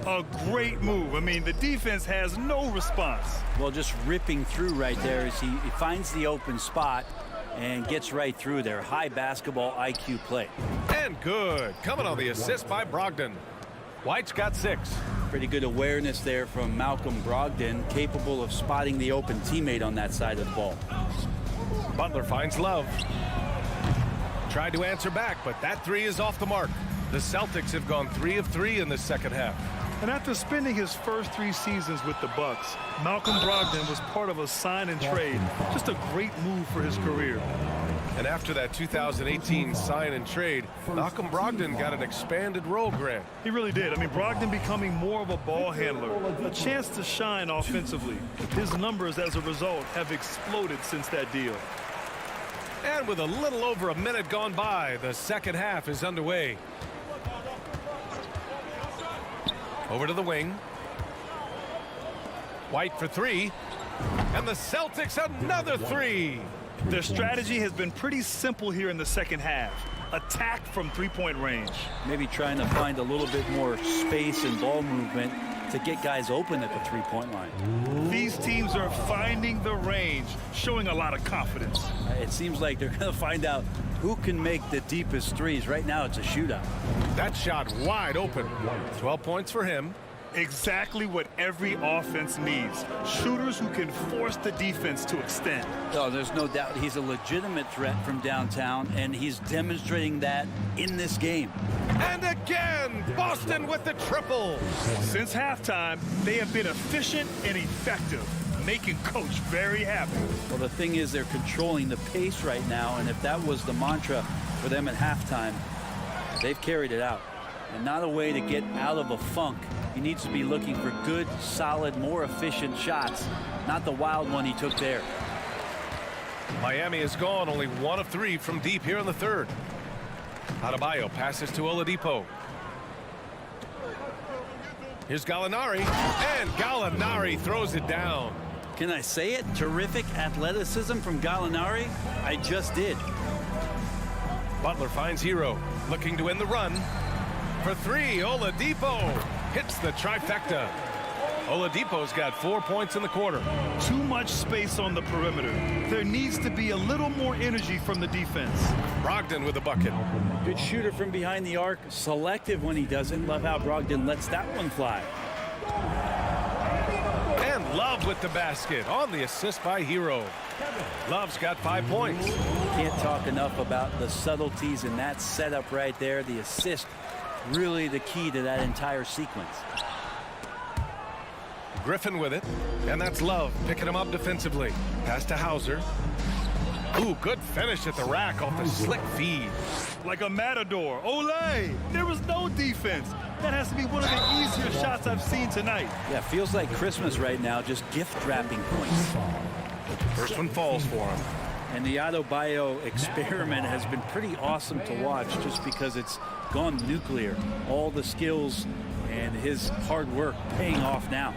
A great move. I mean, the defense has no response. Well, just ripping through right there as he finds the open spot and gets right through there. High basketball IQ play. And good. Coming on the assist by Brogdon. White's got 6. Pretty good awareness there from Malcolm Brogdon, capable of spotting the open teammate on that side of the ball. Butler finds Love. Tried to answer back, but that 3 is off the mark. The Celtics have gone 3 of 3 in this second half. And after spending his first 3 seasons with the Bucks, Malcolm Brogdon was part of a sign and trade. Just a great move for his career. And after that 2018 sign and trade, Malcolm Brogdon got an expanded role grant. He really did. I mean, Brogdon becoming more of a ball handler, a chance to shine offensively. His numbers as a result have exploded since that deal. And with a little over a minute gone by, the second half is underway. Over to the wing. White for 3. And the Celtics another 3. Their strategy has been pretty simple here in the second half. Attack from three-point range. Maybe trying to find a little bit more space and ball movement to get guys open at the three-point line. These teams are finding the range, showing a lot of confidence. It seems like they're going to find out who can make the deepest threes. Right now, it's a shootout. That shot wide open. 12 points for him. Exactly what every offense needs. Shooters who can force the defense to extend. Oh, there's no doubt he's a legitimate threat from downtown, and he's demonstrating that in this game. And again, Boston with the triple. Since halftime, they have been efficient and effective, making Coach very happy. Well, the thing is, they're controlling the pace right now, and if that was the mantra for them at halftime, they've carried it out. And not a way to get out of a funk. He needs to be looking for good, solid, more efficient shots, not the wild one he took there. Miami is gone, only 1 of 3 from deep here in the third. Adebayo passes to Oladipo. Here's Gallinari, and Gallinari throws it down. Can I say it? Terrific athleticism from Gallinari. I just did. Butler finds Hero, looking to win the run. For 3, Oladipo hits the trifecta. Oladipo's got 4 points in the quarter. Too much space on the perimeter. There needs to be a little more energy from the defense. Brogdon with a bucket. Good shooter from behind the arc. Selective when he doesn't. Love how Brogdon lets that one fly. And Love with the basket on the assist by Hero. Love's got 5 points. Can't talk enough about the subtleties in that setup right there. The assist, really the key to that entire sequence. Griffin with it, and that's Love picking him up defensively. Pass to Hauser. Ooh, good finish at the rack off the slick feed. Like a matador. Olay! There was no defense. That has to be one of the easier shots I've seen tonight. Yeah, feels like Christmas right now, just gift wrapping points. First one falls for him. And the Adebayo experiment has been pretty awesome to watch just because it's gone nuclear. All the skills and his hard work paying off now.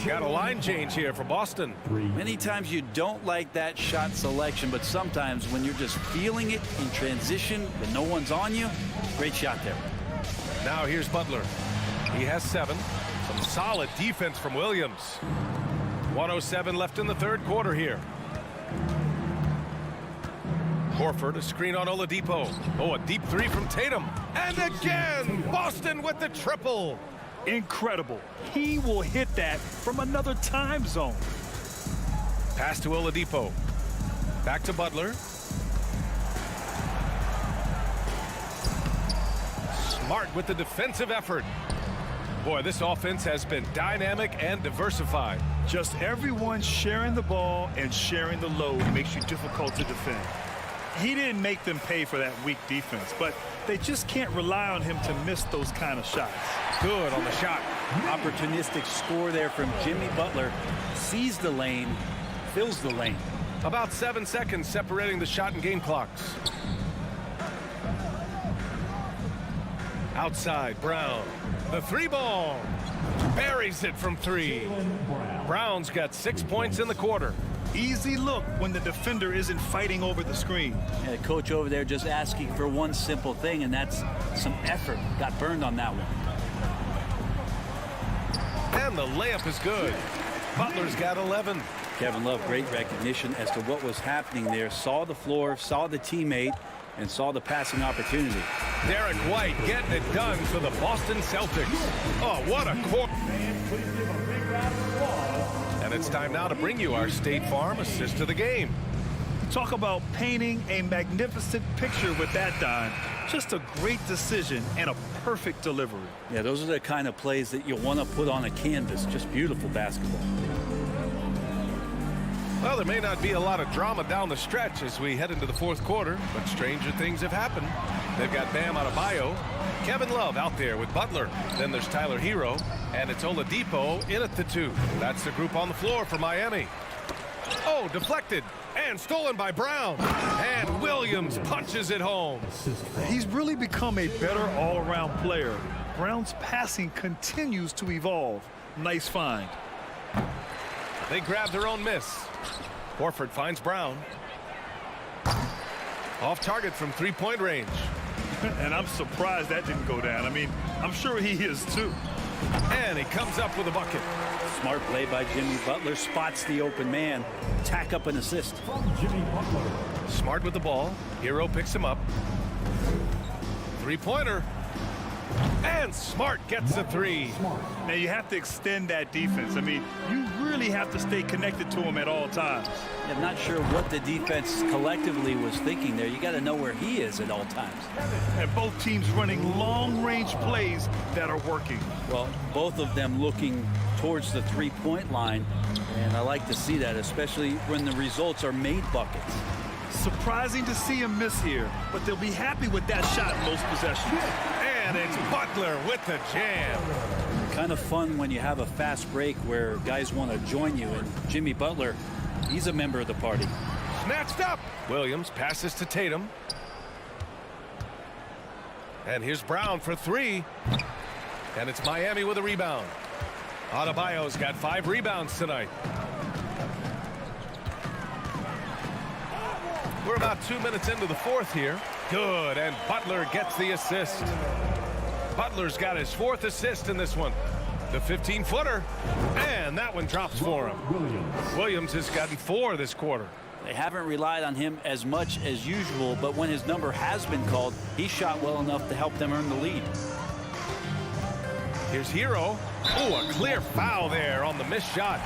Got a line change here for Boston. Many times you don't like that shot selection, but sometimes when you're just feeling it in transition when no one's on you, great shot there. Now here's Butler. He has 7. Some solid defense from Williams. 1:07 left in the third quarter here. Horford, a screen on Oladipo. Oh, a deep 3 from Tatum. And again, Boston with the triple. Incredible. He will hit that from another time zone. Pass to Oladipo. Back to Butler. Smart with the defensive effort. Boy, this offense has been dynamic and diversified. Just everyone sharing the ball and sharing the load makes you difficult to defend. He didn't make them pay for that weak defense, but they just can't rely on him to miss those kind of shots. Good on the shot. Opportunistic score there from Jimmy Butler. Sees the lane, fills the lane. About 7 seconds separating the shot and game clocks. Outside, Brown. The 3 ball. Buries it from 3. Brown's got 6 points in the quarter. Easy look when the defender isn't fighting over the screen. Yeah, coach over there just asking for one simple thing, and that's some effort. Got burned on that one. And the layup is good. Butler's got 11. Kevin Love, great recognition as to what was happening there. Saw the floor, saw the teammate, and saw the passing opportunity. Derek White getting it done for the Boston Celtics. Oh, what a quarter. And it's time now to bring you our State Farm assist of the game. Talk about painting a magnificent picture with that dime. Just a great decision and a perfect delivery. Yeah, those are the kind of plays that you want to put on a canvas. Just beautiful basketball. Well, there may not be a lot of drama down the stretch as we head into the fourth quarter, but stranger things have happened. They've got Bam Adebayo, Kevin Love out there with Butler. Then there's Tyler Hero, and it's Oladipo in at the 2. That's the group on the floor for Miami. Oh, deflected and stolen by Brown. And Williams punches it home. He's really become a better all-around player. Brown's passing continues to evolve. Nice find. They grab their own miss. Horford finds Brown. Off target from 3-point range. And I'm surprised that didn't go down. I mean, I'm sure he is too. And he comes up with a bucket. Smart play by Jimmy Butler. Spots the open man. Tack up an assist. Smart with the ball. Hero picks him up. 3-pointer. And Smart gets the three. Now you have to extend that defense. I mean, you really have to stay connected to him at all times. I'm not sure what the defense collectively was thinking there. You got to know where he is at all times. And both teams running long-range plays that are working. Well, both of them looking towards the three-point line, and I like to see that, especially when the results are made buckets. Surprising to see him miss here, but they'll be happy with that shot in most possessions. And it's Butler with the jam. Kind of fun when you have a fast break where guys want to join you, and Jimmy Butler, he's a member of the party. Snatched up. Williams passes to Tatum. And here's Brown for three. And it's Miami with a rebound. Adebayo's got 5 rebounds tonight. We're about 2 minutes into the fourth here. Good, and Butler gets the assist. Butler's got his 4th assist in this one. The 15-footer, and that one drops for him. Williams has gotten 4 this quarter. They haven't relied on him as much as usual, but when his number has been called, he shot well enough to help them earn the lead. Here's Hero. Oh, a clear foul there on the missed shot.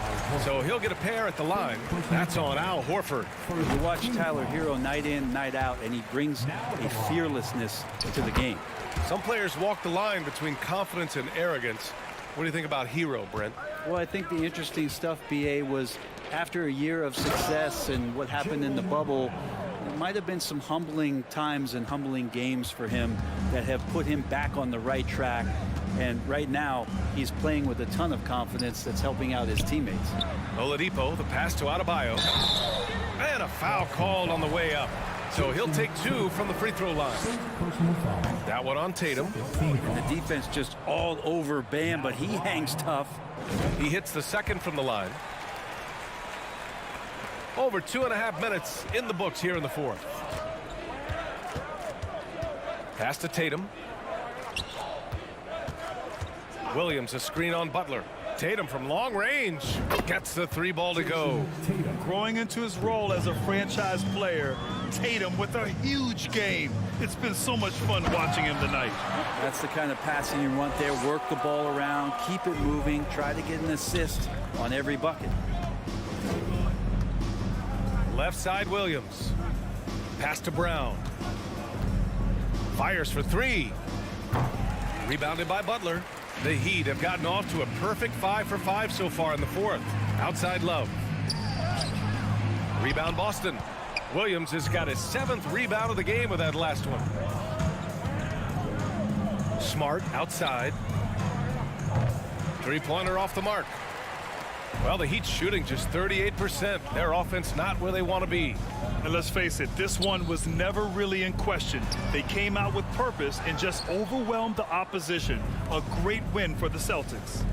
So he'll get a pair at the line. That's on Al Horford. You watch Tyler Hero night in, night out, and he brings a fearlessness to the game. Some players walk the line between confidence and arrogance. What do you think about Hero, Brent? Well, I think the interesting stuff, BA, was after a year of success and what happened in the bubble, there might have been some humbling times and humbling games for him that have put him back on the right track. And right now, he's playing with a ton of confidence that's helping out his teammates. Oladipo, the pass to Adebayo. And a foul called on the way up. So he'll take 2 from the free throw line. That one on Tatum. And the defense just all over Bam, but he hangs tough. He hits the 2nd from the line. Over 2.5 minutes in the books here in the 4th. Pass to Tatum. Williams, a screen on Butler. Tatum from long range gets the 3-ball to go. Growing into his role as a franchise player, Tatum with a huge game. It's been so much fun watching him tonight. That's the kind of passing you want there. Work the ball around, keep it moving, try to get an assist on every bucket. Left side Williams. Pass to Brown. Fires for 3. Rebounded by Butler. The Heat have gotten off to a perfect 5 for 5 so far in the 4th. Outside Love. Rebound Boston. Williams has got his 7th rebound of the game with that last one. Smart outside. 3-pointer off the mark. Well, the Heat's shooting just 38%. Their offense not where they want to be. And let's face it, this one was never really in question. They came out with purpose and just overwhelmed the opposition. A great win for the Celtics.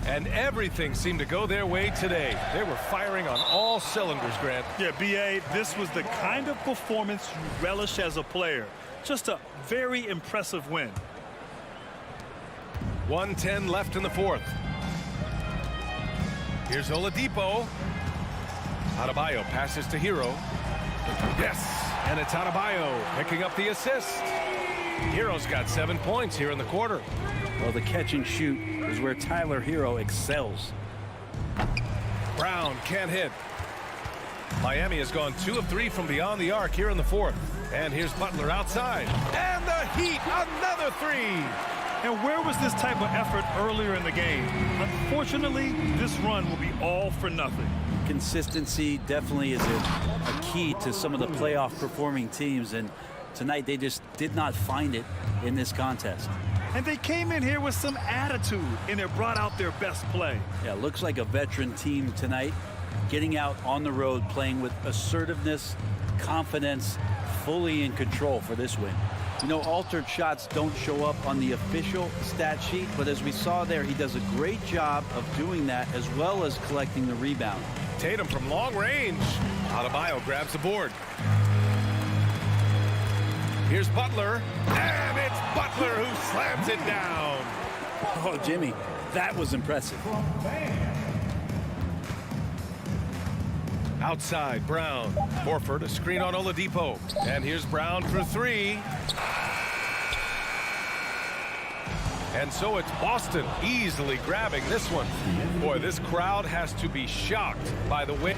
And everything seemed to go their way today. They were firing on all cylinders, Grant. Yeah, B.A., this was the kind of performance you relish as a player. Just a very impressive win. 1:10 left in the 4th. Here's Oladipo. Adebayo passes to Hero. Yes, and it's Adebayo picking up the assist. Hero's got 7 points here in the quarter. Well, the catch and shoot is where Tyler Hero excels. Brown can't hit. Miami has gone 2 of 3 from beyond the arc here in the 4th. And here's Butler outside. And the Heat, another 3. And where was this type of effort earlier in the game? Unfortunately, this run will be all for nothing. Consistency definitely is a key to some of the playoff performing teams, and tonight they just did not find it in this contest. And they came in here with some attitude, and it brought out their best play. Yeah, looks like a veteran team tonight, getting out on the road, playing with assertiveness, confidence, fully in control for this win. You know, altered shots don't show up on the official stat sheet, but as we saw there, he does a great job of doing that as well as collecting the rebound. Tatum from long range. Adebayo grabs the board. Here's Butler, and it's Butler who slams it down. Oh, Jimmy, that was impressive. Outside, Brown. Horford, a screen on Oladipo. And here's Brown for 3. And so it's Boston easily grabbing this one. Boy, this crowd has to be shocked by the win.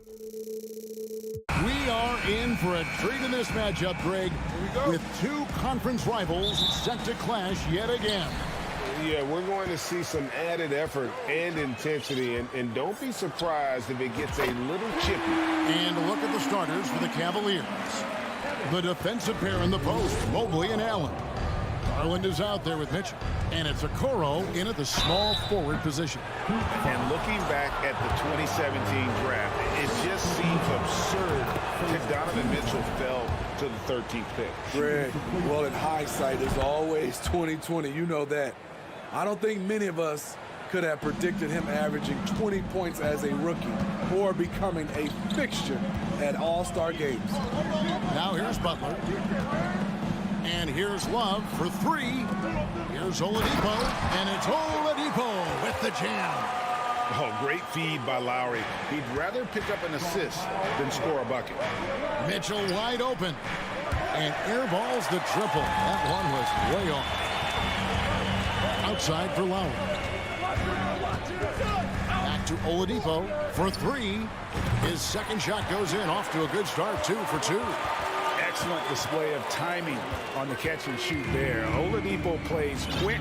We are in for a treat in this matchup, Greg, with two conference rivals set to clash yet again. Yeah, we're going to see some added effort and intensity, and don't be surprised if it gets a little chippy. And look at the starters for the Cavaliers. The defensive pair in the post, Mobley and Allen. Garland is out there with Mitchell, and it's Okoro in at the small forward position. And looking back at the 2017 draft, it just seems absurd that Donovan Mitchell fell to the 13th pick. Greg, well, in hindsight, it's always 2020. You know that. I don't think many of us could have predicted him averaging 20 points as a rookie or becoming a fixture at All-Star games. Now here's Butler. And here's Love for three. Here's Oladipo, and it's Oladipo with the jam. Oh, great feed by Lowry. He'd rather pick up an assist than score a bucket. Mitchell wide open. And airballs the triple. That one was way off. Outside for Lowry. Back to Oladipo for three. His second shot goes in, off to a good start, 2 for 2. Excellent display of timing on the catch and shoot there. Oladipo plays quick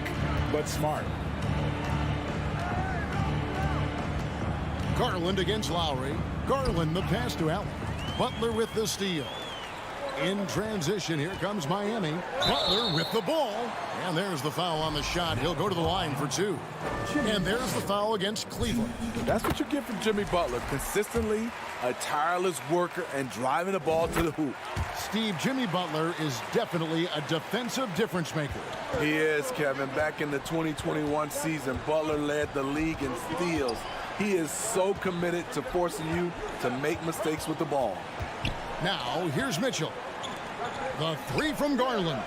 but smart. Garland against Lowry. Garland the pass to Allen. Butler with the steal. In transition, here comes Miami. Butler with the ball. And there's the foul on the shot. He'll go to the line for 2. And there's the foul against Cleveland. That's what you get from Jimmy Butler. Consistently a tireless worker and driving the ball to the hoop. Steve, Jimmy Butler is definitely a defensive difference maker. He is, Kevin. Back in the 2021 season, Butler led the league in steals. He is so committed to forcing you to make mistakes with the ball. Now, here's Mitchell. The three from Garland.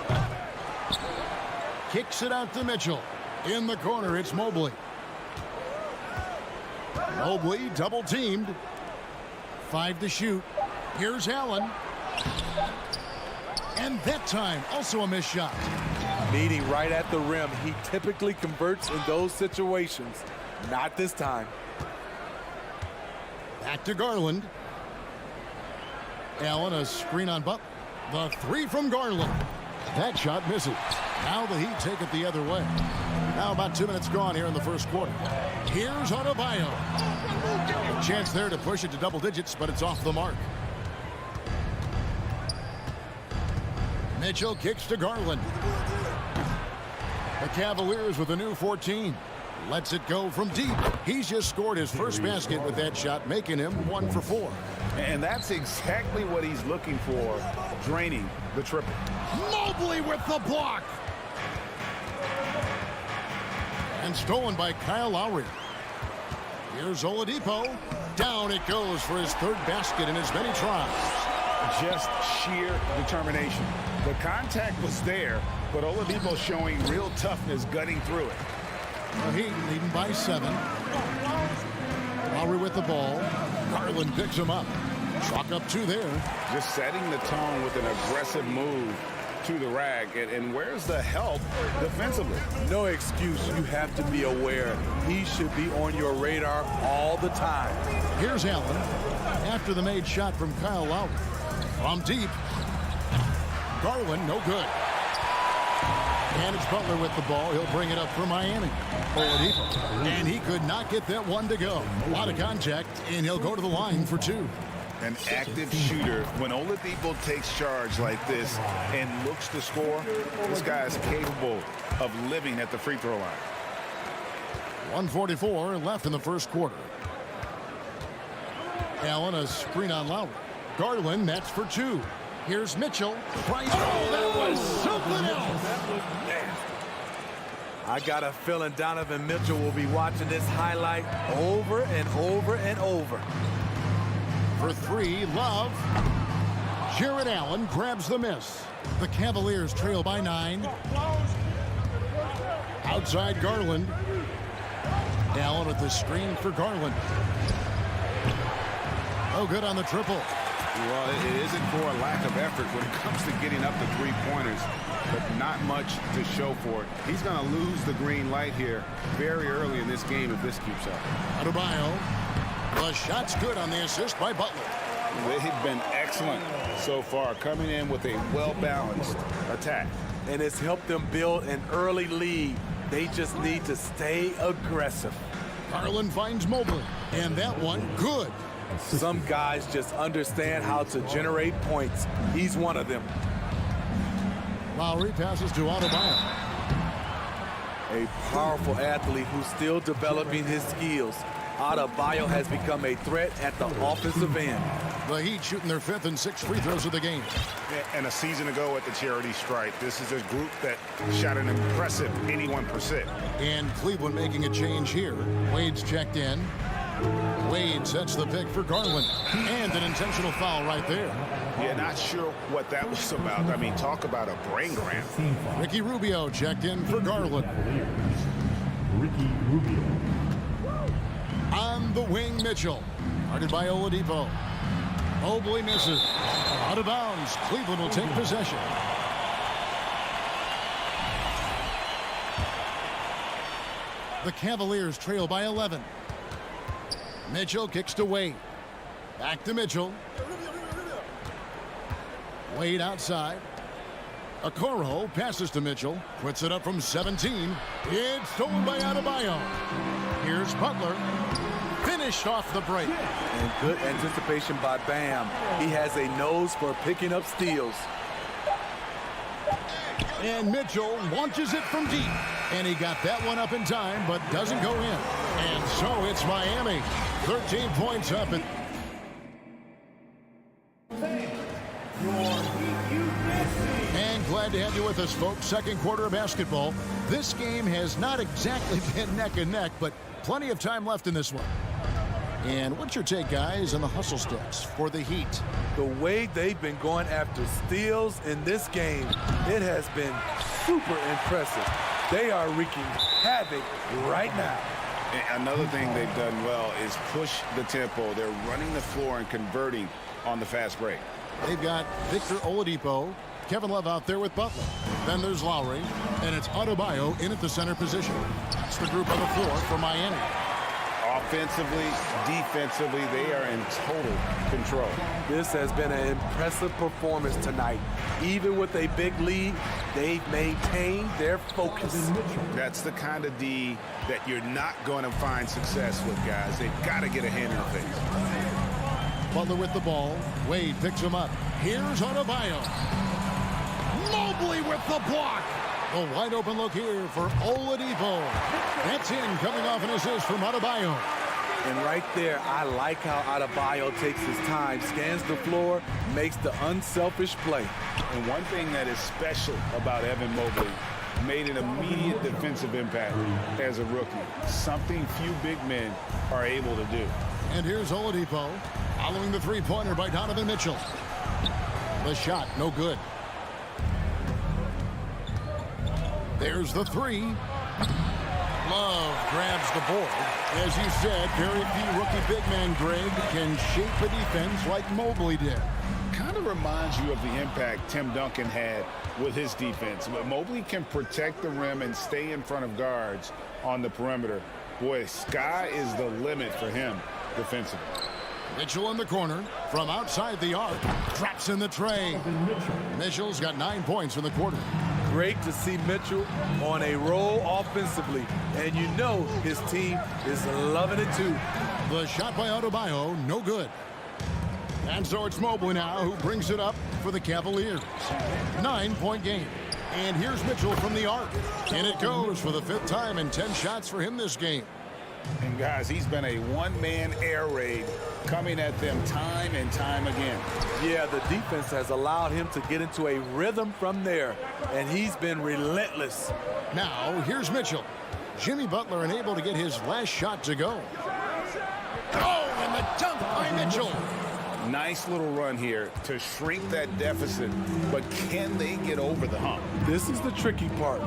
Kicks it out to Mitchell. In the corner, it's Mobley. Mobley double-teamed. 5 to shoot. Here's Allen. And that time, also a missed shot. Meeting right at the rim. He typically converts in those situations. Not this time. Back to Garland. Allen, a screen on Butler. The three from Garland. That shot misses. Now the Heat take it the other way. Now about 2 minutes gone here in the first quarter. Here's Adebayo. Chance there to push it to double digits, but it's off the mark. Mitchell kicks to Garland. The Cavaliers with a new 14. Lets it go from deep. He's just scored his first basket with that shot, making him 1 for 4. And that's exactly what he's looking for, draining the triple. Mobley with the block. And stolen by Kyle Lowry. Here's Oladipo. Down it goes for his third basket in as many tries. Just sheer determination. The contact was there, but Oladipo showing real toughness gutting through it. The Heat leading by 7. Lowry with the ball. Garland picks him up. Chalk up 2 there. Just setting the tone with an aggressive move to the rack. And where's the help defensively? No excuse. You have to be aware. He should be on your radar all the time. Here's Allen after the made shot from Kyle Lowry. From deep. Garland, no good. And it's Butler with the ball. He'll bring it up for Miami. Oladipo. And he could not get that one to go. A lot of contact, and he'll go to the line for 2. An active shooter. When Oladipo takes charge like this and looks to score, this guy is capable of living at the free throw line. 1:44 left in the first quarter. Allen, a screen on Lowry. Garland, that's for 2. Here's Mitchell. Price. Oh, that was something else. I got a feeling Donovan Mitchell will be watching this highlight over and over and over. For 3, Love. Jared Allen grabs the miss. The Cavaliers trail by 9. Outside Garland. Allen at the screen for Garland. Oh, good on the triple. Well, it isn't for a lack of effort when it comes to getting up the three-pointers, but not much to show for it. He's going to lose the green light here very early in this game if this keeps up. Adebayo. The shot's good on the assist by Butler. They've been excellent so far, coming in with a well-balanced attack. And it's helped them build an early lead. They just need to stay aggressive. Garland finds Mobley, and that one good. Some guys just understand how to generate points. He's one of them. Lowry passes to Adebayo. A powerful athlete who's still developing his skills. Adebayo has become a threat at the offensive end. The Heat shooting their 5th and 6th free throws of the game. And a season ago at the charity stripe, this is a group that shot an impressive 81%. And Cleveland making a change here. Wade's checked in. Wade sets the pick for Garland. And an intentional foul right there. Yeah, not sure what that was about. I mean, talk about a brain cramp. Ricky Rubio checked in for Garland. Ricky Rubio. On the wing, Mitchell. Guarded by Oladipo. Mobley misses. Out of bounds. Cleveland will take possession. The Cavaliers trail by 11. Mitchell kicks to Wade. Back to Mitchell. Wade outside. Okoro passes to Mitchell. Puts it up from 17. It's stolen by Adebayo. Here's Butler. Finished off the break. And good anticipation by Bam. He has a nose for picking up steals. And Mitchell launches it from deep. And he got that one up in time, but doesn't go in. And so it's Miami. 13 points up. And glad to have you with us, folks. Second quarter of basketball. This game has not exactly been neck and neck, but plenty of time left in this one. And what's your take, guys, on the hustle sticks for the Heat? The way they've been going after steals in this game, it has been super impressive. They are wreaking havoc right now. And another thing they've done well is push the tempo. They're running the floor and converting on the fast break. They've got Victor Oladipo, Kevin Love out there with Butler. Then there's Lowry, and it's Adebayo in at the center position. That's the group on the floor for Miami. Offensively, defensively, they are in total control. This has been an impressive performance tonight. Even with a big lead, they've maintained their focus. That's the kind of D that you're not going to find success with, guys. They've got to get a hand in the face. Butler with the ball. Wade picks him up. Here's Adebayo. Mobley with the block. A wide open look here for Oladipo. That's in, coming off an assist from Adebayo. And right there, I like how Adebayo takes his time, scans the floor, makes the unselfish play. And one thing that is special about Evan Mobley, made an immediate defensive impact as a rookie. Something few big men are able to do. And here's Oladipo, following the three-pointer by Donovan Mitchell. The shot, no good. There's the three. Love grabs the board. As you said, very few rookie big men, Greg, can shape a defense like Mobley did. Kind of reminds you of the impact Tim Duncan had with his defense. But Mobley can protect the rim and stay in front of guards on the perimeter. Boy, sky is the limit for him defensively. Mitchell in the corner from outside the arc. Drops in the tray. Mitchell's got 9 points in the quarter. Great to see Mitchell on a roll offensively. And you know his team is loving it too. The shot by Adebayo, no good. And so it's Mobley now who brings it up for the Cavaliers. 9-point game. And here's Mitchell from the arc. And it goes for the 5th time and 10 shots for him this game. And guys, he's been a one-man air raid coming at them time and time again. Yeah, the defense has allowed him to get into a rhythm from there, and he's been relentless. Now, here's Mitchell. Jimmy Butler unable to get his last shot to go. Oh, and the dunk by Mitchell. Nice little run here to shrink that deficit, but can they get over the hump? This is the tricky part,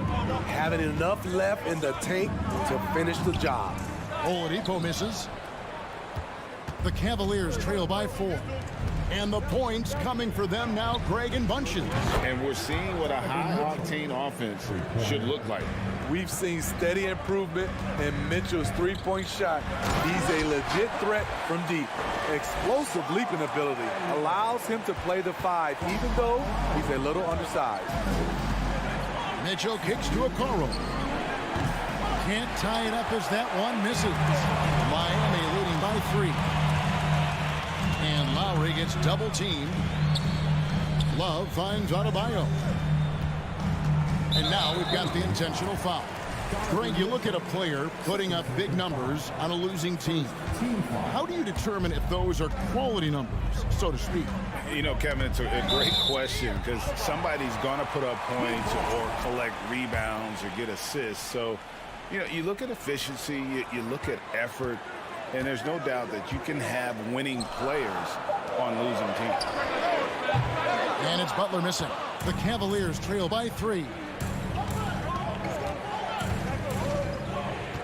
having enough left in the tank to finish the job. Oladipo misses. The Cavaliers trail by 4. And the points coming for them now, Greg, in bunches. And we're seeing what a high-octane offense should look like. We've seen steady improvement in Mitchell's three-point shot. He's a legit threat from deep. Explosive leaping ability allows him to play the 5, even though he's a little undersized. Mitchell kicks to Okoro. Can't tie it up as that one misses. Miami leading by 3. And Lowry gets double teamed. Love finds Adebayo. And now we've got the intentional foul. Greg, you look at a player putting up big numbers on a losing team. How do you determine if those are quality numbers, so to speak? You know, Kevin, it's a great question because somebody's going to put up points or collect rebounds or get assists. So, you know, you look at efficiency, you look at effort, and there's no doubt that you can have winning players on losing teams. And it's Butler missing. The Cavaliers trail by 3.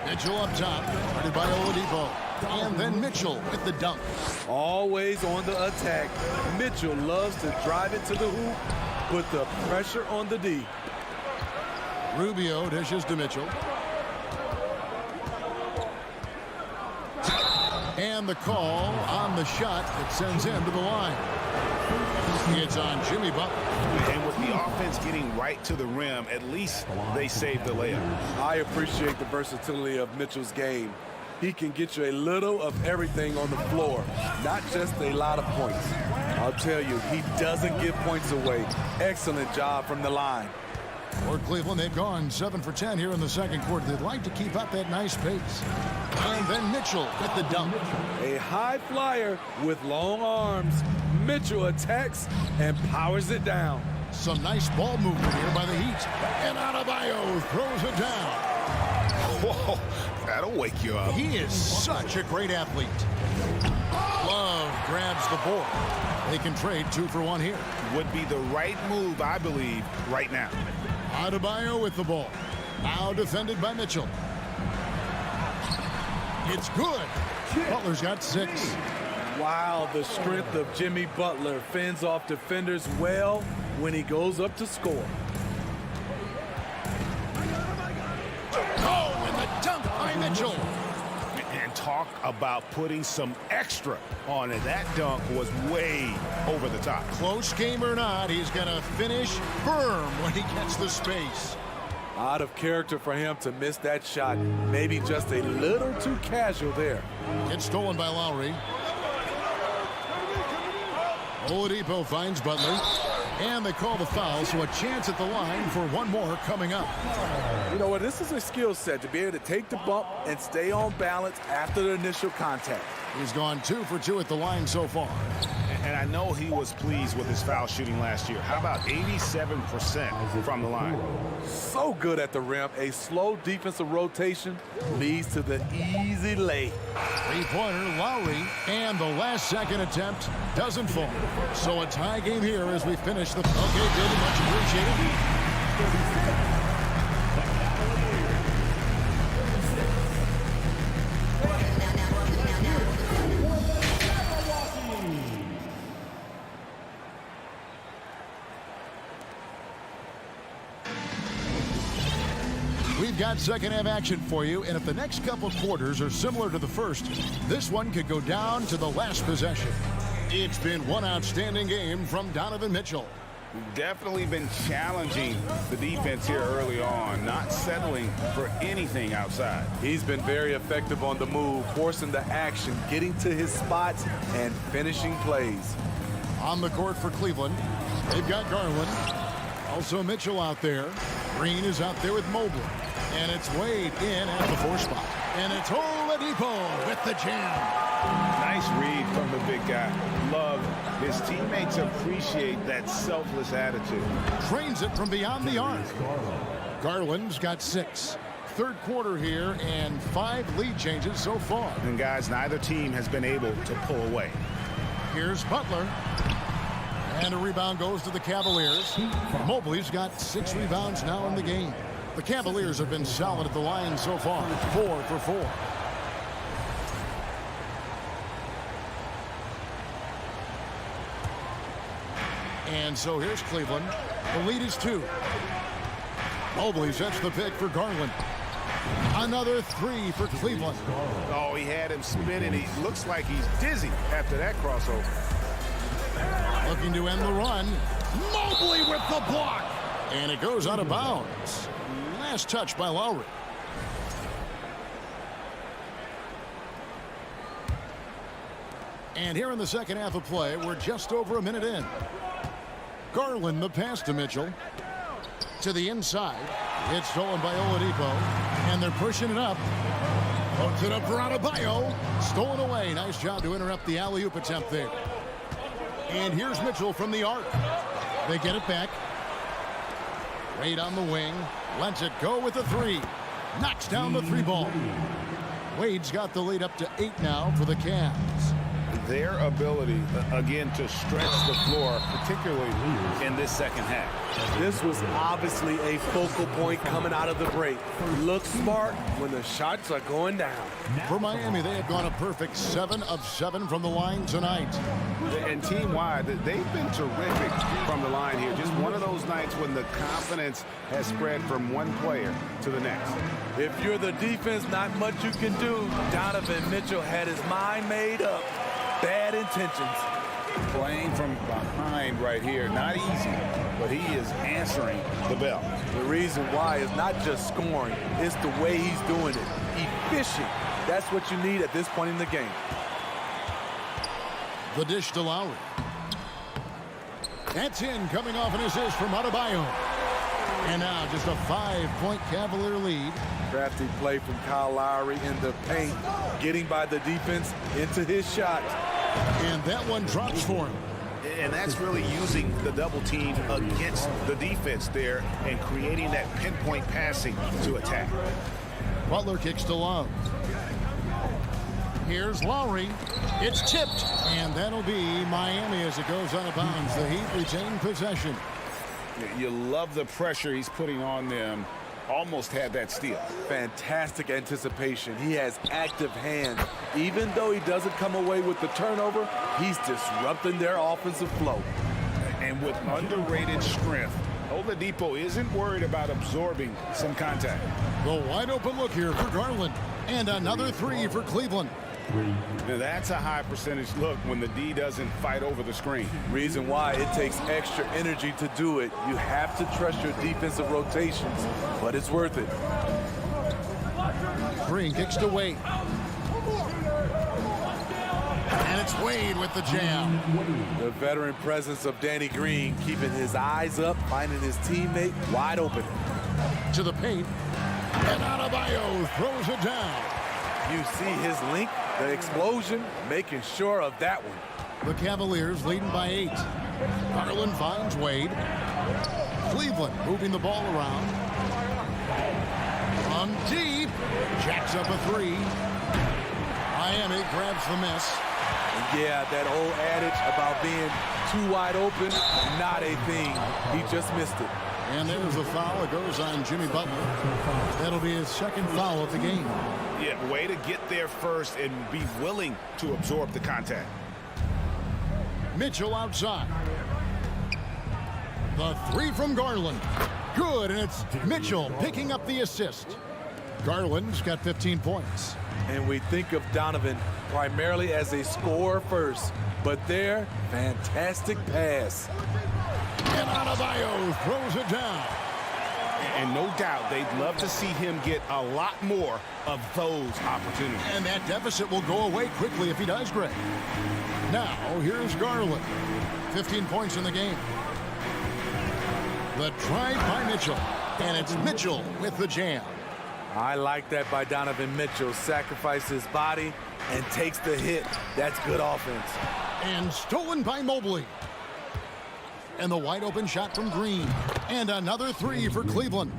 Mitchell up top, guarded by Oladipo. And then Mitchell with the dunk. Always on the attack. Mitchell loves to drive it to the hoop, put the pressure on the D. Rubio dishes to Mitchell. And the call on the shot that sends him to the line. It's on Jimmy Butler. And with the offense getting right to the rim, at least they saved the layup. I appreciate the versatility of Mitchell's game. He can get you a little of everything on the floor, not just a lot of points. I'll tell you, he doesn't give points away. Excellent job from the line. For Cleveland, they've gone 7 for 10 here in the second quarter. They'd like to keep up that nice pace. And then Mitchell with the dunk. A high flyer with long arms. Mitchell attacks and powers it down. Some nice ball movement here by the Heat. And Adebayo throws it down. Whoa, that'll wake you up. He is such a great athlete. Love grabs the board. They can trade 2 for 1 here. Would be the right move, I believe, right now. Adebayo with the ball. Now defended by Mitchell. It's good. Butler's got 6. Wow, the strength of Jimmy Butler fends off defenders well when he goes up to score. Oh, and the dunk by Mitchell. And talk about putting some extra on it. That dunk was way over the top. Close game or not, he's going to finish firm when he gets the space. Out of character for him to miss that shot. Maybe just a little too casual there. It's stolen by Lowry. Oladipo finds Butler. And they call the foul, so a chance at the line for 1 more coming up. You know what? This is a skill set to be able to take the bump and stay on balance after the initial contact. He's gone 2 for 2 at the line so far. And I know he was pleased with his foul shooting last year. How about 87% from the line? So good at the rim. A slow defensive rotation leads to the easy lay. 3-pointer Lowry, and the last second attempt doesn't fall. So a tie game here as we finish the... Okay, David, much appreciated. We've got second half action for you, and if the next couple quarters are similar to the first, this one could go down to the last possession. It's been one outstanding game from Donovan Mitchell. Definitely been challenging the defense here early on, not settling for anything outside. He's been very effective on the move, forcing the action, getting to his spots, and finishing plays. On the court for Cleveland, they've got Garland. Also Mitchell out there. Green is out there with Mobley. And it's Wade in at the 4 spot. And it's Oladipo with the jam. Nice read from the big guy. Love his teammates appreciate that selfless attitude. Trains it from beyond the arc. Garland's got 6. Third quarter here and 5 lead changes so far. And guys, neither team has been able to pull away. Here's Butler. And a rebound goes to the Cavaliers. Mobley's got 6 rebounds now in the game. The Cavaliers have been solid at the line so far. 4 for 4. And so here's Cleveland. The lead is 2. Mobley sets the pick for Garland. Another three for Cleveland. Oh, he had him spinning. He looks like he's dizzy after that crossover. Looking to end the run. Mobley with the block. And it goes out of bounds. Last touch by Lowry. And here in the second half of play, we're just over a minute in. Garland, the pass to Mitchell. To the inside. It's stolen by Oladipo. And they're pushing it up. Puts it up for Adebayo. Stolen away. Nice job to interrupt the alley-oop attempt there. And here's Mitchell from the arc. They get it back. Wade on the wing. Lets it go with the three. Knocks down the three ball. Wade's got the lead up to 8 now for the Cavs. Their ability, again, to stretch the floor, particularly in this second half. This was obviously a focal point coming out of the break. Look smart when the shots are going down. For Miami, they have gone a perfect 7 of 7 from the line tonight. And team-wide, they've been terrific from the line here. Just one of those nights when the confidence has spread from one player to the next. If you're the defense, not much you can do. Donovan Mitchell had his mind made up. Bad intentions. Playing from behind right here, not easy, but he is answering the bell. The reason why is not just scoring, it's the way he's doing it. Efficient. That's what you need at this point in the game. The dish to Lowry. That's in, coming off an assist from Adebayo. And now just a 5-point Cavalier lead. Crafty play from Kyle Lowry in the paint, getting by the defense into his shot. And that one drops for him. And that's really using the double team against the defense there and creating that pinpoint passing to attack. Butler kicks to Love. Here's Lowry. It's tipped. And that'll be Miami as it goes out of bounds. The Heat retain possession. You love the pressure he's putting on them. Almost had that steal. Fantastic anticipation. He has active hands. Even though he doesn't come away with the turnover, he's disrupting their offensive flow. And with underrated strength, Oladipo isn't worried about absorbing some contact. The wide open look here for Garland. And another three for Cleveland. Now that's a high percentage look when the D doesn't fight over the screen. Reason why it takes extra energy to do it. You have to trust your defensive rotations, but it's worth it. Green kicks to Wade. And it's Wade with the jam. The veteran presence of Danny Green, keeping his eyes up, finding his teammate wide open. To the paint. And Adebayo throws it down. You see his link, the explosion, making sure of that one. The Cavaliers leading by 8. Garland finds Wade. Cleveland moving the ball around. From deep. Jacks up a three. Miami grabs the miss. And yeah, that old adage about being too wide open, not a thing. He just missed it. And there's a foul. It goes on Jimmy Butler. That'll be his second foul of the game. Yeah, way to get there first and be willing to absorb the contact. Mitchell outside. The three from Garland. Good, and it's Mitchell picking up the assist. Garland's got 15 points. And we think of Donovan primarily as a scorer first, but there, fantastic pass. And Adebayo throws it down. And no doubt they'd love to see him get a lot more of those opportunities. And that deficit will go away quickly if he does great. Now, here's Garland. 15 points in the game. The drive by Mitchell. And it's Mitchell with the jam. I like that by Donovan Mitchell. Sacrifices his body and takes the hit. That's good offense. And stolen by Mobley. And the wide open shot from Green. And another three for Cleveland.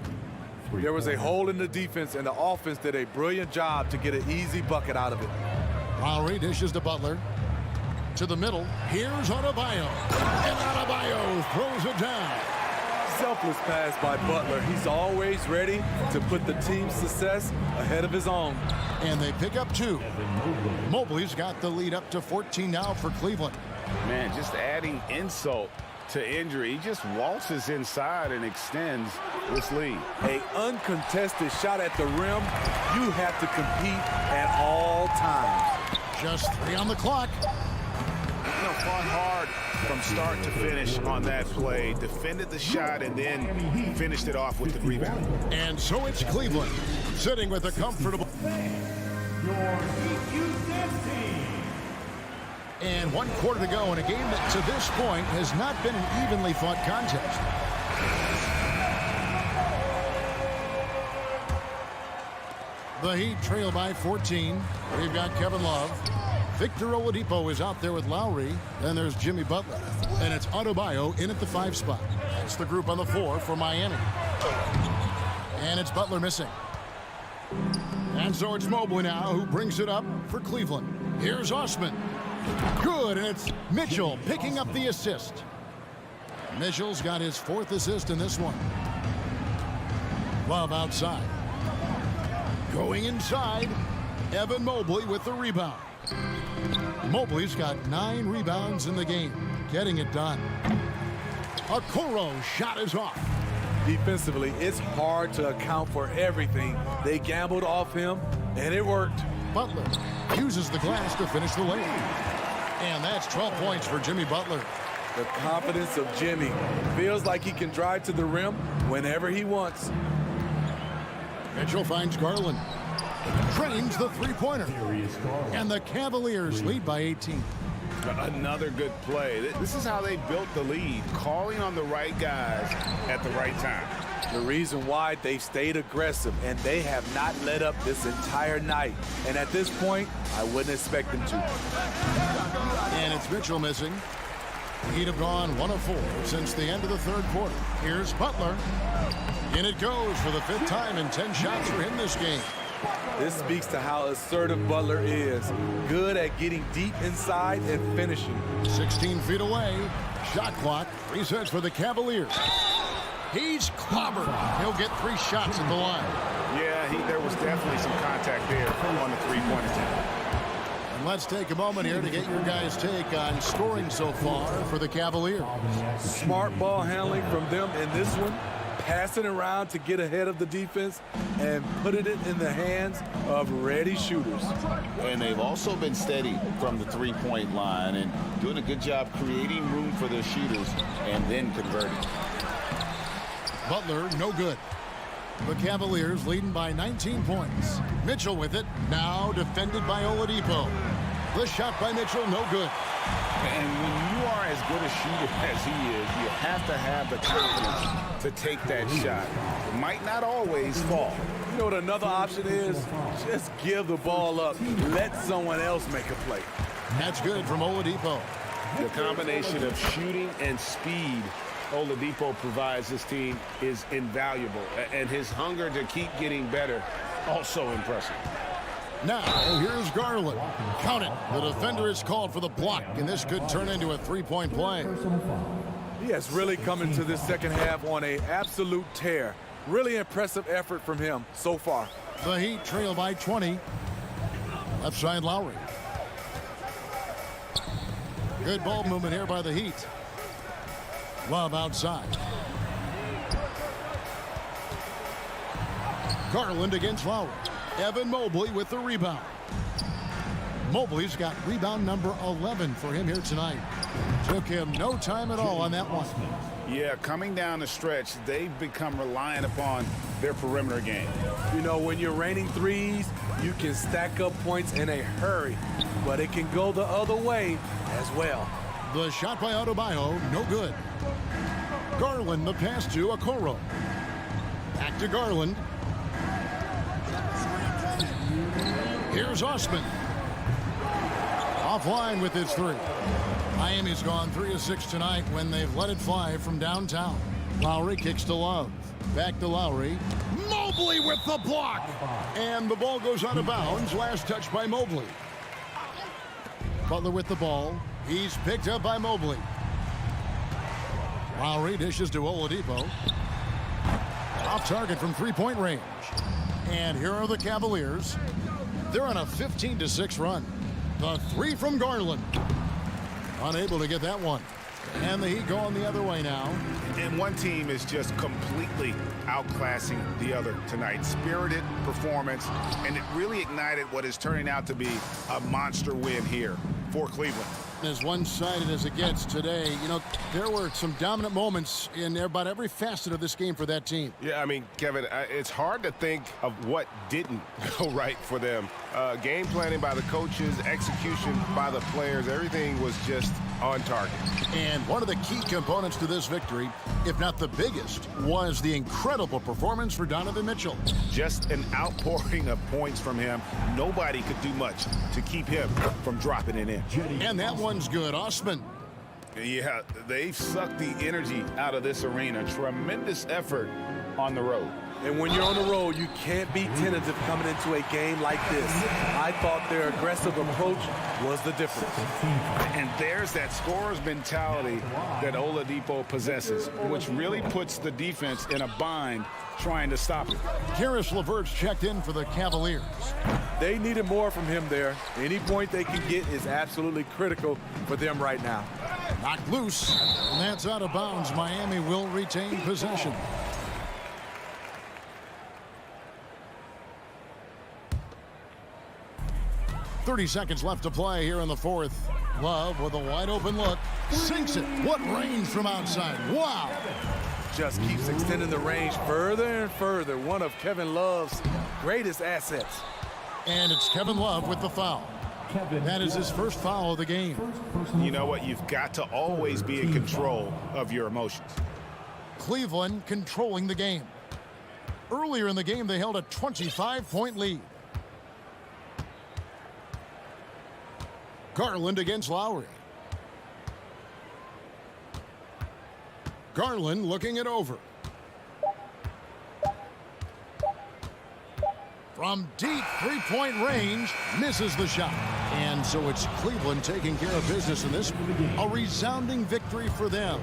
There was a hole in the defense, and the offense did a brilliant job to get an easy bucket out of it. Lowry dishes to Butler. To the middle. Here's Adebayo. And Adebayo throws it down. Selfless pass by Butler. He's always ready to put the team's success ahead of his own. And they pick up 2. Mobley's got the lead up to 14 now for Cleveland. Man, just adding insult to injury. He just waltzes inside and extends this lead. A uncontested shot at the rim, you have to compete at all times. Just 3 on the clock. Fought hard from start to finish on that play. Defended the shot and then finished it off with the rebound. And so it's Cleveland sitting with a comfortable. And 1 quarter to go in a game that to this point has not been an evenly fought contest. The Heat trail by 14. We've got Kevin Love. Victor Oladipo is out there with Lowry. Then there's Jimmy Butler. And it's Adebayo in at the 5 spot. That's the group on the 4 for Miami. And it's Butler missing. And so it's Mobley now who brings it up for Cleveland. Here's Osman. Good, and it's Mitchell picking up the assist. Mitchell's got his 4th assist in this one. Love outside. Going inside, Evan Mobley with the rebound. Mobley's got 9 rebounds in the game, getting it done. Okoro shot is off. Defensively, it's hard to account for everything. They gambled off him, and it worked. Butler uses the glass to finish the layup. And that's 12 points for Jimmy Butler. The confidence of Jimmy. Feels like he can drive to the rim whenever he wants. Mitchell finds Garland. Drains the 3-pointer. And the Cavaliers lead by 18. Another good play. This is how they built the lead, calling on the right guys at the right time. The reason why they've stayed aggressive, and they have not let up this entire night. And at this point, I wouldn't expect them to. And it's Mitchell missing. He'd have gone 1 of 4 since the end of the 3rd quarter. Here's Butler. In it goes for the 5th time, and 10 shots for him this game. This speaks to how assertive Butler is. Good at getting deep inside and finishing. 16 feet away. Shot clock resets for the Cavaliers. He's clobbered. He'll get 3 shots at the line. Yeah, there was definitely some contact there on the 3-point attempt. And let's take a moment here to get your guys' take on scoring so far for the Cavaliers. Smart ball handling from them in this one. Passing around to get ahead of the defense and putting it in the hands of ready shooters. And they've also been steady from the 3-point line and doing a good job creating room for their shooters and then converting. Butler, no good. The Cavaliers leading by 19 points. Mitchell with it, now defended by Oladipo. The shot by Mitchell, no good. And when you are as good a shooter as he is, you have to have the confidence to take that shot. It might not always fall. You know what another option is? Just give the ball up. Let someone else make a play. That's good from Oladipo. The combination of shooting and speed Oladipo provides this team is invaluable. And his hunger to keep getting better, also impressive. Now, here's Garland. Count it. The defender is called for the block, and this could turn into a 3-point play. He has really come into this second half on an absolute tear. Really impressive effort from him so far. The Heat trail by 20. Left side Lowry. Good ball movement here by the Heat. Love outside. Garland against Lowry. Evan Mobley with the rebound. Mobley's got rebound number 11 for him here tonight. Took him no time at all on that one. Yeah, coming down the stretch, they've become reliant upon their perimeter game. You know, when you're raining threes, you can stack up points in a hurry, but it can go the other way as well. The shot by Adebayo, no good. Garland, the pass to Okoro. Back to Garland. Here's Osman. Offline with his 3. Miami's gone 3 of 6 tonight when they've let it fly from downtown. Lowry kicks to Love. Back to Lowry. Mobley with the block. And the ball goes out of bounds. Last touch by Mobley. Butler with the ball. He's picked up by Mobley. Lowry dishes to Oladipo. Off target from 3-point range. And here are the Cavaliers. They're on a 15-6 run. The 3 from Garland. Unable to get that one. And the Heat going the other way now. And one team is just completely outclassing the other tonight. Spirited performance, and it really ignited what is turning out to be a monster win here for Cleveland. As one-sided as it gets today, you know, there were some dominant moments in about every facet of this game for that team. Yeah, I mean, Kevin, it's hard to think of what didn't go right for them. Game planning by the coaches, execution by the players, everything was just on target. And one of the key components to this victory, if not the biggest, was the incredible performance for Donovan Mitchell. Just an outpouring of points from him. Nobody could do much to keep him from dropping it in. And that one's good. Osman. Yeah, they've sucked the energy out of this arena. Tremendous effort on the road. And when you're on the road, you can't be tentative coming into a game like this. I thought their aggressive approach was the difference. And there's that scorer's mentality that Oladipo possesses, which really puts the defense in a bind trying to stop it. Karis LeVert's checked in for the Cavaliers. They needed more from him there. Any point they can get is absolutely critical for them right now. Knocked loose, and that's out of bounds. Miami will retain possession. .30 left to play here in the fourth. Love with a wide open look. Sinks it. What range from outside. Wow. Just keeps extending the range further and further. One of Kevin Love's greatest assets. And it's Kevin Love with the foul. That is his first foul of the game. You know what? You've got to always be in control of your emotions. Cleveland controlling the game. Earlier in the game, they held a 25-point lead. Garland against Lowry. Garland looking it over. From deep three-point range, misses the shot. And so it's Cleveland taking care of business in this. A resounding victory for them.